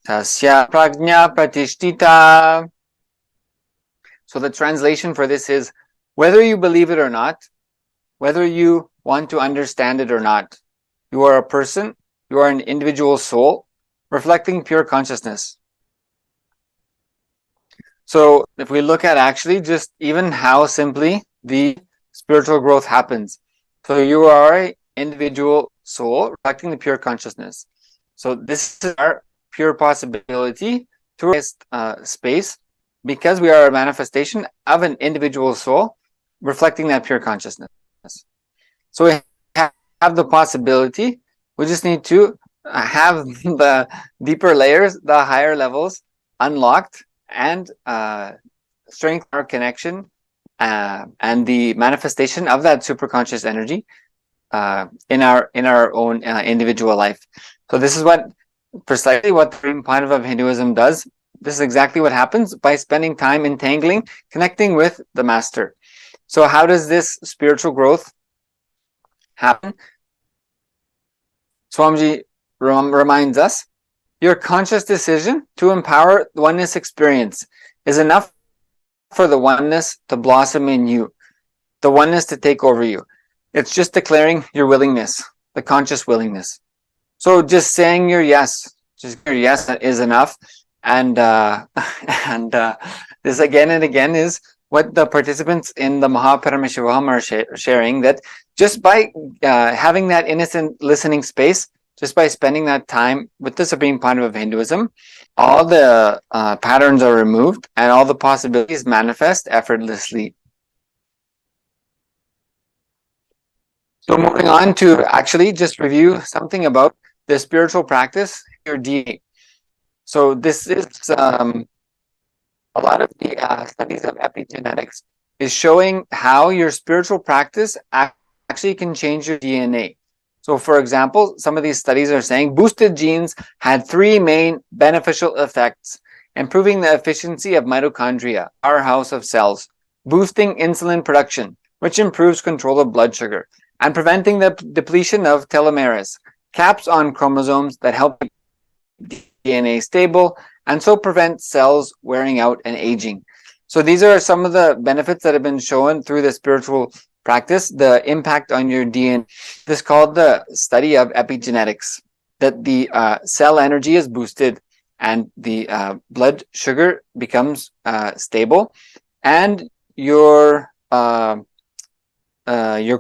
tasya prajna pratishtita. So the translation for this is, whether you believe it or not, whether you want to understand it or not, you are a person, you are an individual soul, reflecting pure consciousness. So if we look at actually just even how simply the spiritual growth happens. So you are an individual soul reflecting the pure consciousness. So this is our pure possibility to space, because we are a manifestation of an individual soul reflecting that pure consciousness. So we have the possibility, we just need to have the deeper layers, the higher levels unlocked, and strengthen our connection and the manifestation of that superconscious energy in our own individual life. So this is precisely what the Supreme Point of Hinduism does. This is exactly what happens by spending time entangling, connecting with the Master. So how does this spiritual growth happen? Swamiji reminds us, your conscious decision to empower the oneness experience is enough for the oneness to blossom in you, the oneness to take over you. It's just declaring your willingness, the conscious willingness. So just saying your yes, is enough. And this again and again is what the participants in the Paramashivam are sharing, that just by having that innocent listening space, just by spending that time with the Supreme Point of Hinduism, all the patterns are removed and all the possibilities manifest effortlessly. So moving on to actually just review something about the spiritual practice, your DNA. So this is a lot of the studies of epigenetics is showing how your spiritual practice actually can change your DNA. So for example, some of these studies are saying boosted genes had 3 main beneficial effects: improving the efficiency of mitochondria, our house of cells, boosting insulin production, which improves control of blood sugar, and preventing the depletion of telomeres, caps on chromosomes that help DNA stable and so prevent cells wearing out and aging. So these are some of the benefits that have been shown through the spiritual practice, the impact on your DNA. This is called the study of epigenetics, that the cell energy is boosted and the blood sugar becomes stable, and your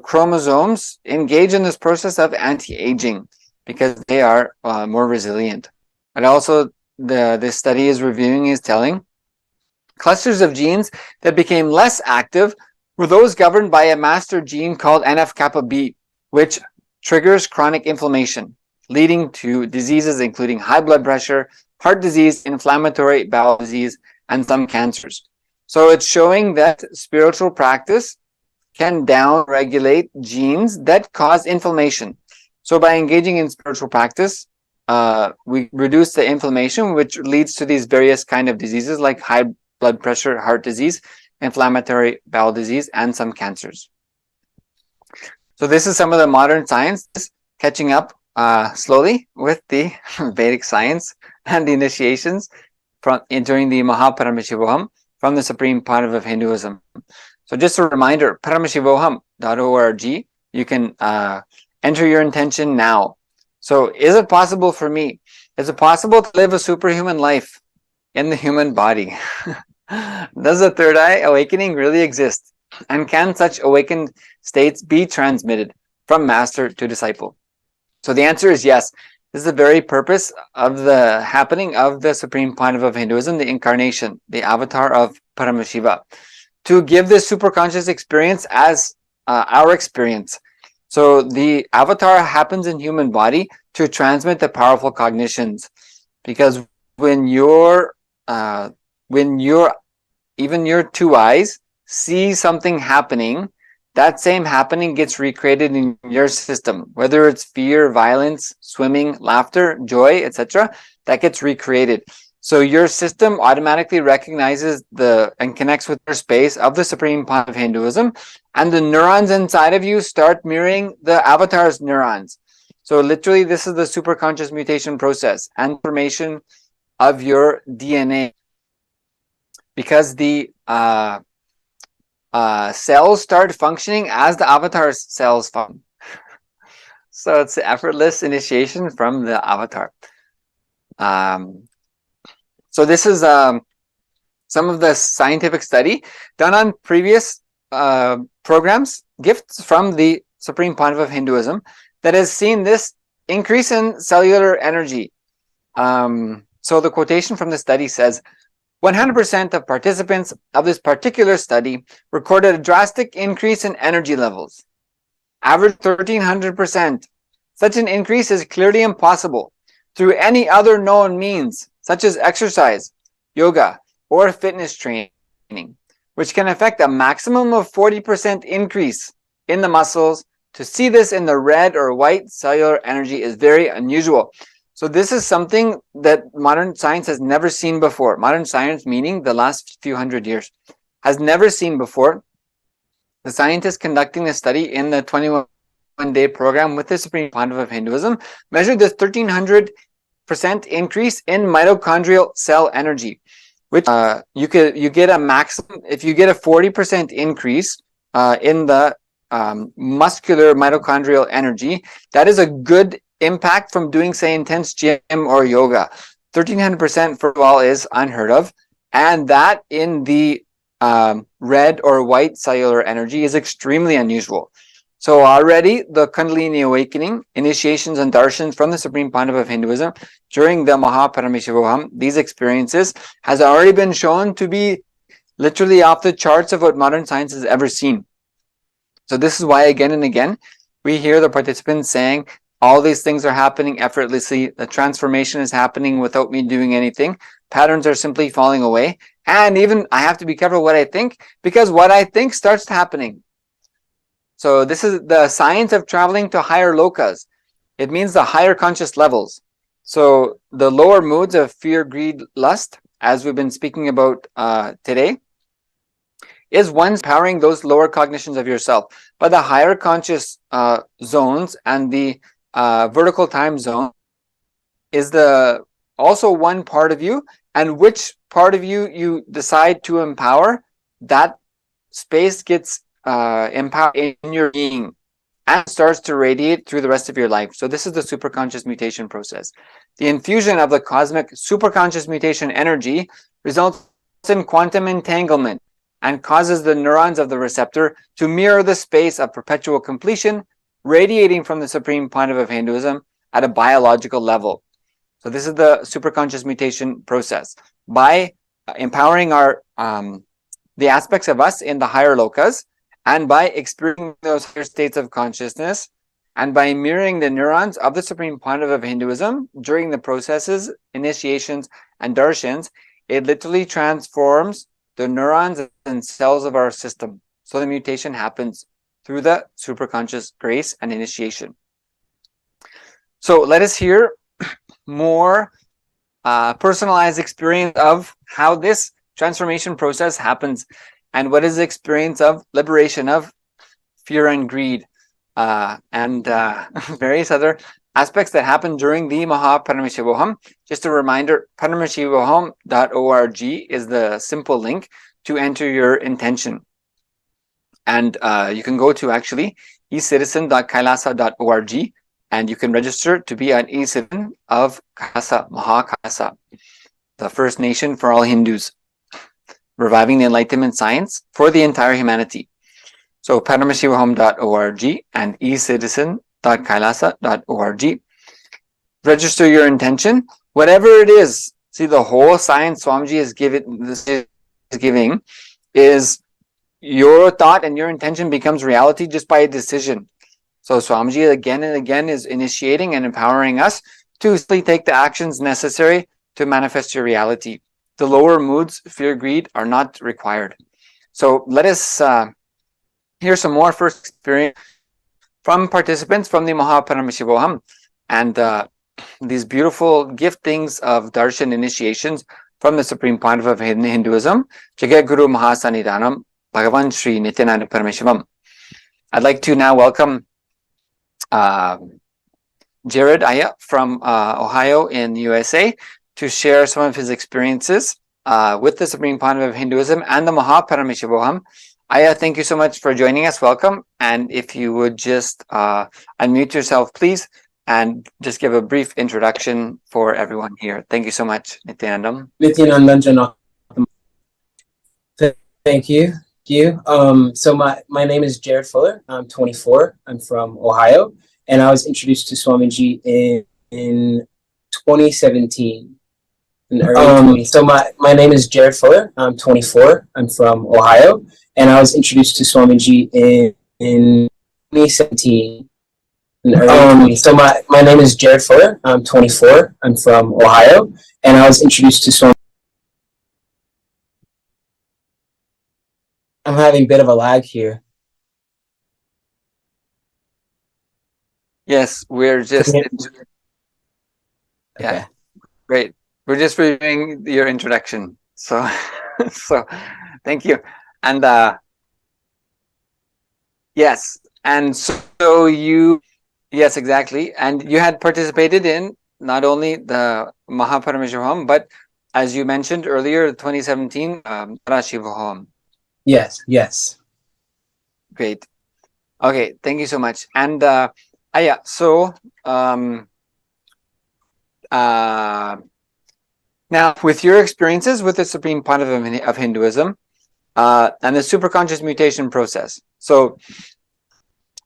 chromosomes engage in this process of anti-aging because they are more resilient. And also this study is telling clusters of genes that became less active were those governed by a master gene called NF-kappa B, which triggers chronic inflammation, leading to diseases including high blood pressure, heart disease, inflammatory bowel disease, and some cancers. So it's showing that spiritual practice can down-regulate genes that cause inflammation. So by engaging in spiritual practice, we reduce the inflammation, which leads to these various kind of diseases like high blood pressure, heart disease, inflammatory bowel disease, and some cancers. So this is some of the modern science catching up slowly with the Vedic science and the initiations during the Paramashivam from the Supreme Point of Hinduism. So just a reminder, paramashivoham.org, you can enter your intention now. So is it possible for me? Is it possible to live a superhuman life in the human body? Does the third eye awakening really exist? And can such awakened states be transmitted from master to disciple? So the answer is yes. This is the very purpose of the happening of the Supreme Point of Hinduism, the incarnation, the avatar of Paramashiva, to give this superconscious experience as our experience. So the avatar happens in human body to transmit the powerful cognitions, because when your even your 2 eyes see something happening, that same happening gets recreated in your system, whether it's fear, violence, swimming, laughter, joy, etc. That gets recreated. So your system automatically recognizes and connects with the space of the supreme point of Hinduism, and the neurons inside of you start mirroring the avatar's neurons. So literally, this is the superconscious mutation process and formation of your DNA, because the cells start functioning as the avatar's cells function. So it's effortless initiation from the avatar. So this is some of the scientific study done on previous programs, gifts from the Supreme Pontiff of Hinduism, that has seen this increase in cellular energy. So the quotation from the study says, 100% of participants of this particular study recorded a drastic increase in energy levels, average 1300%. Such an increase is clearly impossible through any other known means, such as exercise, yoga, or fitness training, which can affect a maximum of 40% increase in the muscles. To see this in the red or white cellular energy is very unusual. So this is something that modern science has never seen before. Modern science, meaning the last few hundred years, has never seen before. The scientists conducting the study in the 21-day program with the Supreme Pontiff of Hinduism measured this 1300% increase in mitochondrial cell energy, which you get a maximum if you get a 40% increase in the muscular mitochondrial energy. That is a good impact from doing, say, intense gym or yoga. 1300% for all is unheard of, and that in the red or white cellular energy is extremely unusual. So already the Kundalini awakening, initiations and darshans from the Supreme Pontiff of Hinduism during the Paramashivam, these experiences has already been shown to be literally off the charts of what modern science has ever seen. So this is why again and again we hear the participants saying, all these things are happening effortlessly. The transformation is happening without me doing anything. Patterns are simply falling away. And even I have to be careful what I think, because what I think starts happening. So this is the science of traveling to higher lokas. It means the higher conscious levels. So the lower moods of fear, greed, lust, as we've been speaking about today, is one powering those lower cognitions of yourself. But the higher conscious zones and the vertical time zone is also one part of you, and which part of you decide to empower, that space gets empowered in your being and starts to radiate through the rest of your life. So this is the superconscious mutation process. The infusion of the cosmic superconscious mutation energy results in quantum entanglement and causes the neurons of the receptor to mirror the space of perpetual completion radiating from the Supreme Pontiff of Hinduism at a biological level. So this is the superconscious mutation process. By empowering our the aspects of us in the higher lokas, and by experiencing those higher states of consciousness, and by mirroring the neurons of the Supreme Pontiff of Hinduism during the processes, initiations, and darshans, it literally transforms the neurons and cells of our system. So the mutation happens through the superconscious grace and initiation. So let us hear more personalized experience of how this transformation process happens, and what is the experience of liberation of fear and greed, and various other aspects that happen during the Paramashivam. Just a reminder, paramashivam.org is the simple link to enter your intention. And you can go to actually ecitizen.kailasa.org, and you can register to be an e-citizen of Kailasa, Kailasa, the First Nation for all Hindus, reviving the Enlightenment science for the entire humanity. So paramashivam.org and ecitizen.kailasa.org. Register your intention, whatever it is. See, the whole science Swamiji is giving is your thought, and your intention becomes reality just by a decision. So Swamiji again and again is initiating and empowering us to take the actions necessary to manifest your reality. The lower moods, fear, greed, are not required. So let us hear some more first experience from participants from the Paramashivam and these beautiful giftings of Darshan initiations from the Supreme Pontiff of Hinduism, Jagat Guru Mahasannidhanam, Bhagavan Sri Nithyananda Paramashivam. I'd like to now welcome Jared Aya from Ohio in the USA to share some of his experiences with the Supreme Pontiff of Hinduism and the Paramashivam. Aya, thank you so much for joining us. Welcome. And if you would just unmute yourself, please, and just give a brief introduction for everyone here. Thank you so much, Nithyanandam. Nithyananda. Thank you. So my name is Jared Fuller. I'm 24. I'm from Ohio, and I was introduced to Swamiji in 2017. So my name is Jared Fuller. I'm 24. I'm from Ohio, and I was introduced to Swamiji in 2017. So my name is Jared Fuller. I'm 24. I'm from Ohio, and I was introduced to Swamiji. I'm having a bit of a lag here. Yes, we're just Okay. Great. We're just reviewing your introduction. So so thank you. And yes, and so you, yes, exactly. And you had participated in not only the Paramashivam, but as you mentioned earlier, 2017 Paramashivam. Yes. Great. Okay, thank you so much. And yeah, so now, with your experiences with the Supreme Pontiff of Hinduism and the superconscious mutation process, so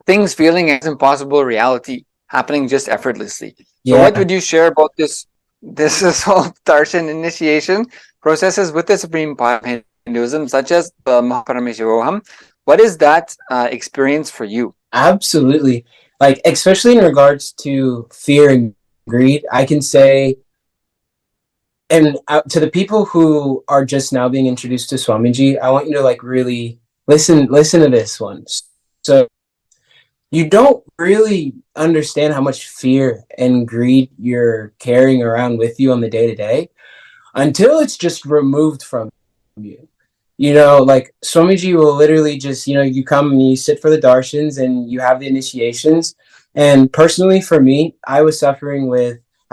things feeling as impossible reality happening just effortlessly. So, what would you share about this whole Darshan initiation processes with the Supreme Pontiff of Hinduism, such as the Paramashivam? What is that experience for you? Absolutely. Like, especially in regards to fear and greed, I can say, and to the people who are just now being introduced to Swamiji, I want you to like really listen to this one. So you don't really understand how much fear and greed you're carrying around with you on the day-to-day until it's just removed from you. You know, like Swamiji will literally just, you come and you sit for the darshans and you have the initiations. And personally for me, I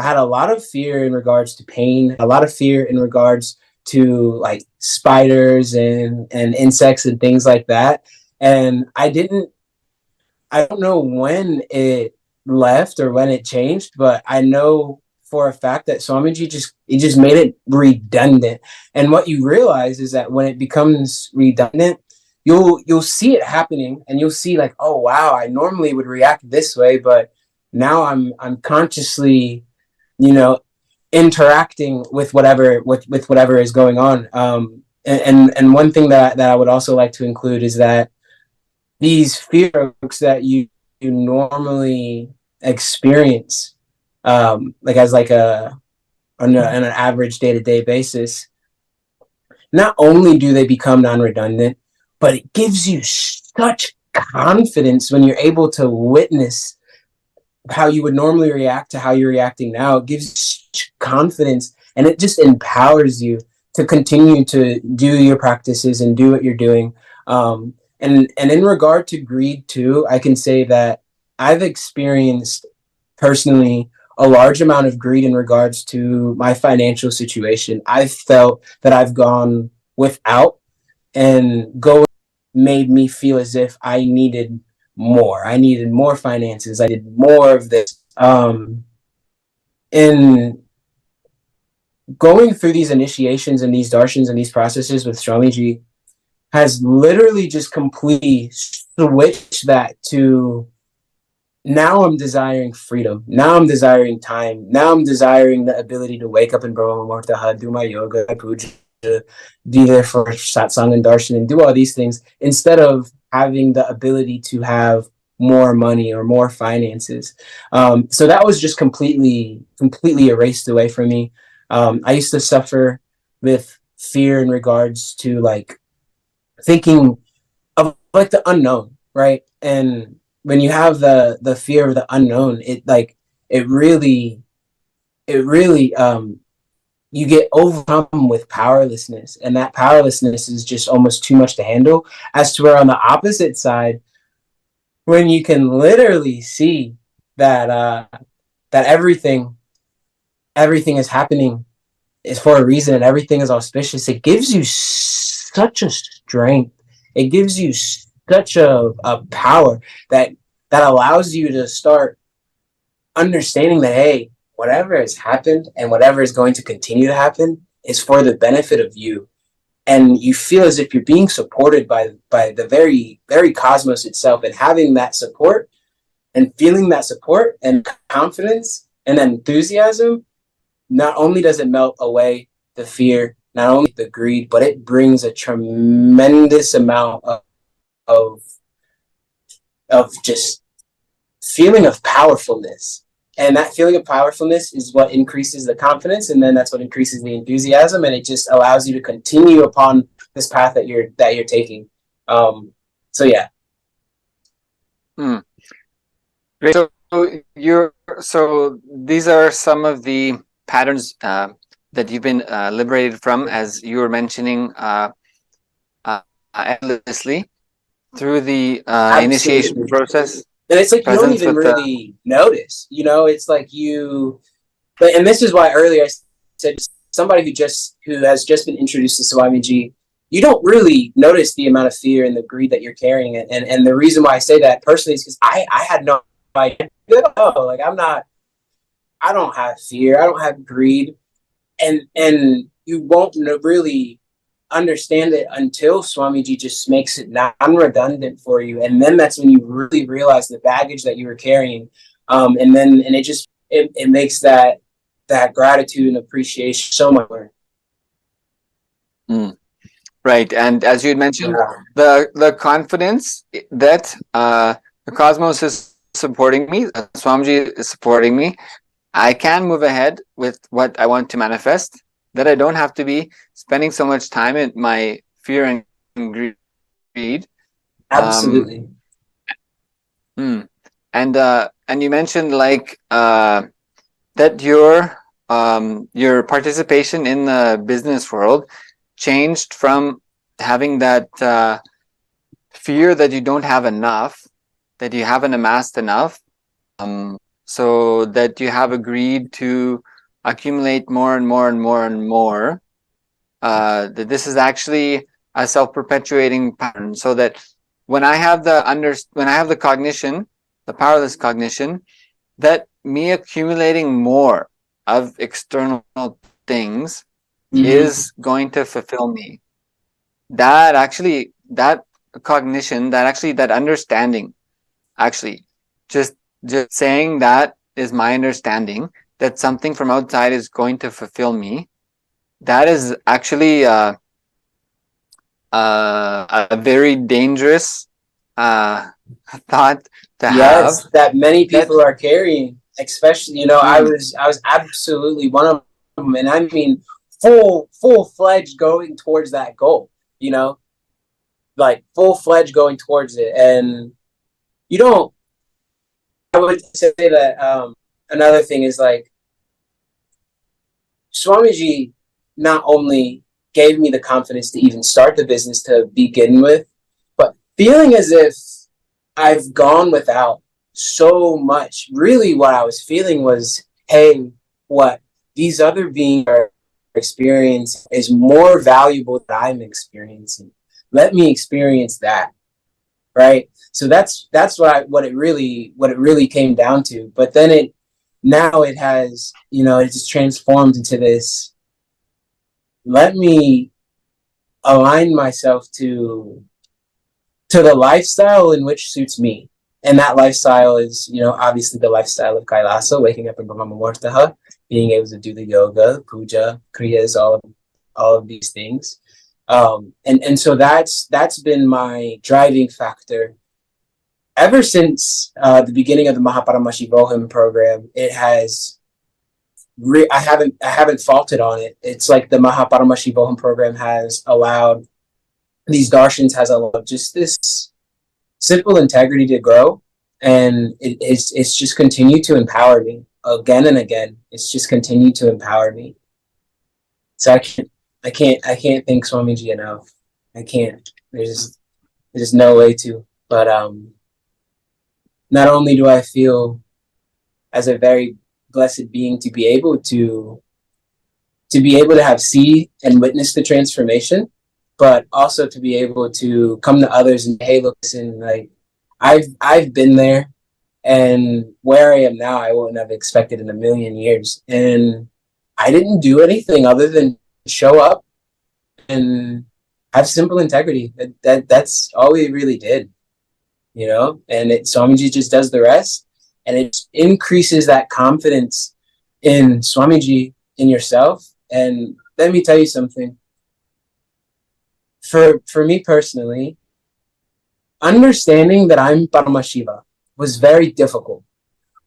had a lot of fear in regards to pain, a lot of fear in regards to like spiders and insects and things like that. And I don't know when it left or when it changed, but I know for a fact that Swamiji just made it redundant. And what you realize is that when it becomes redundant, you'll see it happening and you'll see like, oh wow, I normally would react this way, but now I'm consciously, interacting with whatever is going on. And one thing that I would also like to include is that these fear that you normally experience, like as like on an average day-to-day basis, not only do they become non-redundant, but it gives you such confidence when you're able to witness how you would normally react to how you're reacting now. It gives you such confidence, and it just empowers you to continue to do your practices and do what you're doing. And in regard to greed too, I can say that I've experienced personally a large amount of greed in regards to my financial situation. I've felt that I've gone without, and going made me feel as if I needed more. I needed more finances. I did more of this. In going through these initiations and these darshans and these processes with Swamiji has literally just completely switched that to, now I'm desiring freedom. Now I'm desiring time. Now I'm desiring the ability to wake up in Brahma Muhurta, do my yoga, my puja, be there for satsang and darshan and do all these things, instead of having the ability to have more money or more finances. So that was just completely erased away from me. I used to suffer with fear in regards to like thinking of like the unknown, right? And when you have the fear of the unknown, it really you get overcome with powerlessness, and that powerlessness is just almost too much to handle. As to where on the opposite side, when you can literally see that that everything is happening is for a reason and everything is auspicious, it gives you such a strength. It gives you such a power that allows you to start understanding that, hey, whatever has happened and whatever is going to continue to happen is for the benefit of you. And you feel as if you're being supported by the very, very cosmos itself, and having that support and feeling that support and confidence and enthusiasm. Not only does it melt away the fear, not only the greed, but it brings a tremendous amount of just feeling of powerfulness. And that feeling of powerfulness is what increases the confidence, and then that's what increases the enthusiasm, and it just allows you to continue upon this path that you're taking. So yeah. Great. So these are some of the patterns that you've been liberated from, as you were mentioning endlessly through the initiation process. And it's like you don't even really notice, it's like and this is why earlier I said somebody who has just been introduced to Swamiji, you don't really notice the amount of fear and the greed that you're carrying. And the reason why I say that personally is because I had no idea. Like I don't have fear, I don't have greed. And you won't really understand it until Swamiji just makes it non-redundant for you, and then that's when you really realize the baggage that you were carrying, and it makes that gratitude and appreciation so much more. Right. And as you had mentioned, the confidence that the cosmos is supporting me, Swamiji is supporting me, I can move ahead with what I want to manifest, that I don't have to be spending so much time in my fear and greed. Absolutely. And you mentioned that your participation in the business world changed from having that fear that you don't have enough, that you haven't amassed enough, so that you have agreed to accumulate more and more and more and more, that this is actually a self-perpetuating pattern, so that when I have the cognition, the powerless cognition, that me accumulating more of external things is going to fulfill me. That cognition, that understanding, actually just saying that is my understanding, that something from outside is going to fulfill me, that is actually a very dangerous thought to have. That many people are carrying, especially, I was absolutely one of them, and I mean full-fledged going towards that goal, like full-fledged going towards it. And I would say that another thing is, like, Swamiji not only gave me the confidence to even start the business to begin with, but feeling as if I've gone without so much. Really what I was feeling was, hey, what these other beings are experiencing is more valuable than I'm experiencing. Let me experience that. Right? So that's what it really came down to. But then it has, it just transformed into this, let me align myself to the lifestyle in which suits me. And that lifestyle is, obviously the lifestyle of Kailasa, waking up in Brahma, being able to do the yoga, puja, kriyas, all of these things. And so that's been my driving factor ever since the beginning of the Paramashivam program. It has I haven't faulted on it. It's like the Paramashivam program has allowed these darshans has allowed just this simple integrity to grow, and it's just continued to empower me again and again. It's just continued to empower me. So I can't thank Swamiji enough. I can't. There's no way to. But not only do I feel as a very blessed being to be able to have see and witness the transformation, but also to be able to come to others and, hey, look, listen, like I've been there, and where I am now, I wouldn't have expected in a million years. And I didn't do anything other than show up and have simple integrity. That's all we really did, you know. And Swamiji just does the rest, and it increases that confidence in Swamiji, in yourself. And let me tell you something. For me personally, understanding that I'm Paramashiva was very difficult.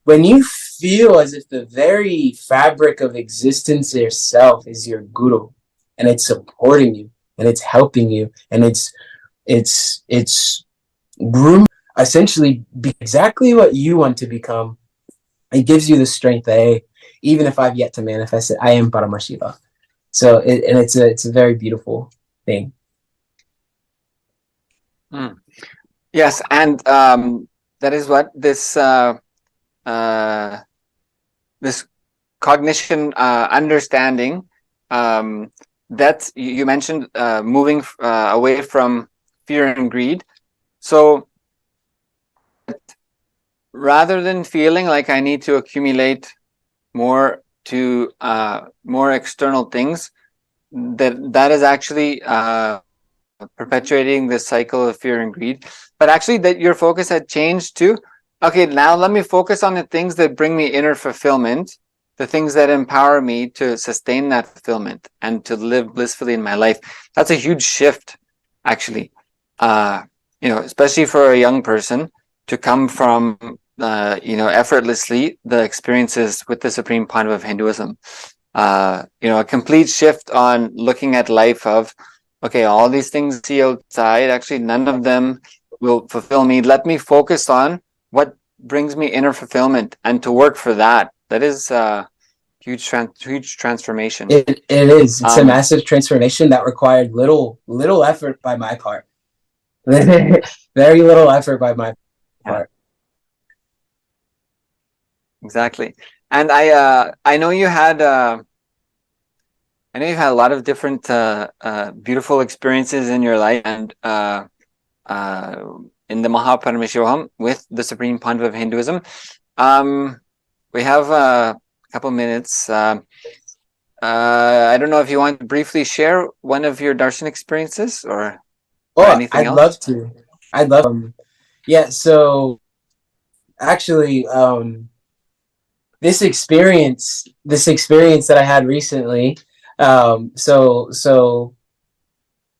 When you feel as if the very fabric of existence itself is your guru, and it's supporting you, and it's helping you, and it's groom essentially be exactly what you want to become. It gives you the strength that, hey, even if I've yet to manifest it, I am Paramashiva. So it's a very beautiful thing. Yes, and that is what this this cognition, understanding, that you mentioned, moving away from fear and greed. So rather than feeling like I need to accumulate more to more external things, that is actually perpetuating this cycle of fear and greed. But actually, that your focus had changed to, okay, now let me focus on the things that bring me inner fulfillment, the things that empower me to sustain that fulfillment and to live blissfully in my life. That's a huge shift, actually. Especially for a young person to come from effortlessly the experiences with the Supreme Pontiff of Hinduism. A complete shift on looking at life of, okay, all these things I see outside, actually none of them will fulfill me. Let me focus on what brings me inner fulfillment and to work for that. That is a huge transformation. It is. It's a massive transformation that required little effort by my part. Very little effort by my part. Exactly. And I know you had a lot of different beautiful experiences in your life, and in the Paramashivam with the Supreme Pontiff of Hinduism. We have a couple minutes. I don't know if you want to briefly share one of your darshan experiences or anything else. Love to. I'd love. Yeah. So actually, this experience that I had recently. So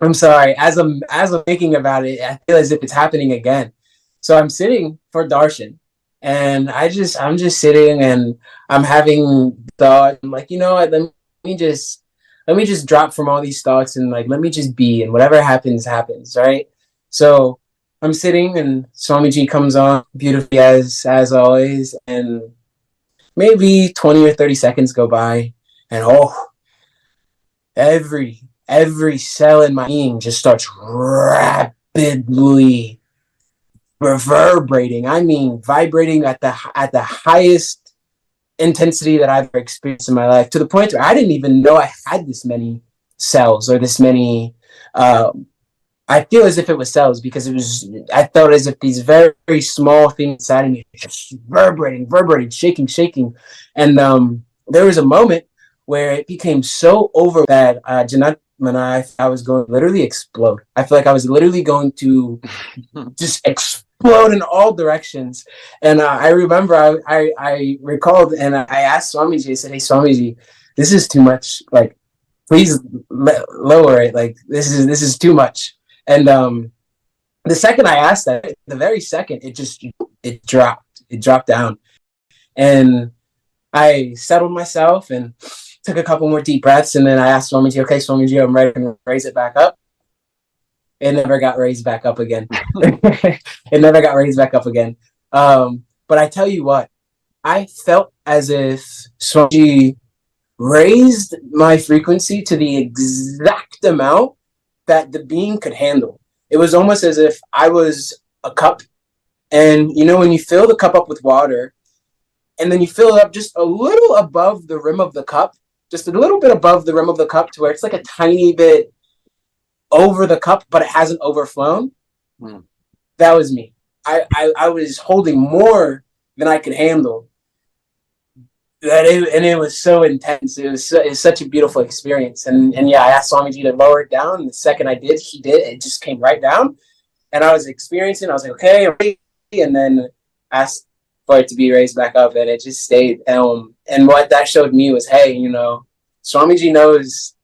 I'm sorry. As I'm thinking about it, I feel as if it's happening again. So I'm sitting for darshan, and I'm just sitting, and I'm having thought. I'm like, you know what? Let me just drop from all these thoughts, and like, let me just be, and whatever happens, happens, right? So I'm sitting, and Swamiji comes on beautifully as always, and maybe 20 or 30 seconds go by, and every cell in my being just starts rapidly reverberating. I mean, vibrating at the highest intensity that I've ever experienced in my life, to the point where I didn't even know I had this many cells or this many. I feel as if it was cells, because I felt as if these very, very small things inside of me just vibrating, shaking. And there was a moment where it became so over that Janat and I was going to literally explode. I feel like I was literally going to just explode in all directions. And I remember I recalled, and I asked Swamiji, I said, hey, Swamiji, this is too much. Like, please lower it. Like, this is too much. And the second I asked that, the very second, it dropped down. And I settled myself and took a couple more deep breaths, and then I asked Swamiji, okay, Swamiji, I'm ready to raise it back up. it never got raised back up again. It never got raised back up again. But I tell you what, I felt as if Swamiji raised my frequency to the exact amount that the being could handle. It was almost as if I was a cup, and you know when you fill the cup up with water, and then you fill it up just a little above the rim of the cup, just a little bit above the rim of the cup to where it's like a tiny bit over the cup, but it hasn't overflown. That was me. I was holding more than I could handle. And it was so intense. It was such a beautiful experience. And yeah, I asked Swamiji to lower it down. And the second I did, he did. It just came right down. And I was experiencing, I was like, okay, I'm ready. And then asked for it to be raised back up, and it just stayed. And what that showed me was, hey, you know, Swamiji knows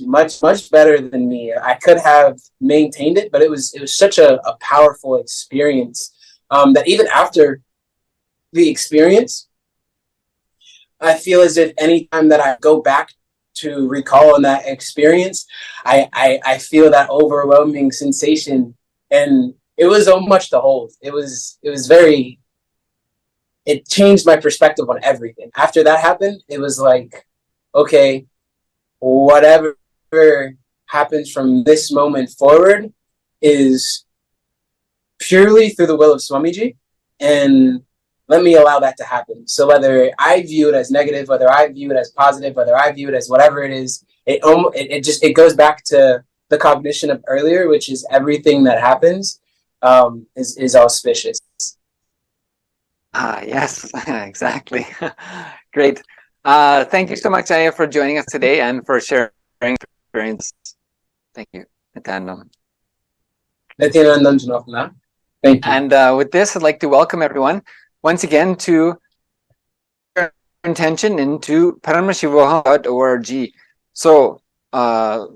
much better than me. I could have maintained it, but it was such a powerful experience that even after the experience, I feel as if anytime that I go back to recall on that experience, I feel that overwhelming sensation, and it was so much to hold. It changed my perspective on everything. After that happened, it was like, okay, whatever happens from this moment forward is purely through the will of Swamiji, and let me allow that to happen. So whether I view it as negative, whether I view it as positive, whether I view it as whatever it is, it goes back to the cognition of earlier, which is everything that happens is auspicious. Yes, exactly. Great. Thank you so much, Aya, for joining us today and for sharing experience. Thank you, Nithyananda. Nithyananda. Thank you. And with this, I'd like to welcome everyone once again to your intention into Paramashivam.org. So,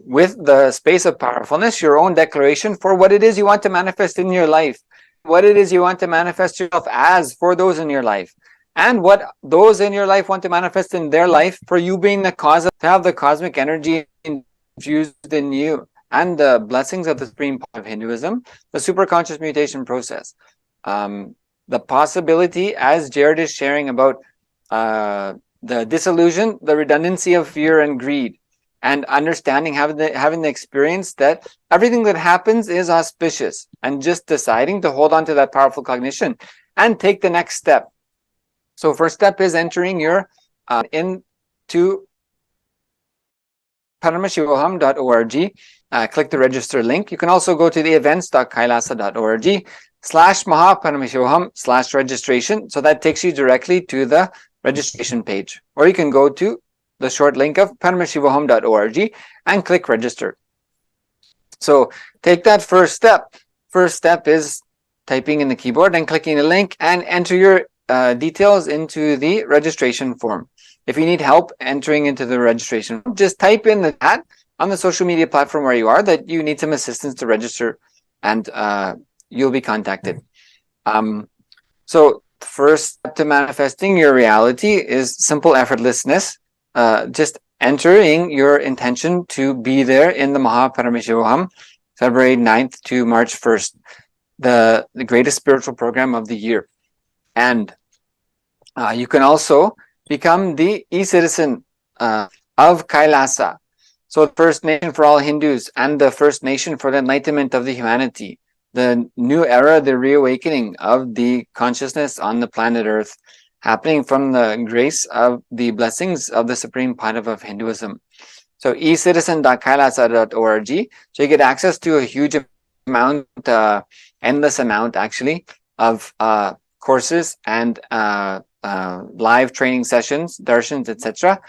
with the space of powerfulness, your own declaration for what it is you want to manifest in your life, what it is you want to manifest yourself as for those in your life, and what those in your life want to manifest in their life for you being the cause of, to have the cosmic energy infused in you and the blessings of the supreme part of Hinduism, the superconscious mutation process. The possibility, as Jared is sharing about the disillusion, the redundancy of fear and greed, and understanding, having the experience that everything that happens is auspicious, and just deciding to hold on to that powerful cognition and take the next step. So first step is entering your into Paramashivam.org. Click the register link. You can also go to the events.kailasa.org/Mahaparamashivaham/registration. So that takes you directly to the registration page. Or you can go to the short link of Paramashivam.org and click register. So take that first step. First step is typing in the keyboard and clicking the link and enter your details into the registration form. If you need help entering into the registration, just type in the chat on the social media platform where you are that you need some assistance to register, and you'll be contacted. So first step to manifesting your reality is simple effortlessness. Just entering your intention to be there in the Mahaparameshivam, February 9th to March 1st, the greatest spiritual program of the year. And you can also become the e-citizen of Kailasa. So the First Nation for all Hindus and the First Nation for the enlightenment of the humanity, the new era, the reawakening of the consciousness on the planet Earth, happening from the grace of the blessings of the Supreme Panava of Hinduism. So ecitizen.kailasa.org. So you get access to a huge amount, endless amount actually, of courses and live training sessions, darshans, etc.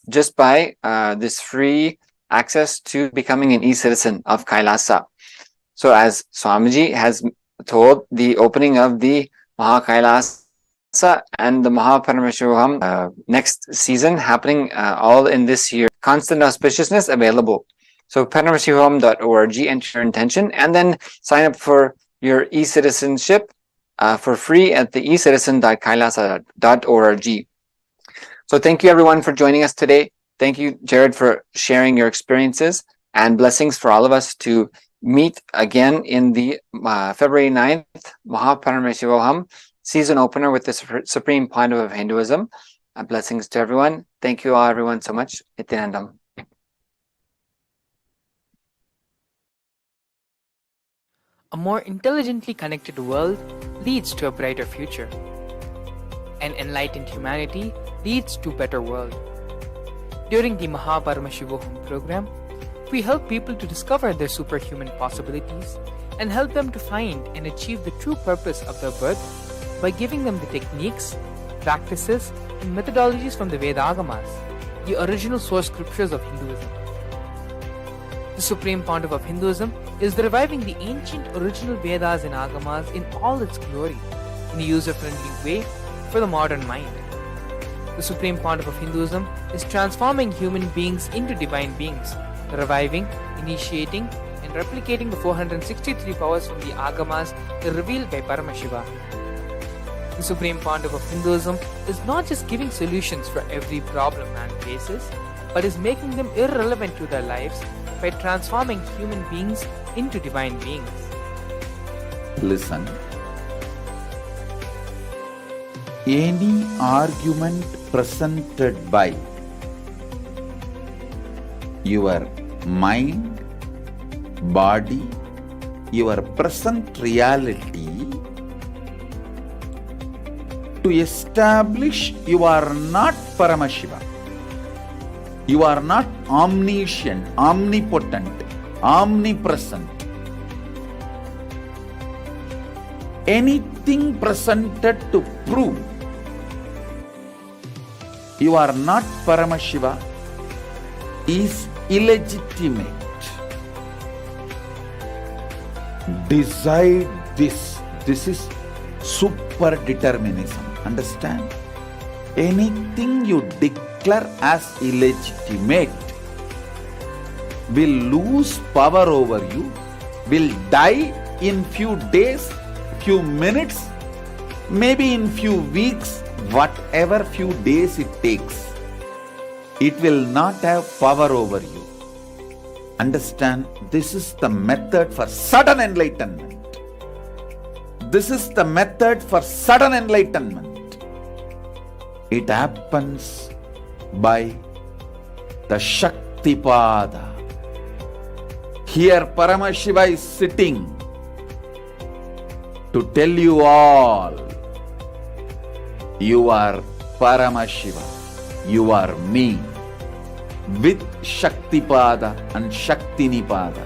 just by this free access to becoming an e-citizen of Kailasa. So as Swamiji has told, the opening of the Mahakailasa and the Mahaparameshivam next season happening all in this year. Constant auspiciousness available. So paramashivam.org, enter your intention, and then sign up for your e-citizenship for free at the ecitizen.kailasa.org. So thank you everyone for joining us today. Thank you, Jared, for sharing your experiences. and blessings for all of us to meet again in the February 9th Paramashivam season opener with the Supreme Pandav of Hinduism. Blessings to everyone. Thank you all, everyone, so much. Nithyananda. A more intelligently connected world leads to a brighter future. An enlightened humanity leads to a better world. During the Paramashivam program, we help people to discover their superhuman possibilities and help them to find and achieve the true purpose of their birth by giving them the techniques, practices, and methodologies from the Vedagamas, the original source scriptures of Hinduism. The Supreme Pontiff of Hinduism is reviving the ancient original Vedas and Agamas in all its glory, in a user-friendly way for the modern mind. The Supreme Pontiff of Hinduism is transforming human beings into divine beings, reviving, initiating, and replicating the 463 powers from the Agamas revealed by Paramashiva. The Supreme Pontiff of Hinduism is not just giving solutions for every problem man faces, but is making them irrelevant to their lives by transforming human beings into divine beings. Listen. Any argument presented by your mind, body, your present reality to establish you are not Paramashiva. You are not omniscient, omnipotent, omnipresent. Anything presented to prove you are not Paramashiva is illegitimate. Decide this. This is super determinism. Understand? Anything you declare as illegitimate will lose power over you, will die in few days, few minutes, maybe in few weeks, whatever few days it takes. It will not have power over you. Understand, this is the method for sudden enlightenment. This is the method for sudden enlightenment. It happens by the Shaktipada. Here Paramashiva is sitting to tell you all, you are Paramashiva, you are me, with Shaktipada and Shaktinipada.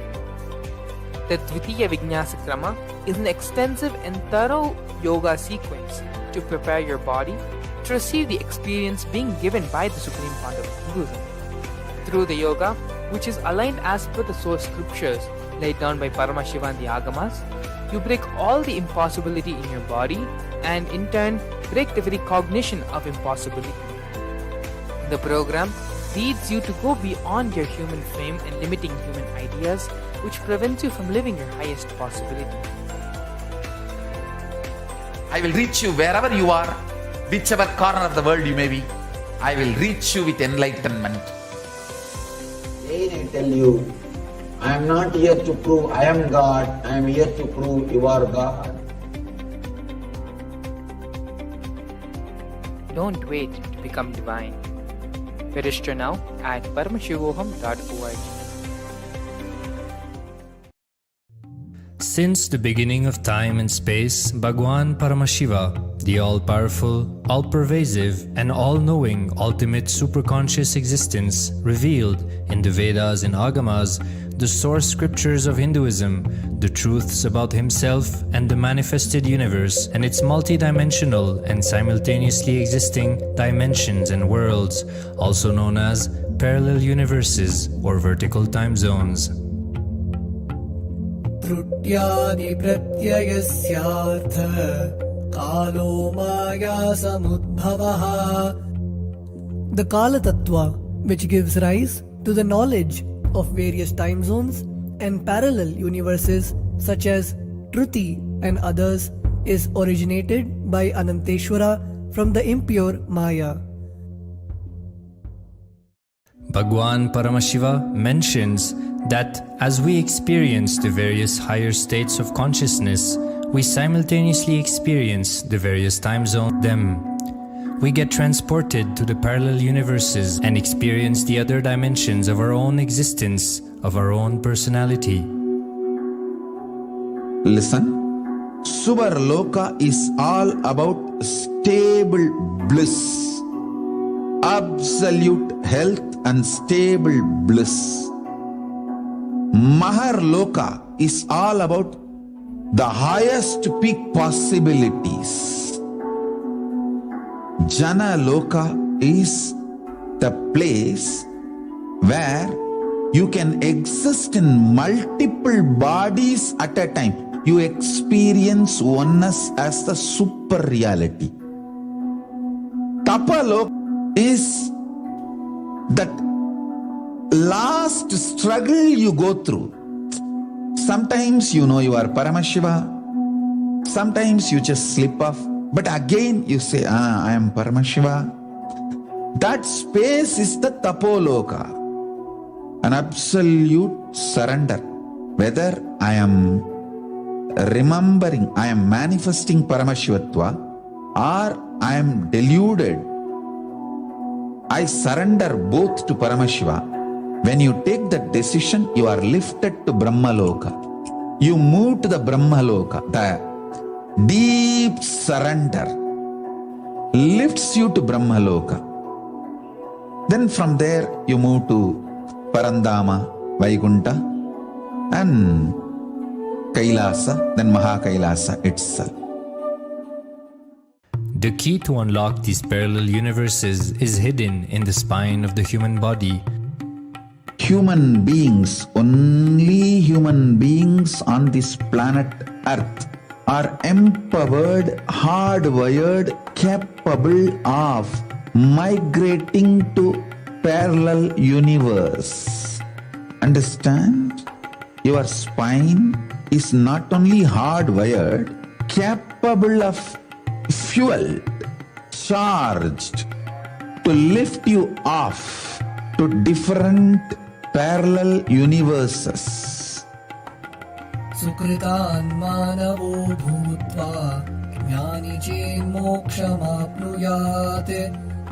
The Dvitiya Vijnasa Krama is an extensive and thorough yoga sequence to prepare your body to receive the experience being given by the Supreme Pontiff of Hinduism. Through the yoga, which is aligned as per the source scriptures laid down by Paramashiva and the Agamas, you break all the impossibility in your body and in turn break the very cognition of impossibility. The program leads you to go beyond your human frame and limiting human ideas, which prevents you from living your highest possibility. I will reach you wherever you are, whichever corner of the world you may be. I will reach you with enlightenment. I tell you, I am not here to prove I am God, I am here to prove you are God. Don't wait to become divine. Register now at paramashivoham.org. Since the beginning of time and space, Bhagwan Paramashiva, the all-powerful, all-pervasive, and all-knowing ultimate superconscious existence, revealed in the Vedas and Agamas, the source scriptures of Hinduism, the truths about himself and the manifested universe and its multidimensional and simultaneously existing dimensions and worlds, also known as parallel universes or vertical time zones. Trutyadi pratyayasyaartha kalo maya samudbhavaha. The Kala Tattva, which gives rise to the knowledge of various time zones and parallel universes such as Truti and others, is originated by Ananteshwara from the impure Maya. Bhagwan Paramashiva mentions that as we experience the various higher states of consciousness, we simultaneously experience the various time zones. We get transported to the parallel universes and experience the other dimensions of our own existence, of our own personality. Listen. Suvarloka is all about stable bliss, absolute health and stable bliss. Maharloka is all about the highest peak possibilities. Jana Loka is the place where you can exist in multiple bodies at a time. You experience oneness as the super reality. Tapaloka is that last struggle you go through. Sometimes you know you are Paramashiva, sometimes you just slip off, but again you say, I am Paramashiva. That space is the Tapoloka, an absolute surrender. Whether I am remembering, I am manifesting Paramashivatva, or I am deluded, I surrender both to Paramashiva. When you take that decision, you are lifted to Brahmaloka. You move to the Brahmaloka. The deep surrender lifts you to Brahmaloka. Then from there you move to Parandama, Vaikunta, and Kailasa, then Mahakailasa itself. The key to unlock these parallel universes is hidden in the spine of the human body. Human beings, only human beings on this planet Earth are empowered, hardwired, capable of migrating to parallel universe. Understand? Your spine is not only hardwired, capable of fuel, charged to lift you off to different parallel universes. Sukritan manavo bhutva jnani chen mokshamapnuyat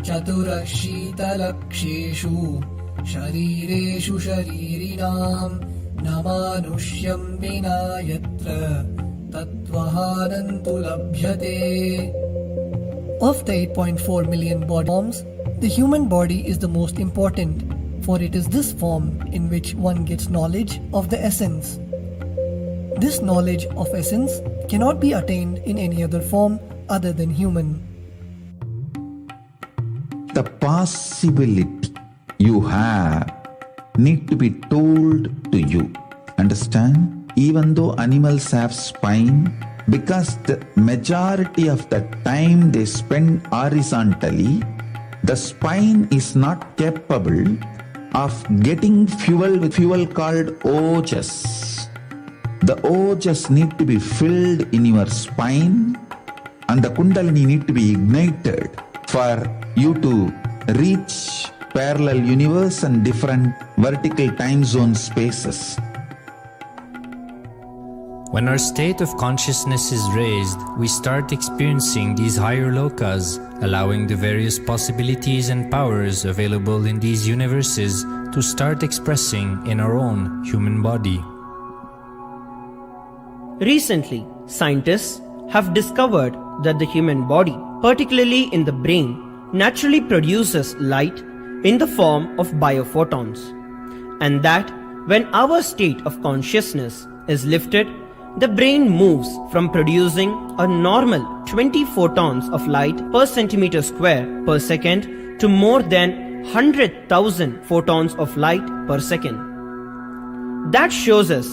chaturashita-laksheshu sharireshu sharirinam namanushyam vina yatra tattvahanantu labhyate. Of the 8.4 million body forms, the human body is the most important, for it is this form in which one gets knowledge of the essence. This knowledge of essence cannot be attained in any other form other than human. The possibility you have need to be told to you. Understand? Even though animals have spine, because the majority of the time they spend horizontally, the spine is not capable of getting fuel with fuel called ojas. The ojas need to be filled in your spine, and the kundalini need to be ignited for you to reach parallel universe and different vertical time zone spaces. When our state of consciousness is raised, we start experiencing these higher lokas, allowing the various possibilities and powers available in these universes to start expressing in our own human body. Recently, scientists have discovered that the human body, particularly in the brain, naturally produces light in the form of biophotons, and that when our state of consciousness is lifted, the brain moves from producing a normal 20 photons of light per centimeter square per second to more than 100,000 photons of light per second. That shows us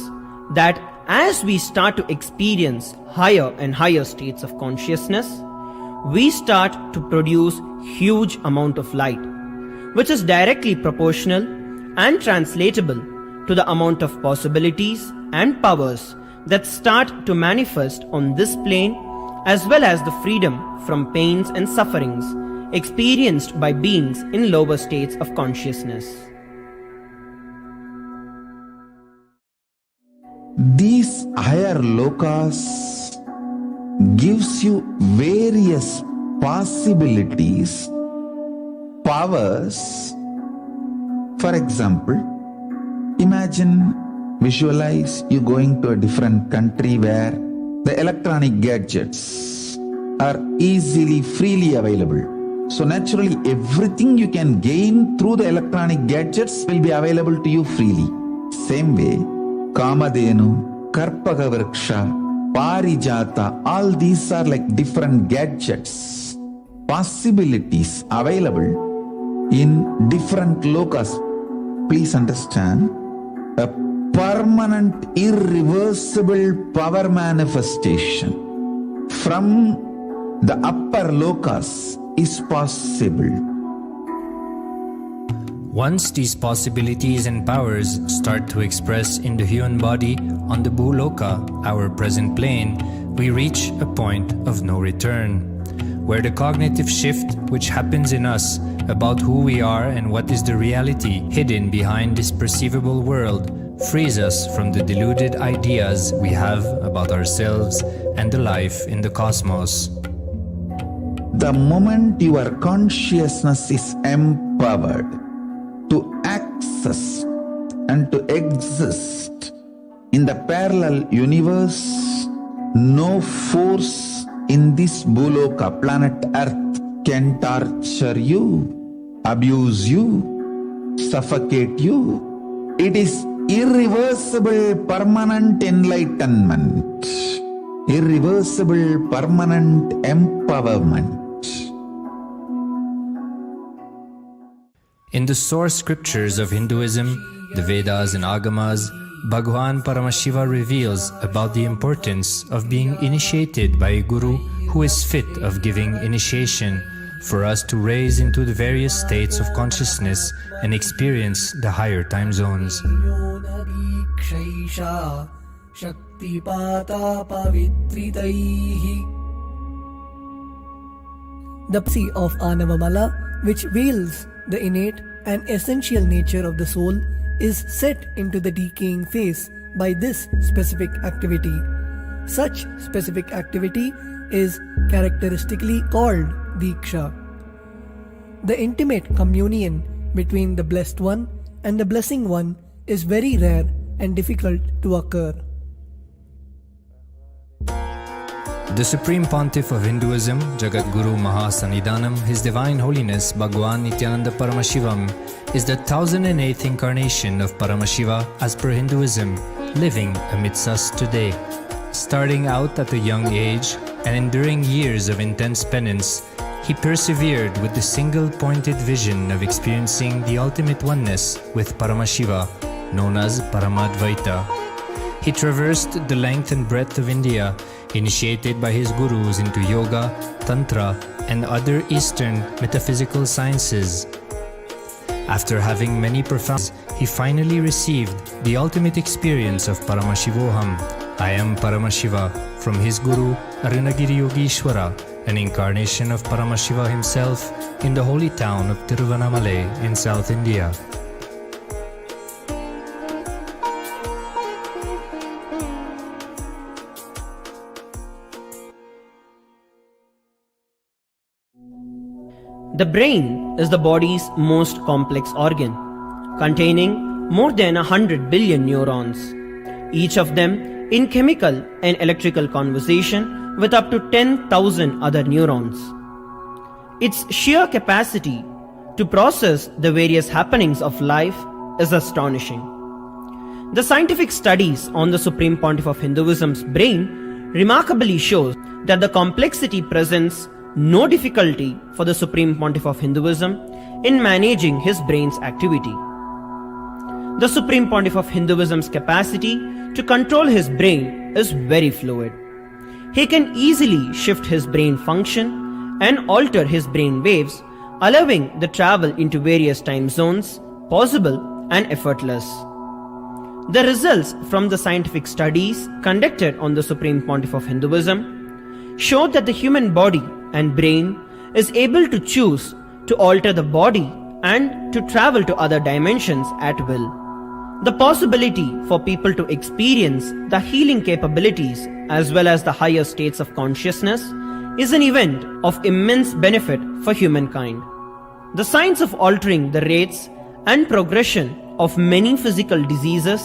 that as we start to experience higher and higher states of consciousness, we start to produce huge amount of light, which is directly proportional and translatable to the amount of possibilities and powers that start to manifest on this plane, as well as the freedom from pains and sufferings experienced by beings in lower states of consciousness. These higher lokas gives you various possibilities, powers. For example, visualize you going to a different country where the electronic gadgets are easily, freely available. So naturally, everything you can gain through the electronic gadgets will be available to you freely. Same way, Kamadhenu, Karpagavriksha, Parijata, all these are like different gadgets, possibilities available in different lokas. Please understand, a permanent, irreversible power manifestation from the upper lokas is possible. Once these possibilities and powers start to express in the human body on the Bhuloka, our present plane, we reach a point of no return, where the cognitive shift which happens in us about who we are and what is the reality hidden behind this perceivable world frees us from the deluded ideas we have about ourselves and the life in the cosmos. The moment your consciousness is empowered to access and to exist in the parallel universe, no force in this Bhuloka, planet Earth, can torture you, abuse you, suffocate you. It is irreversible, permanent enlightenment, irreversible, permanent empowerment. In the source scriptures of Hinduism, the Vedas and Agamas, Bhagwan Paramashiva reveals about the importance of being initiated by a guru who is fit of giving initiation for us to raise into the various states of consciousness and experience the higher time zones. The Psi of Anavamala, which veils the innate and essential nature of the soul, is set into the decaying phase by this specific activity. Such specific activity is characteristically called Diksha. The intimate communion between the Blessed One and the Blessing One is very rare and difficult to occur. The Supreme Pontiff of Hinduism, Jagat Guru Mahasannidhanam, His Divine Holiness Bhagwan Nithyananda Paramashivam, is the 1008th incarnation of Paramashiva as per Hinduism, living amidst us today. Starting out at a young age and enduring years of intense penance, he persevered with the single-pointed vision of experiencing the ultimate oneness with Paramashiva, known as Paramadvaita. He traversed the length and breadth of India, initiated by his gurus into yoga, tantra, and other Eastern metaphysical sciences. After having many profound, he finally received the ultimate experience of Paramashivoham, I am Paramashiva, from his guru Arunagiri Yogeshwara, an incarnation of Paramashiva himself in the holy town of Tiruvannamalai in South India. The brain is the body's most complex organ, containing more than 100 billion neurons, each of them in chemical and electrical conversation with up to 10,000 other neurons. Its sheer capacity to process the various happenings of life is astonishing. The scientific studies on the Supreme Pontiff of Hinduism's brain remarkably shows that the complexity presents no difficulty for the Supreme Pontiff of Hinduism in managing his brain's activity. The Supreme Pontiff of Hinduism's capacity to control his brain is very fluid. He can easily shift his brain function and alter his brain waves, allowing the travel into various time zones possible and effortless. The results from the scientific studies conducted on the Supreme Pontiff of Hinduism show that the human body and brain is able to choose to alter the body and to travel to other dimensions at will. The possibility for people to experience the healing capabilities as well as the higher states of consciousness is an event of immense benefit for humankind. The science of altering the rates and progression of many physical diseases,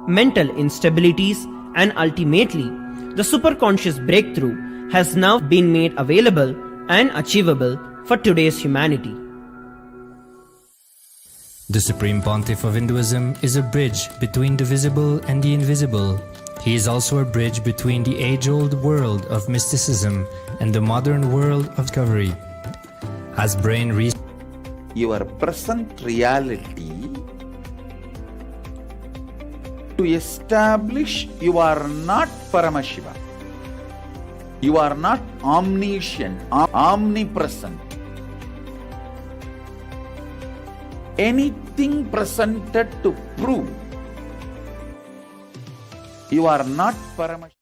mental instabilities, and ultimately the superconscious breakthrough has now been made available and achievable for today's humanity. The Supreme Pontiff of Hinduism is a bridge between the visible and the invisible. He is also a bridge between the age-old world of mysticism and the modern world of discovery. As brain your present reality to establish you are not Paramashiva. You are not omniscient, omnipresent. Anything presented to prove you are not Paramashiva.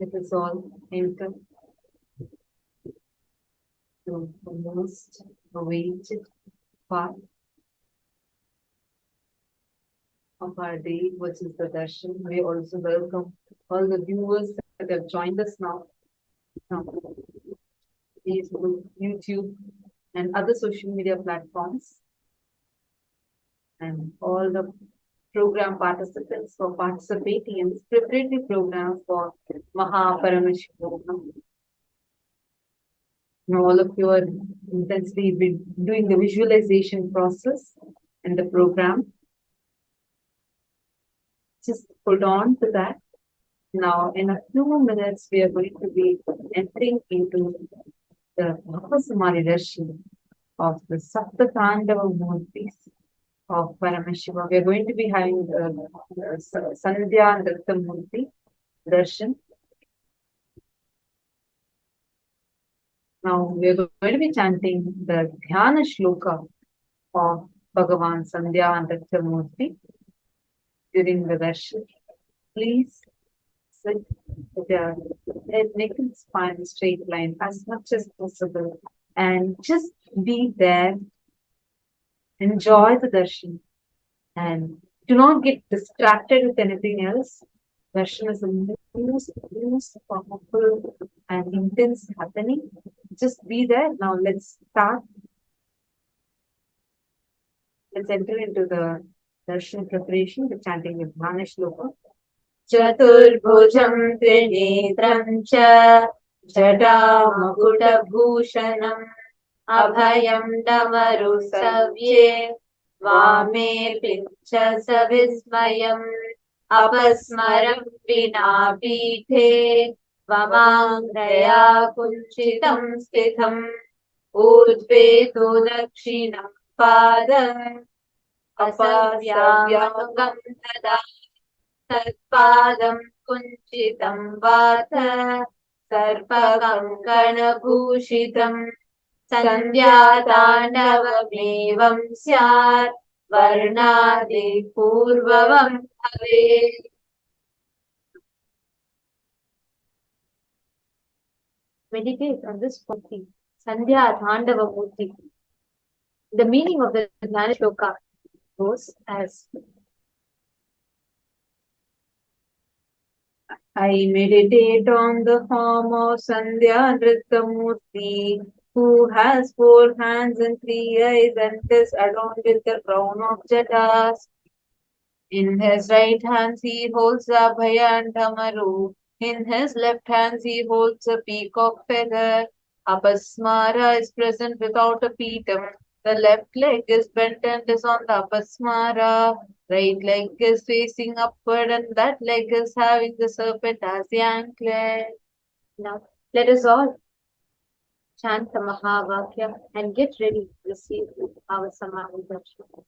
It is all enter to the most awaited part of our day, which is the Darshan. We also welcome all the viewers that have joined us now. Facebook, YouTube, and other social media platforms, and all the program participants for participating in this preparatory program for Paramashivam. Now all of you are intensely doing the visualization process in the program. Just hold on to that. Now, in a few minutes, we are going to be entering into the Samadhi Darshan of the Saptatandava Murthis of Paramashivam. We are going to be having Sandhya and Nritta Murthy Darshan. Now, we are going to be chanting the Dhyana Shloka of Bhagavan Sandhya and Nritta Murthy during the Darshan. Please sit with your head, neck and spine straight line as much as possible and just be there. Enjoy the darshan and do not get distracted with anything else. Darshan is the most powerful and intense happening. Just be there. Now let's start. Let's enter into the darshan preparation, the chanting with Dhyana Shloka. चतुर्भुजं त्रिनेत्रं च जटामकुटभूषणम् अभयं डमरुसव्ये वामे पिञ्च सविस्मयम् अपस्मरं विना पीठे वमाङ्गया कुञ्चितं स्थितम् ऊर्ध्वे तु दक्षिणं पादम् अपव्याव्याङ्गं तदा तत्पादं कुञ्चितं वात सर्पकङ्कणभूषितं सन्ध्याताण्डवमेवं स्यात् वर्णादिपूर्वं भवेत्. Meditate on this Murthy, Sandhya Tandava Murthy. The meaning of the Dhyana Shloka goes as: I meditate on the form of Sandhya Nritta Murthy, who has 4 hands and 3 eyes and is adorned with the crown of jatas. In his right hand he holds a Abhaya and Dhamaru. In his left hand he holds a peacock feather. Apasmara is present without a peetam. The left leg is bent and is on the apasmara. Right leg is facing upward and that leg is having the serpent as the anklet. Now, let us all chant the Mahavakya and get ready to receive our Samadhi Darshan.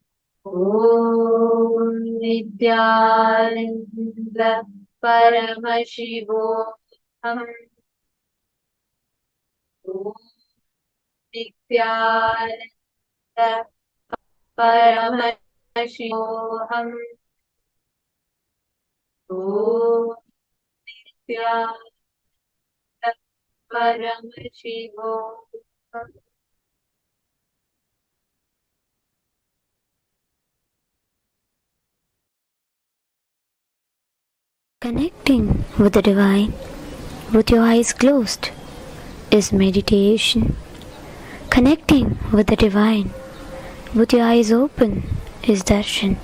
Om Nithyananda Paramashivam. Om Nithyananda Paramashivam. Om Nithyananda Paramashivam. Connecting with the divine with your eyes closed is meditation. Connecting with the divine with your eyes open is darshan.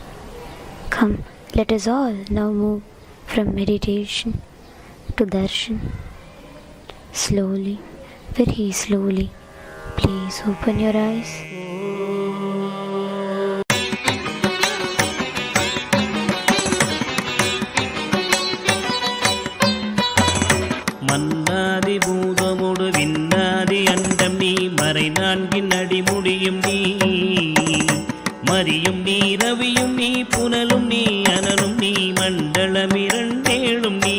Come, let us all now move from meditation to darshan. Slowly, very slowly, please open your eyes. மன்னாதி பூதமோடு விண்ணாதி அண்டம் நீ மறை நான்கின் அடிமுடியும் நீ மரியும் நீ ரவியும் நீ புனலும் நீ அனலும் நீ மண்டலம் இரண்டேழும் நீ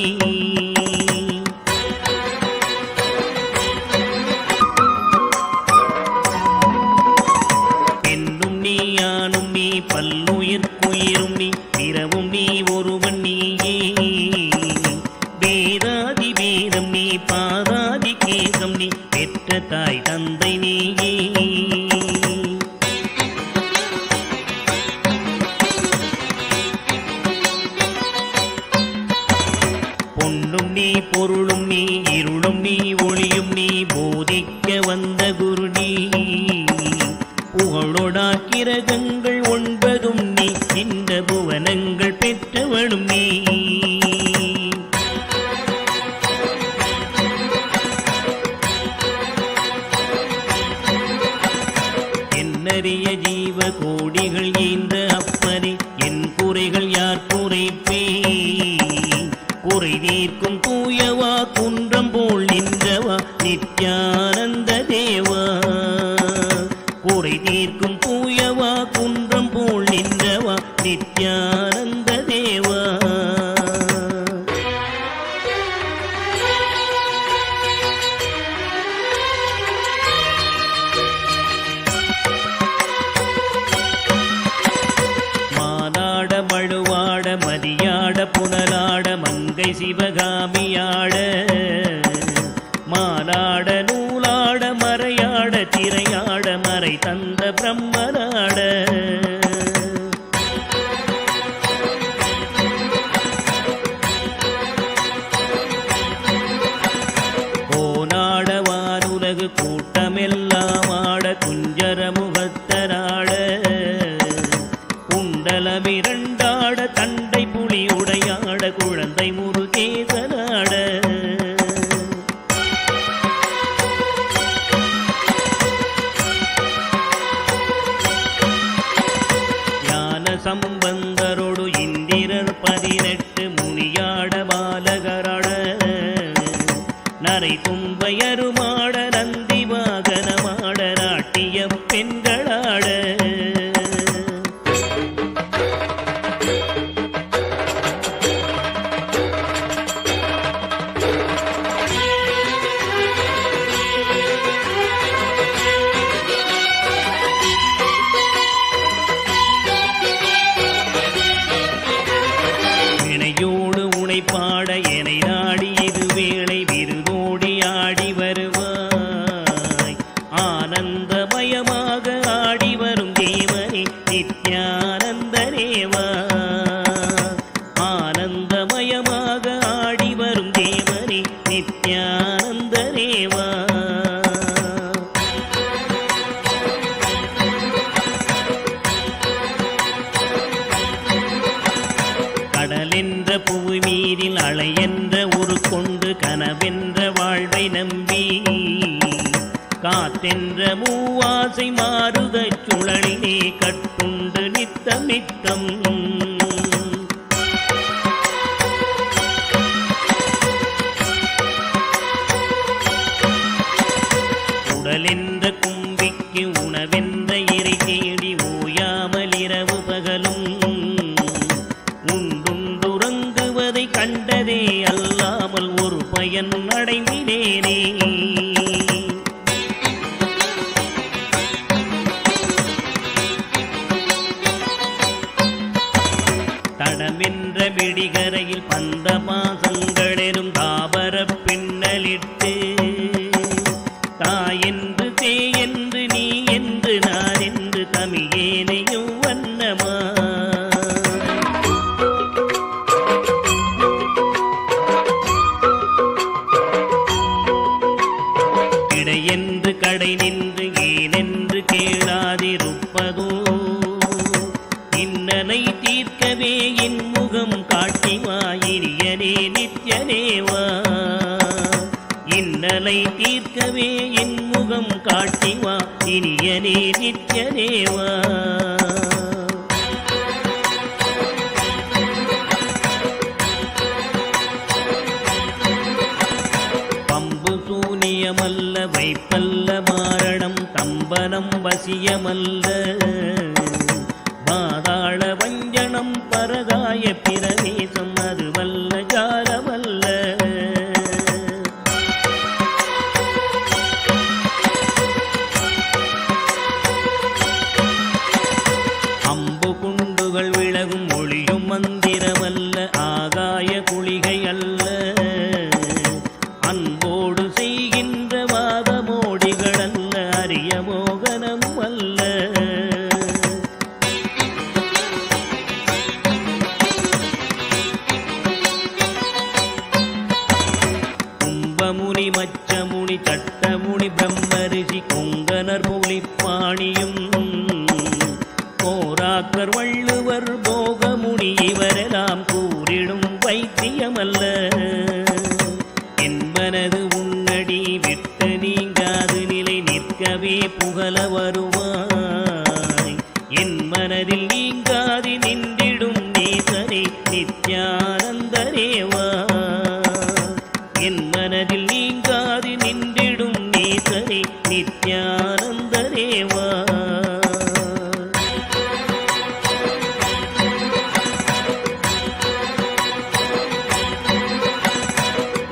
பெண்ணும் நீ ஆணும் நீ பல்லுயிர்க்குயிரும் நீ பிறவும் நீ ஒருவன் நீயே வேதாதி வேதம் நீ பாதாதி கேசம் நீ பெற்ற தாய் தந்தை நீயே பொன்னும் நீ பொருளும் நீ இருளும் நீ ஒளியும் நீ போதிக்க வந்த குரு நீ அளவரிய ஜீவ கோடிகள் ஈந்த அப்பனே என் குறைகள் யார் குறைப்பே குறை தீர்க்கும் தூயவா குன்றம் போல் நின்றவா நித்யானந்த தேவா குறை தீர்க்கும் தூயவா குன்றம் போல் நின்றவா நித்யானந்த தேவா மானாட மழுவாட மதியாட புனலாட மங்கை சிவகாமியாட மானாட நூலாட மறையாட திரையாட மறை தந்த பிரம்மனாட கோனாட வானுலகு கூட்டமெல்லாம் ஆட குஞ்சர முகத்தராட குண்டலமிரண்டாட தண்டை புலி உடையாட குழந்தை முருகேசனாட ஞான சம்பந்தரோடு இந்திரர் 18 முனியாட பாலகராட நரை தும்பையருமாட நந்தி வாகனமாட நாட்டிய பெண்களாட வினையோடு உனை பாட எனை நாடி இது வேளை விருதோடி ஆடி வருவாய் ஆனந்தமயமாக ஆடி வரும் தேவனே நித்யானந்த தேவா ஆனந்தமயமாக ஆடி வரும் தேவனே நித்யானந்த தேவா கடலென்ற புவி மீதில் அலையென்ற ஒரு கொண்டு கனவென்ற வாழ்வை நம்பி காத்தென்ற மூவாசை மாறுதச் சுழலிலே கட்டுண்டு நித்தம் நித்தம் உடலென்ற கும்பிக்கு உணவென்ற இறை தேடி ஓயாமல் இரவு பகலும் உண்டுறங்குவதை கண்டதே அல்லாமல் ஒரு பயன் அடைந்தினேனே தடமென்ற விடிகரையில் பந்த மாசங்களெனும் தாபர பின்னலிட்டு தாயென்று தேயென்று நீ என்று நான் என்று தமியேனையும் வண்ணமா இடையென்று கடை நின்று ஏனென்று கேளாதிருப்பதோ இன்னனை தீர்க்கவே என் முகம் காட்டிவா இனியனே நித்யனேவா இன்னலை தீர்க்கவே என் முகம் காட்டிவா இனியனே நித்யனேவா பம்பு சூனியமல்ல வைப்பல்ல மாரணம் தம்பனம் வசியமல்ல பாதாள வஞ்சனம் பரதாய பிரவேசம் அதுவல்ல ஜாலமல்ல அம்பு குண்டுகள் விலகும் ஒளியும் மந்திரமல்ல ஆகாய குளிகை அல்ல அன்போடு செய்கின்ற வாதமோடிகள் அல்ல அரிய மோகனம் அல்ல கும்பமுனி மச்சமுனி சட்டமுனி பிரம்மரிஷி கொங்கனர் புலிப்பாணியும் கோராக்கர் வள்ளுவர் போகமுனி இவரெல்லாம் கூறிடும் வைத்தியமல்ல என்பனது உன்னடி விட்டு நீங்காது நிலை நிற்கவே புகழ வருவார் நித்யானந்தனே நித்யானந்தனேவா.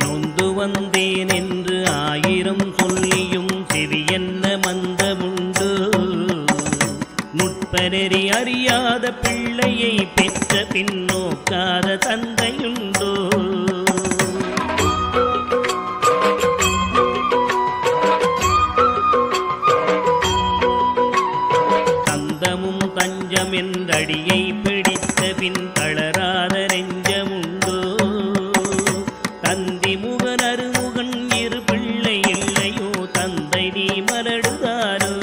நொந்து வந்தேன் என்று ஆயிரம் சொல்லியும் செவியென்ன மந்தமுண்டு. நுட்பநெறி அறியாத பிள்ளையை பெற்ற பின்னோக்காத தந்தையுண்டோ. தந்தமும் தஞ்சம் என்றடியை பிடித்த பின் தளராத நெஞ்சமுண்டோ. தந்தி முகன் அருமுகன் இரு பிள்ளை இல்லையோ தந்தை நீ மலடுதாரோ.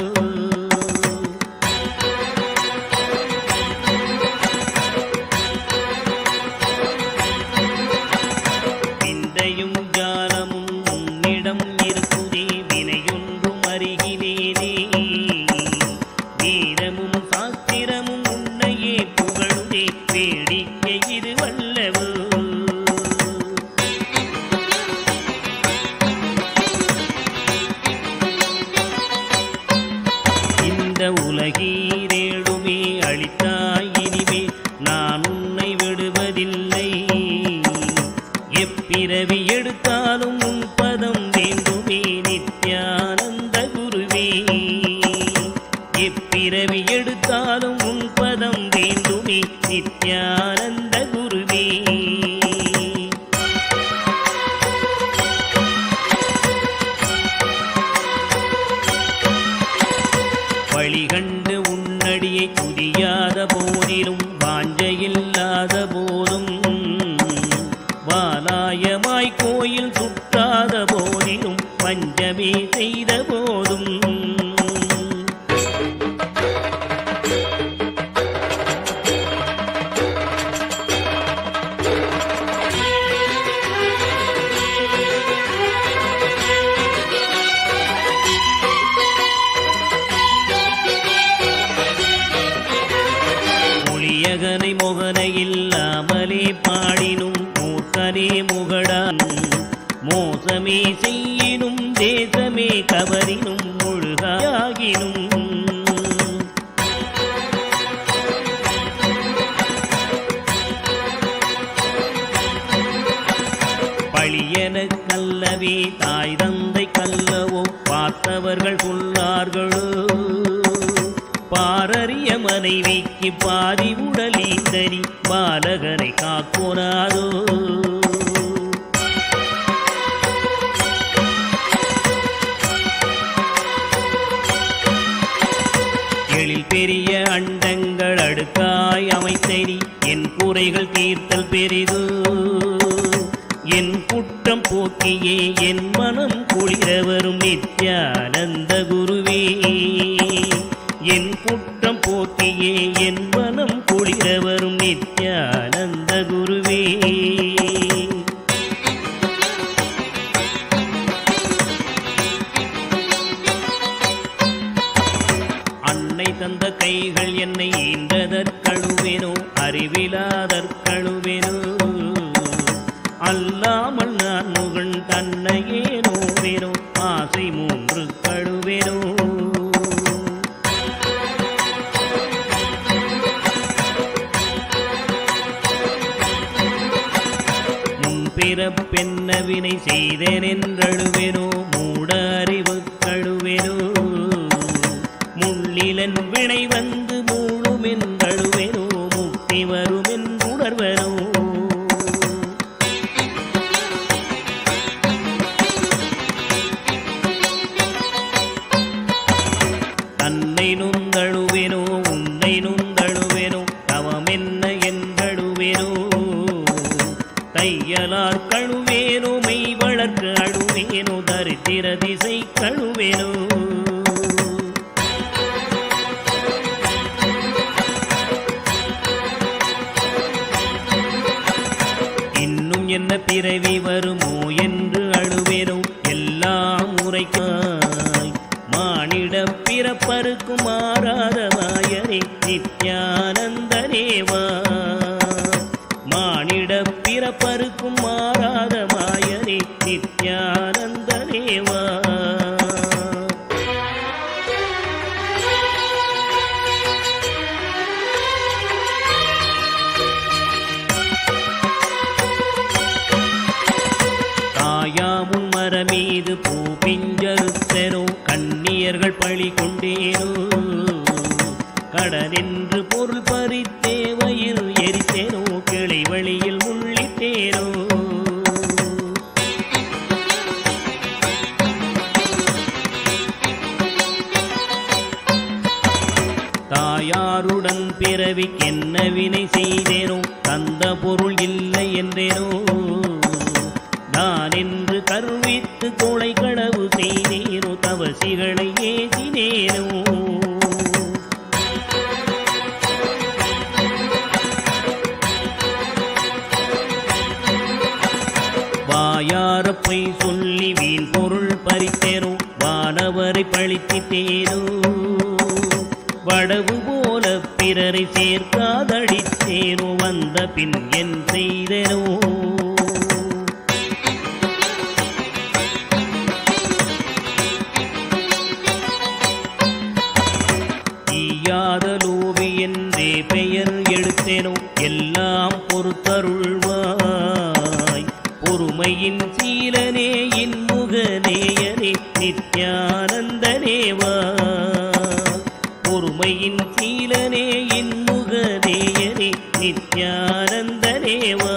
விந்தையும் ஜாலமும் உன்னிடம் இருக்குதே வினையொன்றும் அறிகினேனே. வேதமும் சாஸ்திரமும் உன்னையே புகழுதே வேடிக்கை இது வல்லவோ. இந்த உலகீரேழுமே அளித்தாய் இனிமே நான் உன்னை விடுவதில்லை. எப்பிறவி எடுத்தாலும் உன் பதம் வேண்டுமே நித்யானந்த குருவே. எப்பிறவி எடுத்தாலும் உன் பதம் வேண்டுமே நித்யானந்த குருவே. வழிகண்டு உன்னடியை துதியாத போதிலும் வாஞ்சையில்லாத போதும் வாலாயமாய் கோயில் சுற்றாத போதிலும் பஞ்சமே செய்த போதும் மொழியகனை மொகனை இல்லாமலே பாடினும் மூர்க்கனே முகடான். மோசமே செய்யினும் தேசமே கவரினும் முழுகாகினும். பழியன கல்லவே தாய் தந்தை கல்லவோ பார்த்தவர்கள் சொல்லார்களோ. பாரறிய மனைவிக்கு பாதி உடலீந்தரி பாலகனை காக்கோனாதோ. எழில் பெரிய அண்டங்கள் அடுக்காய் அமைத்தனி என் குறைகள் தீர்த்தல் பெரிது. என் குற்றம் போக்கியே என் மனம் குளிர வரும் நித்யானந்த குருவே. என் குற்றம் போக்கியே என் மனம் குளிர வரும் நித்யானந்த குருவே. அன்னை தந்த கைகள் என்னை ஈன்றதற்கழுவேனோ அறிவிலாதற்கழுவேனோ. அல்லாமல் நான் முகன் தன்னையே நோவேனோ ஆசை மூன்று கழுவேனோ. பிறப்பென்ன வினை செய்தேன் என்றழுவேனோ மூட அறிவு கழுவேனோ. முள்ளிலன் வினை வந்து மூழும் என்றழுவேனோ முக்தி வரும் என்றுணர்வனோ. தன்னை நுந்தழுவேனோ உன்னை நுந்தழுவேனோ தவமென்ன என்றழுவேனோ. தையலார் கழுவேனோ மெய் வளர்க்க அழுவேனோ தரித்திர திசை கழுவேனோ. இன்னும் என்ன பிறவி வருமோ என்று அழுவேனோ எல்லாம் உரைக்காய். மானிட பிறப்பருக்கும் மாறாத மாயனே நித்யானந்தனேவா. மானிட பிறப்பருக்கும் மாறாத மாயனே நித்யானந்தனேவா. கண்ணியர்கள் பழி கொண்டேனோ, கடனென்று பொருள் பறித்தே வயிறு எரித்தேனோ, கிளை வழியில் முள்ளிட்டேனோ. தாயாருடன் பிறவிக்கென்ன வினை செய்தேனோ, தந்த பொருள் இல்லை என்றேனோ, நான் என்று கருவித்து கொலை களவு செய்தேனோ, தவசிகளை ஏசினேனோ. வாயாரப்பை சொல்லி வீண் பொருள் பறித்தேனோ, வானவரை பழித்திட்டேனோ, வடவு போல பிறரை சேர்க்காதடித்தேனோ, வந்த பின் என் செய்தேனோ. ஈயாதலோவி என்றே பெயர் எடுத்தேனோ, எல்லாம் பொறுத்தருள்வாய். பொறுமையின் சீலனே இன்முகநேயனே நித்யானந்தனேவா. பொறுமையின் சீலனே இன்முகநேயனே நித்யானந்தனேவா.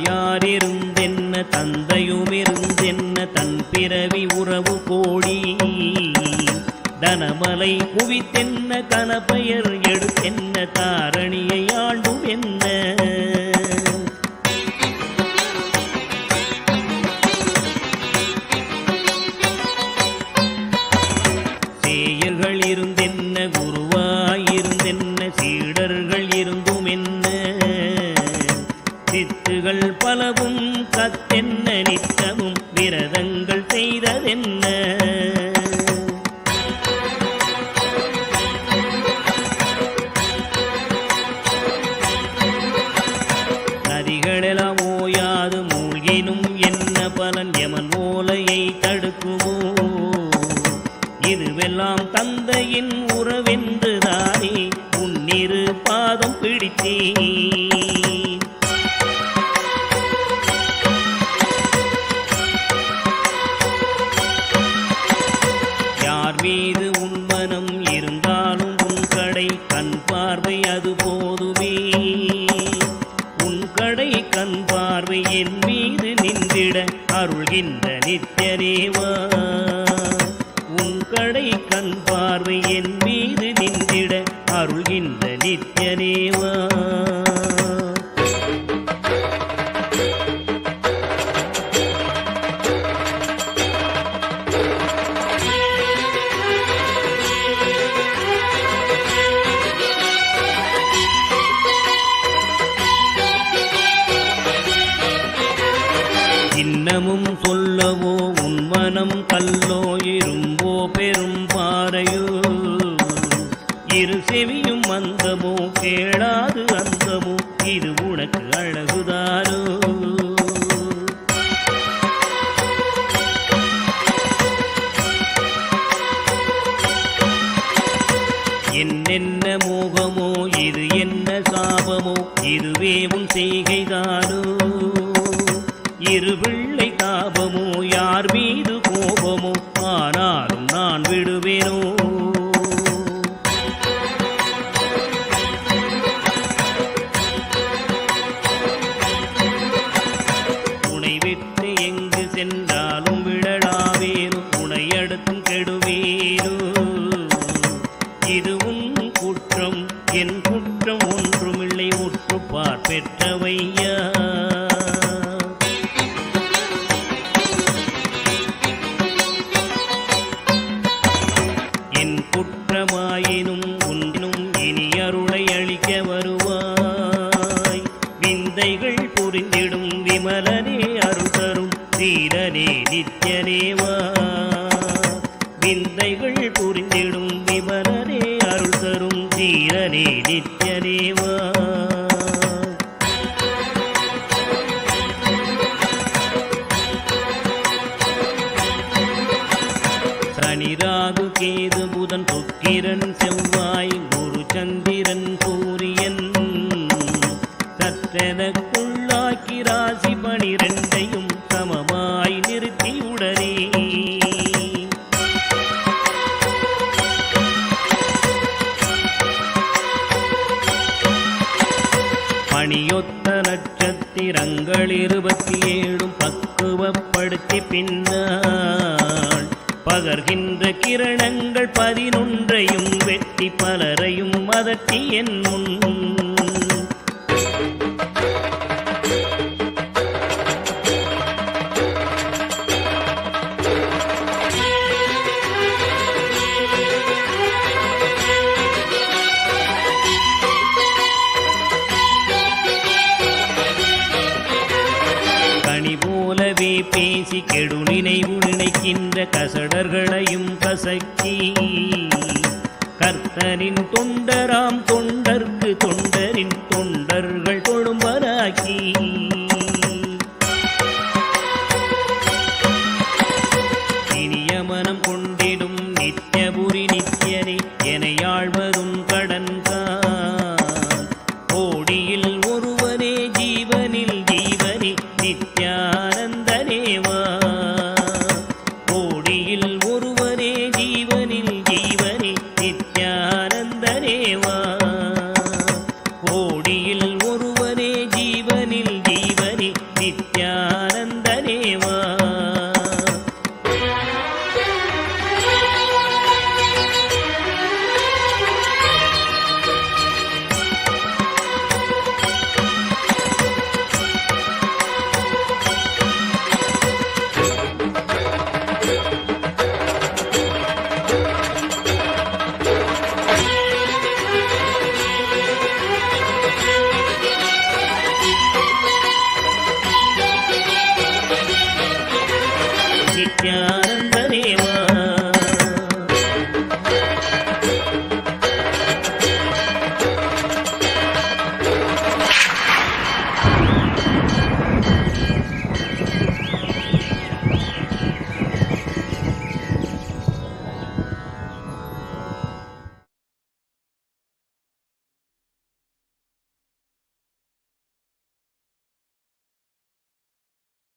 தாயாரிருந்தென்ன தந்தையுமிருந்தென்ன தன் பிறவி உறவு கோடி. தனமலை குவித்தென்ன கனப்பெயர் எடுத்தென்ன தாரணியை ஆண்டும் என்ன. சேயர்கள் இருந்தென்ன குருவாயிருந்தென்ன சீடர்கள் இருந்தும் என்ன. சித்துகள் பலவும் கத்தென்ன நித்தமும் விரதங்கள் செய்ததென்ன. நதிகளெல்லாம் ஓயாது மூழ்கினும் என்ன பலன் யமன் ஓலையை தடுக்குமோ. இதுவெல்லாம் தந்தையின் உறவென்றுதானே உன்னிரு பாதம் பிடித்தேன். யார் மீது உன் மனம் இருந்தாலும் உன் கடை கண் பார்வை அது போதுமே. உன் கடை கண் பார்வை என் மீது நின்றிட அருள்கின்ற நித்யனேவா. உன் கடை கண் பார்வை என் மீது நின்றிட அருள்கின்ற நித்யனேவா. இன்னமும் சொல்லவோ உன் மனம் கல்லோ இரும்போ பெரும் பாறையோ. இரு செவியும் மந்தமோ கேளாது அந்தமோ இது உனக்கு அழகுதானோ. என்னென்ன மோகமோ இது என்ன சாபமோ இதுவே உன் செய்கைதானோ. இரு பிள்ளை தாபமோ யார் மீது கோபமோ ஆனாலும் நான் விடுவேனோ. உனை விட்டு எங்கு சென்றாலும் விடலாவேனோ, உனை அடுத்தும் கெடுவேனோ. இது உன் குற்றம் என் குற்றம் ஒன்றுமில்லை, உற்றுப்பார் பெற்றவையா. குற்றமாயினும் உன்னும் இனி அருளை அளிக்க வருவாய். விந்தைகள் புரிந்திடும் விமலனே அருள் தரும் தீரனே நித்யனேவா. விந்தைகள் புரிந்திடும் விமலனே அருள் தரும் தீரனே நித்யனேவா. சனிராகு கேது புதன் சுக்கிரன் செவ்வாய் குரு சந்திரன் சூரியன் சற்றெனக்குள்ளாய் சமமாக்கி ராசி 12ஐயும் சமமாய் நிறுத்தியுடனே பணியொத்த நட்சத்திரங்கள் 27 பக்குவப்படுத்தி பின்னால் பகர்கின்ற கிரணங்கள் 11ஐயும் வெட்டி பலரையும் அதட்டி என் முன் பேசி கெடு நினைவு நினைக்கின்ற கசடர்களையும் கசக்கி கர்த்தனின் தொண்டராம் தொண்டர்க்கு தொண்டர்